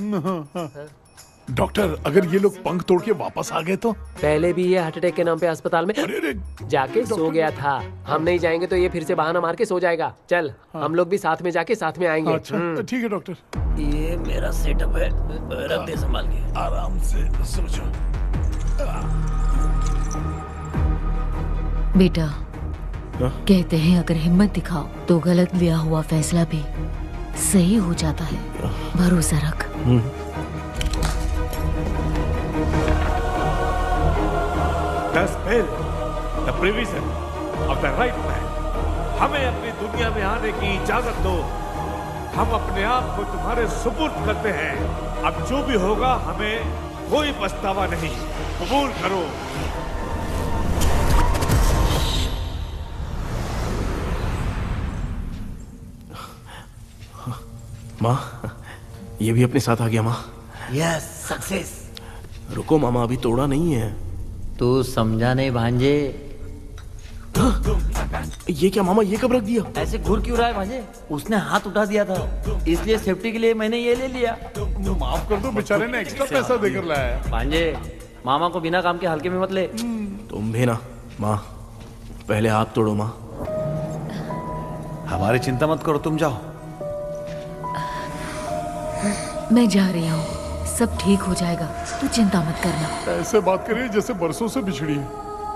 डॉक्टर, अगर ये लोग पंख तोड़ के वापस आ गए तो? पहले भी ये हार्ट अटैक के नाम पे अस्पताल में जाके सो गया था। हम नहीं जाएंगे तो ये फिर से बहाना मार के सो जाएगा। चल हम लोग भी साथ में जाके साथ में आएंगे। अच्छा ठीक है डॉक्टर। ये मेरा सेटअप है, रख दे संभाल के। आराम से सोचो। बेटा कहते हैं अगर हिम्मत दिखाओ तो गलत लिया हुआ फैसला भी सही हो जाता है। भरोसा रख। The spirit, the provision of the right man. हमें अपनी दुनिया में आने की इजाजत दो। हम अपने आप को तुम्हारे सुपुर्द करते हैं। अब जो भी होगा हमें कोई पछतावा नहीं। कबूल करो। माँ, ये भी अपने साथ आ गया। माँ यस, सक्सेस। रुको मामा, अभी तोड़ा नहीं है। तू समझा नहीं भांजे। ये क्या मामा, ये कब रख दिया? ऐसे घूर क्यों रहा है भांजे? उसने हाथ उठा दिया था, इसलिए सेफ्टी के लिए मैंने ये ले लिया। माफ कर दो, बेचारे ने एक्स्ट्रा पैसा देकर लाया है। भांजे, मामा को बिना काम के हल्के में मत ले। तुम भी ना। माँ पहले आप तोड़ो। माँ हमारी चिंता मत करो, तुम जाओ। मैं जा रही हूँ, सब ठीक हो जाएगा, तू चिंता मत करना। ऐसे बात करिए जैसे बरसों से बिछड़ी है।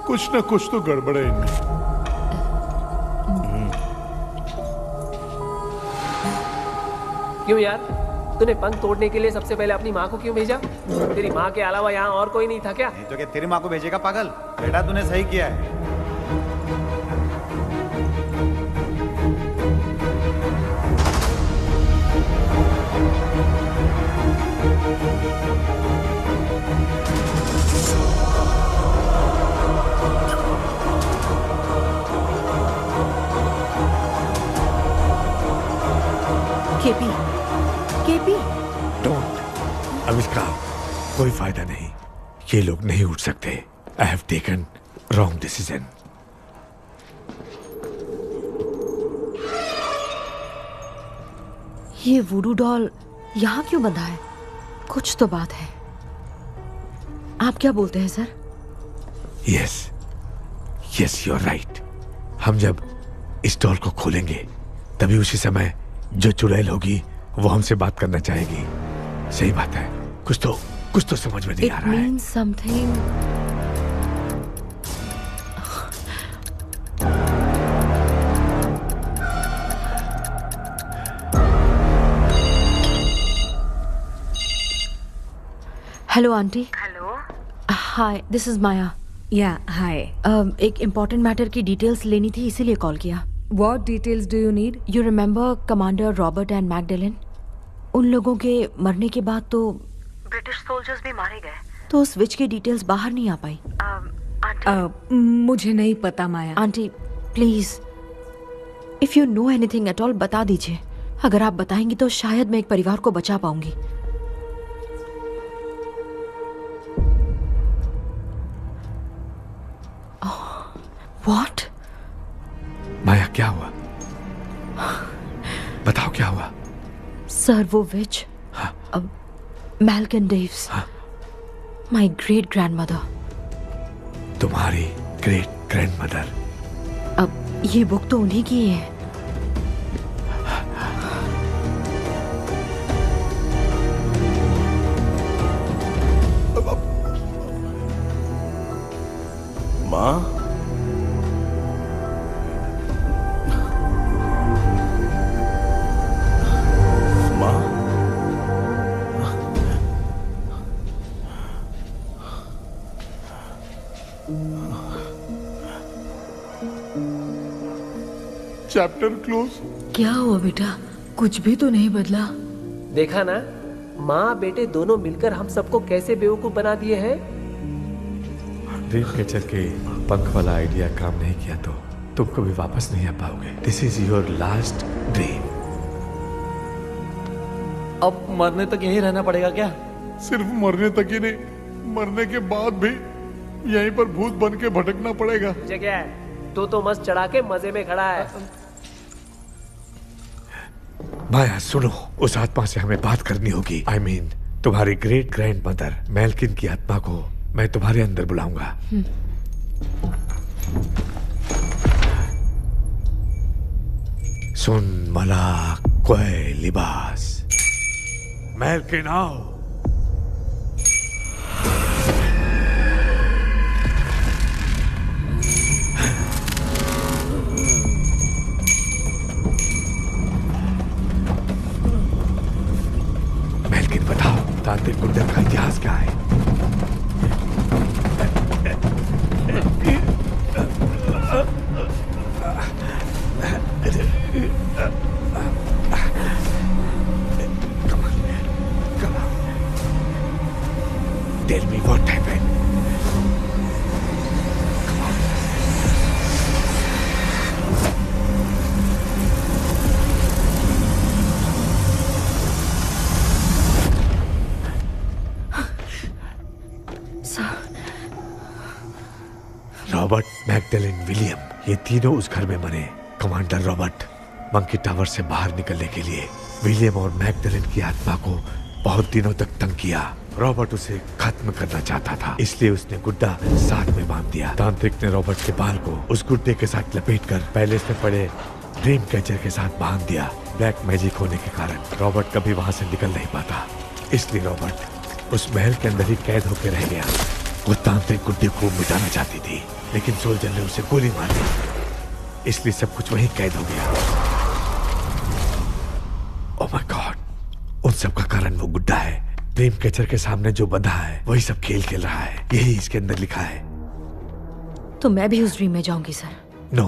कुछ न कुछ तो गड़बड़ है इनमें। क्यों यार, तूने पंख तोड़ने के लिए सबसे पहले अपनी माँ को क्यों भेजा? तेरी माँ के अलावा यहाँ और कोई नहीं था क्या? नहीं तो क्या तेरी माँ को भेजेगा पागल? बेटा तूने सही किया है। KP, KP. डोंट। अब इसका कोई फायदा नहीं। ये लोग नहीं उठ सकते। I have taken wrong decision. ये वुडू डॉल यहाँ क्यों बंधा है? कुछ तो बात है। आप क्या बोलते हैं sir? Yes, yes you are right. हम जब इस डॉल को खोलेंगे तभी उसी समय जो चुड़ैल होगी वो हमसे बात करना चाहेगी। सही बात है। कुछ तो समझ में नहीं आ रहा है। It means something. Hello aunty. Hello. Hi, this is Maya. Yeah hi. एक इम्पोर्टेंट मैटर की डिटेल्स लेनी थी, इसीलिए कॉल किया। What details do you need? You remember commander Robert and Magdalene? उन लोगों के मरने के बाद तो ब्रिटिश सोल्जर्स भी मारे गए। तो स्विच की डिटेल्स बाहर नहीं आ पाई। मुझे नहीं पता Maya. Aunty please, if you know anything at all बता दीजिए। अगर आप बताएंगी तो शायद मैं एक परिवार को बचा पाऊंगी। What? माया क्या हुआ? बताओ क्या हुआ? सर वो विच मैल्कन डेव्स, माय ग्रेट ग्रैंडमदर। तुम्हारी ग्रेट ग्रैंडमदर? अब ये बुक तो उन्हीं की है। माँ, चैप्टर क्लोज। क्या हुआ बेटा? कुछ भी तो नहीं बदला। देखा ना, माँ बेटे दोनों मिलकर हम सबको कैसे बेवकूफ बना दिए हैं। ड्रीम कैचर के पंख वाला आइडिया काम नहीं किया तो तुम कभी वापस नहीं आ पाओगे। This is your last dream. अब मरने तक यहीं रहना पड़ेगा क्या? सिर्फ मरने तक ही नहीं, मरने के बाद भी यहीं पर भूत बन के भटकना पड़ेगा। मुझे क्या है, तो मस्त चढ़ा के मजे में खड़ा है। माया सुनो, उस आत्मा से हमें बात करनी होगी। I mean, तुम्हारी ग्रेट ग्रैंड मदर मेल्किन की आत्मा को मैं तुम्हारे अंदर बुलाऊंगा। सुन मला कोई लिबास, मेल्किन आओ। मेल्किन बताओ, तांत्रिक गुंडा का इतिहास क्या है? Tell me what happened. Robert, Magdalene, William, ये तीनों उस घर में मरे। कमांडर रॉबर्ट मंकी टावर से बाहर निकलने के लिए विलियम और मैगडेलिन की आत्मा को बहुत दिनों तक तंग किया। रॉबर्ट उसे खत्म करना चाहता था, इसलिए उसने गुड्डा साथ में बांध दिया। तांत्रिक ने रॉबर्ट के बाल को उस गुड्डे के साथ लपेटकर पैलेस में पड़े ड्रीम कैचर के साथ बांध दिया। ब्लैक मैजिक होने के कारण रॉबर्ट कभी वहां से निकल नहीं पाता, इसलिए रॉबर्ट उस महल के अंदर ही कैद होकर रह गया। वो तांत्रिक गुड्डे को मिटाना चाहती थी, लेकिन सोल्जर ने उसे गोली मार दी, इसलिए सब कुछ वहीं कैद हो गया। ओह माय गॉड, उन सब का कारण वो गुड्डा है। ड्रीम कैचर के सामने जो बंधा है वही सब खेल खेल रहा है, यही इसके अंदर लिखा है। तो मैं भी उस ड्रीम में जाऊंगी sir? No,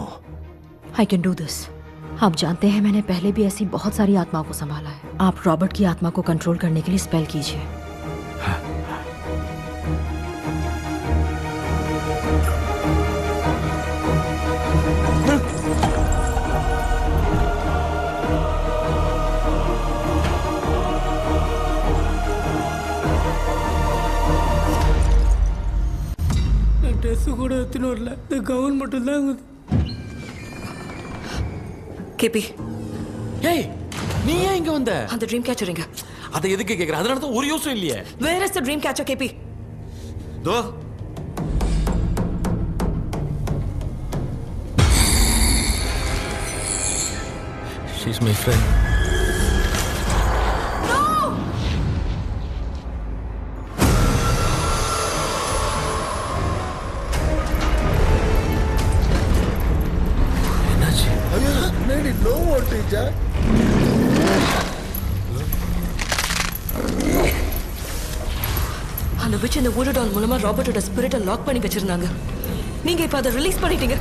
I can do this. आप जानते हैं मैंने पहले भी ऐसी बहुत सारी आत्माओं को संभाला है। आप रॉबर्ट की आत्मा को कंट्रोल करने के लिए स्पेल कीजिए। ட்ரெஸ் கூட எடுத்துன்னு வரல, இந்த கவுன் மட்டும்தான். கேபி, ஏய் நீ ஏன் இங்க வந்த? அந்த ட்ரீம் கேச்சர் எங்க? அதை எதுக்கு கேக்குற? அதனால தான் ஒரு யூஸும் இல்லையே. Where is the dream catcher KB? Though she is my friend. அந்த விச் இந்த ஊரு டால் மூலமா ராபர்ட்டோட ஸ்பிரிட்டை லாக் பண்ணி வச்சிருந்தாங்க. நீங்க இப்ப அதை ரிலீஸ் பண்ணிட்டீங்க.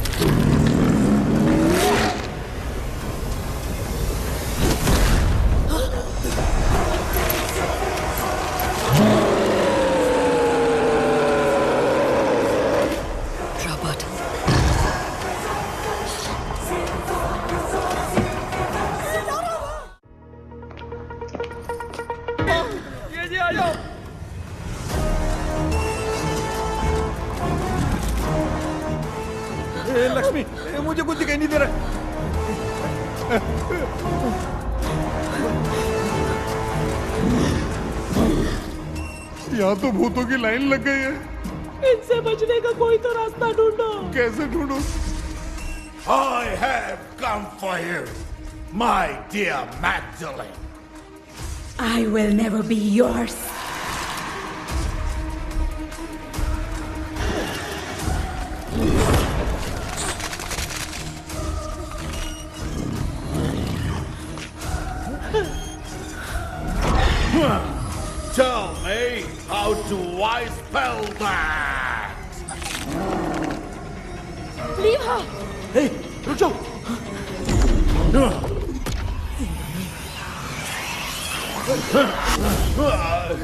लक्ष्मी यहाँ तो भूतों की लाइन लग गई है। इनसे बचने का कोई तो रास्ता ढूंढो। कैसे ढूंढो? I have come for you, my dear Magdalene. I will never be yours. Tell me, how do I spell that? Leave her. Hey, रुक जाओ।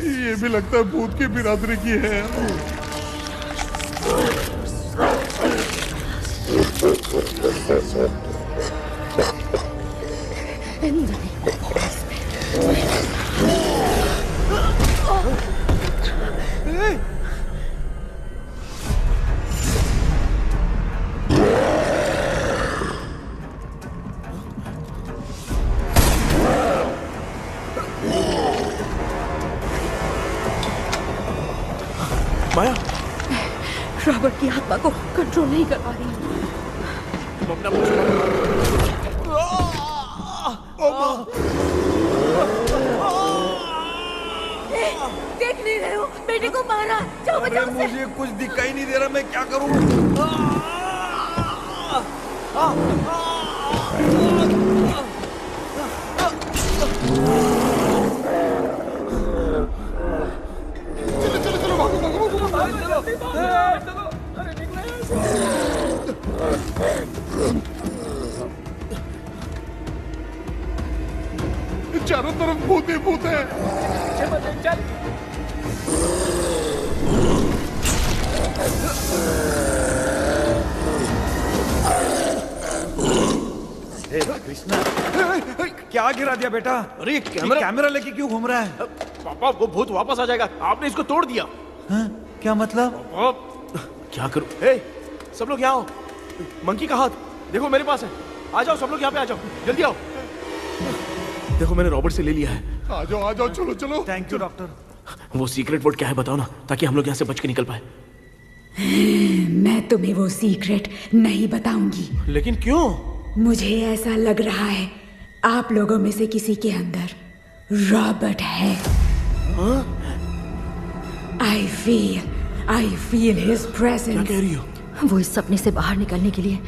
ये भी लगता है भूत की बिरादरी की है। माया, रॉबर्ट की आत्मा को कंट्रोल नहीं कर पा रही हूँ। तुम अपना देख नहीं रहे हो? बेटे को मारा। जाओ बचाओ उसे। मुझे कुछ दिखाई नहीं दे रहा, मैं क्या करूं? चारों तरफ भूत ही भूत है। कृष्णा, क्या गिरा दिया बेटा? अरे कैमरा लेके क्यों घूम रहा है? पापा, वो भूत वापस आ जाएगा। आपने इसको तोड़ दिया। हाँ? क्या मतलब? क्या करूं? ए, सब लोग यहाँ आओ। मंकी का हाथ देखो मेरे पास है। आ जाओ सब लोग, यहाँ पे आ जाओ, जल्दी आओ। देखो मैंने रॉबर्ट से ले लिया है। आ जाओ, चलो चलो। Thank you doctor. वो सीक्रेट वर्ड क्या है बताओ ना, ताकि हम लोग यहाँ से बच के निकल पाए। मैं तुम्हें वो सीक्रेट नहीं बताऊंगी। लेकिन क्यों? मुझे ऐसा लग रहा है आप लोगों में से किसी के अंदर रॉबर्ट है। I feel his presence। क्या कह रही हो? वो इस सपने से बाहर निकलने के लिए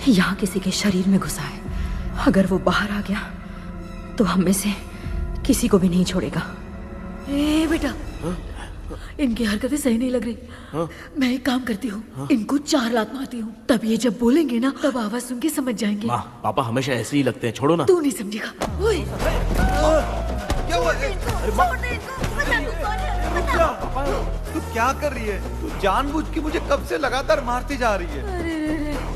यहाँ किसी के शरीर में घुसा है। अगर वो बाहर आ गया तो हम में से किसी को भी नहीं छोड़ेगा। ए बेटा, इनकी हरकतें सही नहीं लग रही। मैं एक काम करती हूँ, इनको 4 लात मारती हूँ, तब ये जब बोलेंगे ना तब आवाज सुन के समझ जाएंगे। पापा हमेशा ऐसे ही लगते हैं, छोड़ो ना। तू नहीं समझेगा। ओए, क्या हुआ? तू क्या कर रही है? तू जानबूझ के मुझे कब से लगातार मारती जा रही है। अरे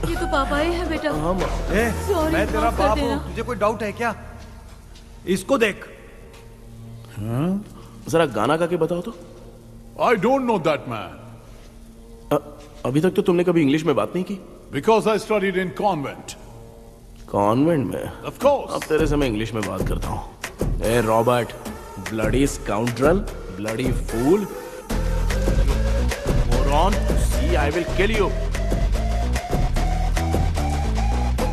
ये तो पापा ही है बेटा। Sorry, मैं तेरा माफ कर बाप देना। हूँ, तुझे कोई डाउट है क्या? इसको देख। जरा गाना गा के बताओ तो। I don't know that man. अभी तक तो तुमने कभी इंग्लिश में बात नहीं की। Because I studied in convent. Convent में? Of course. अब तेरे से मैं इंग्लिश में बात करता हूँ। ए Robert, bloody scoundrel, bloody fool, moron, see I will kill you.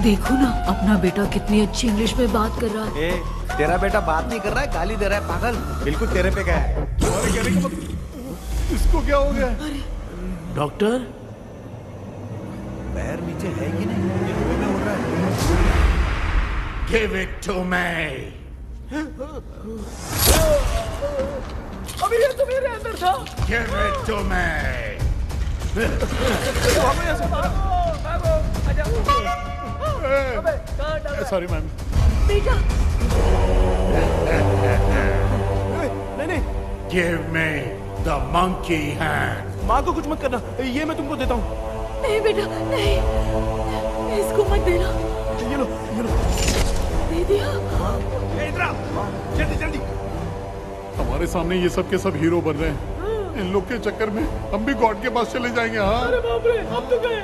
देखो ना अपना बेटा कितनी अच्छी इंग्लिश में बात कर रहा है। ए, तेरा बेटा बात नहीं कर रहा है, गाली दे रहा है पागल। बिल्कुल तेरे पे गया है। तुम्हारे कहने का मतलब इसको क्या हो गया? डॉक्टर, पैर नीचे है कि नहीं? ये में हो रहा है। Give it to me. अभी ये तो मेरे अंदर था। Give it to me. Sorry ma'am. बेटा, नहीं। Give me the monkey hand. माँ को कुछ मत करना, ये मैं तुमको देता हूँ। नहीं बेटा, नहीं, इसको मत देना। ये लो। दे दिया। इधर आओ, जल्दी। हमारे सामने ये सब के सब हीरो बन रहे हैं। इन लोग के चक्कर में हम भी गॉड के पास चले जाएंगे। हाँ। अरे बाप रे, अब तो गए।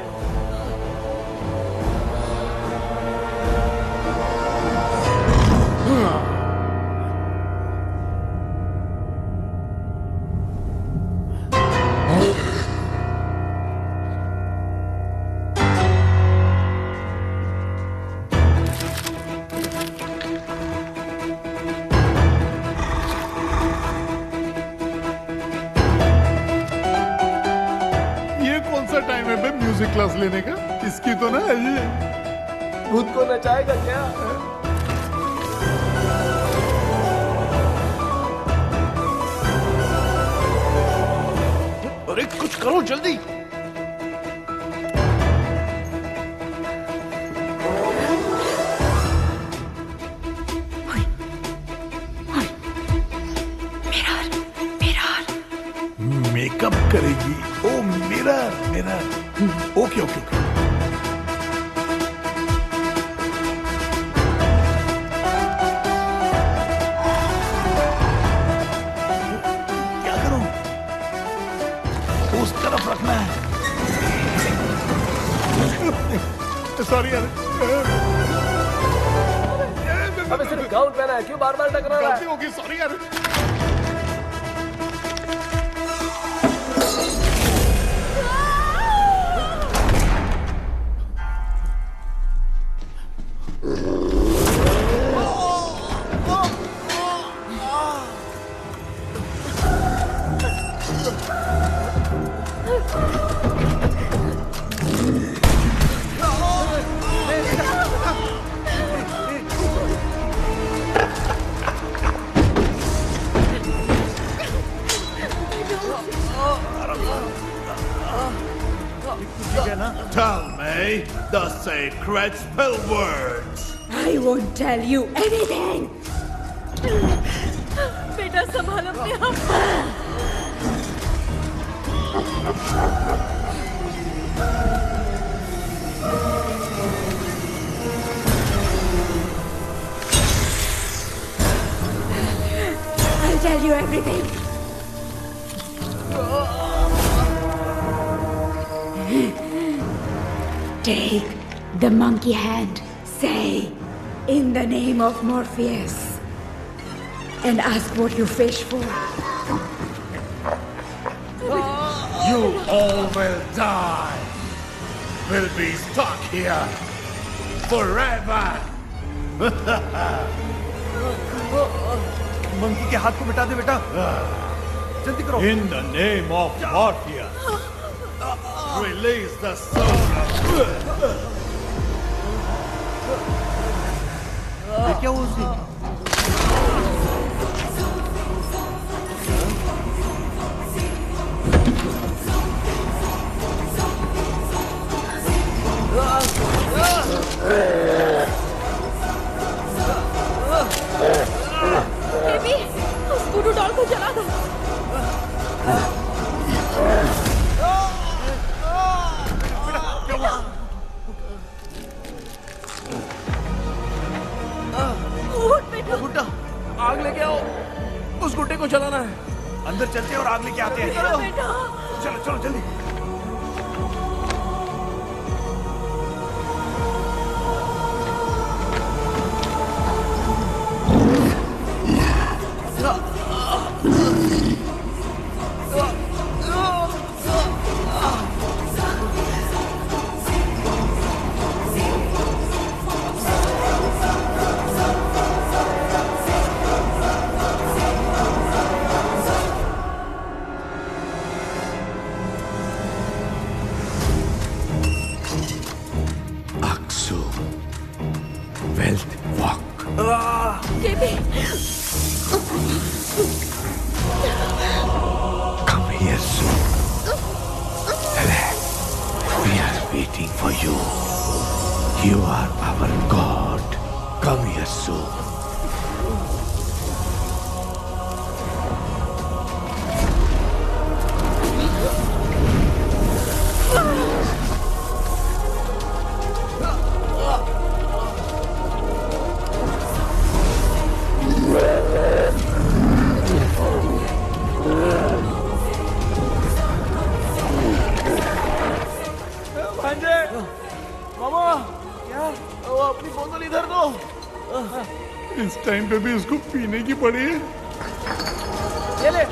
म्यूजिक क्लास लेने का? इसकी तो ना ये खुद को नचाएगा क्या? अरे कुछ करो जल्दी। मेकअप करेगी। Oh mirror mirror. Okay okay okay. क्या करूं? उस तरफ रखना है। सॉरी यार। अबे सिर्फ गाउन पहना है, क्यों बार बार टकरा रहा है? गलती होगी, सॉरी यार। Tell me the sacred spell words. I won't tell you anything. बेटा संभाल अपने आप। I'll tell you everything. Take the monkey hand. Say, in the name of Morpheus, and ask what you fish for. You all will die. Will be stuck here forever. Monkey के हाथ को मिटा दे बेटा। जल्दी करो। In the name of Morpheus, release the soul of... ये क्या हुआ उसकी? बेबी, उस वुडू डॉल को जला दो। गुड्डा, आग लेके आओ। उस गुड्डे को जलाना है। अंदर चलते हैं और आग लेके आते हैं। चलो चलो जल्दी। Come here soon. Relax. We are waiting for you. You are our God. Come here soon. इस टाइम पे भी उसको पीने की पड़ी है। ये ले।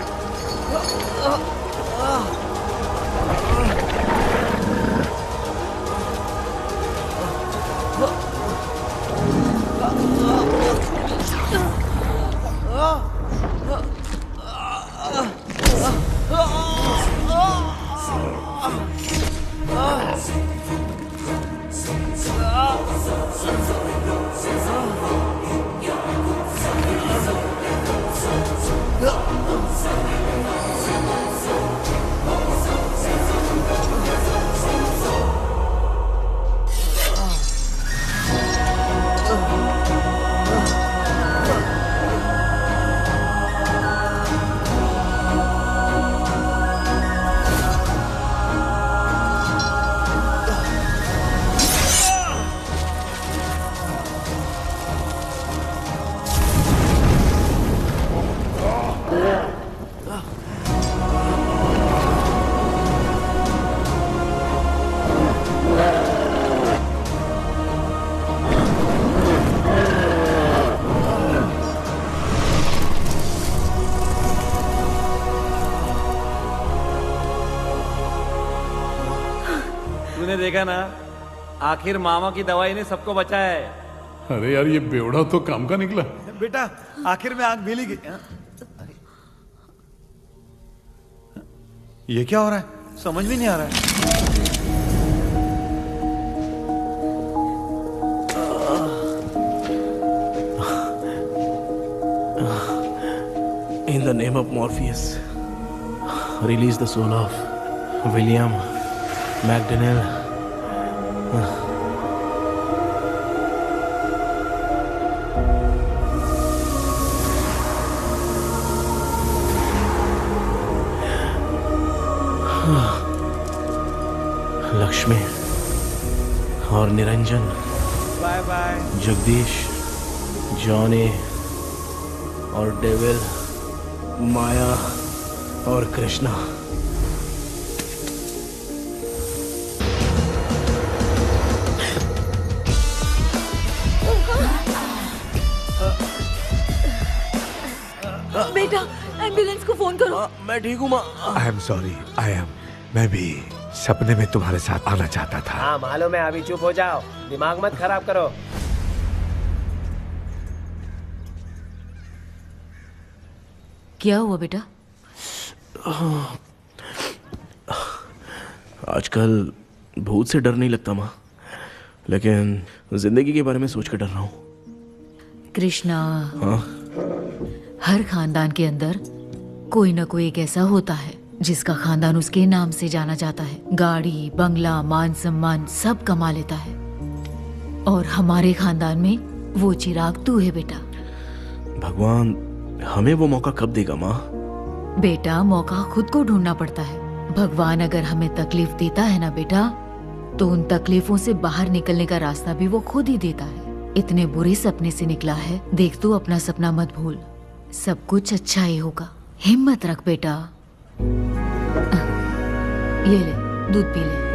मैंने देखा ना, आखिर मामा की दवाई ने सबको बचाया है। अरे यार, ये बेवड़ा तो काम का निकला। बेटा आखिर में आग मिली गई। ये क्या हो रहा है, समझ भी नहीं आ रहा है। In the name of Morpheus, release the soul of William McDonnell. Lakshmi और Niranjan, bye bye. Jagdish, Johnny और डेविल, माया और कृष्णा। बेटा एम्बुलेंस को फोन करो। मैं ठीक हूँ माँ। आई एम सॉरी, मैं भी सपने में तुम्हारे साथ आना चाहता था। हाँ मालूम है, अभी चुप हो जाओ, दिमाग मत खराब करो। क्या हुआ बेटा? आजकल भूत से डर नहीं लगता माँ, लेकिन जिंदगी के बारे में सोच कर डर रहा हूँ। कृष्णा, हाँ? हर खानदान के अंदर कोई ना कोई एक ऐसा होता है जिसका खानदान उसके नाम से जाना जाता है। गाड़ी, बंगला, मान सम्मान सब कमा लेता है, और हमारे खानदान में वो चिराग तू है बेटा। भगवान हमें वो मौका कब देगा माँ? बेटा मौका खुद को ढूंढना पड़ता है। भगवान अगर हमें तकलीफ देता है ना बेटा, तो उन तकलीफों से बाहर निकलने का रास्ता भी वो खुद ही देता है। इतने बुरे सपने से निकला है, देख तू अपना सपना मत भूल, सब कुछ अच्छा ही होगा। हिम्मत रख बेटा। ये ले, दूध पी ले।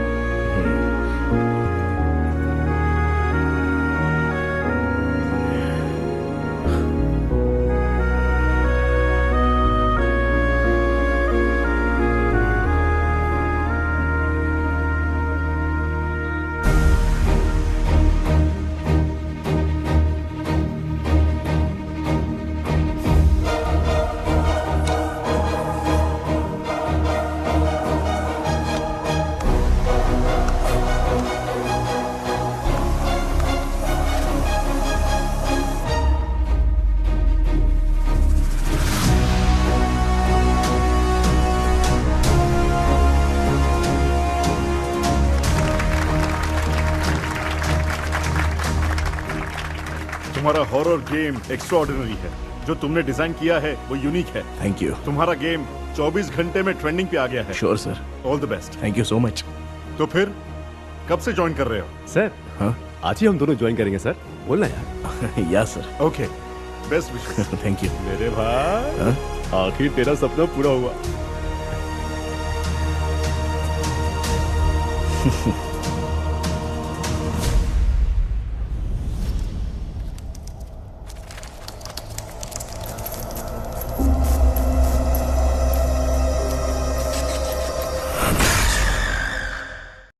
तुम्हारा हॉरर गेम एक्स्ट्राऑर्डिनरी है। जो तुमने डिजाइन किया है वो यूनिक है। Thank you. तुम्हारा गेम 24 घंटे में ट्रेंडिंग पे आ गया है। Sure sir. All the best. Thank you so much. तो फिर कब से ज्वाइन कर रहे हो? सर हाँ, आज ही हम दोनों ज्वाइन करेंगे सर। बोलना यार। या sir. Okay, best wishes. Thank you मेरे भाई, आखिर तेरा सपना पूरा हुआ।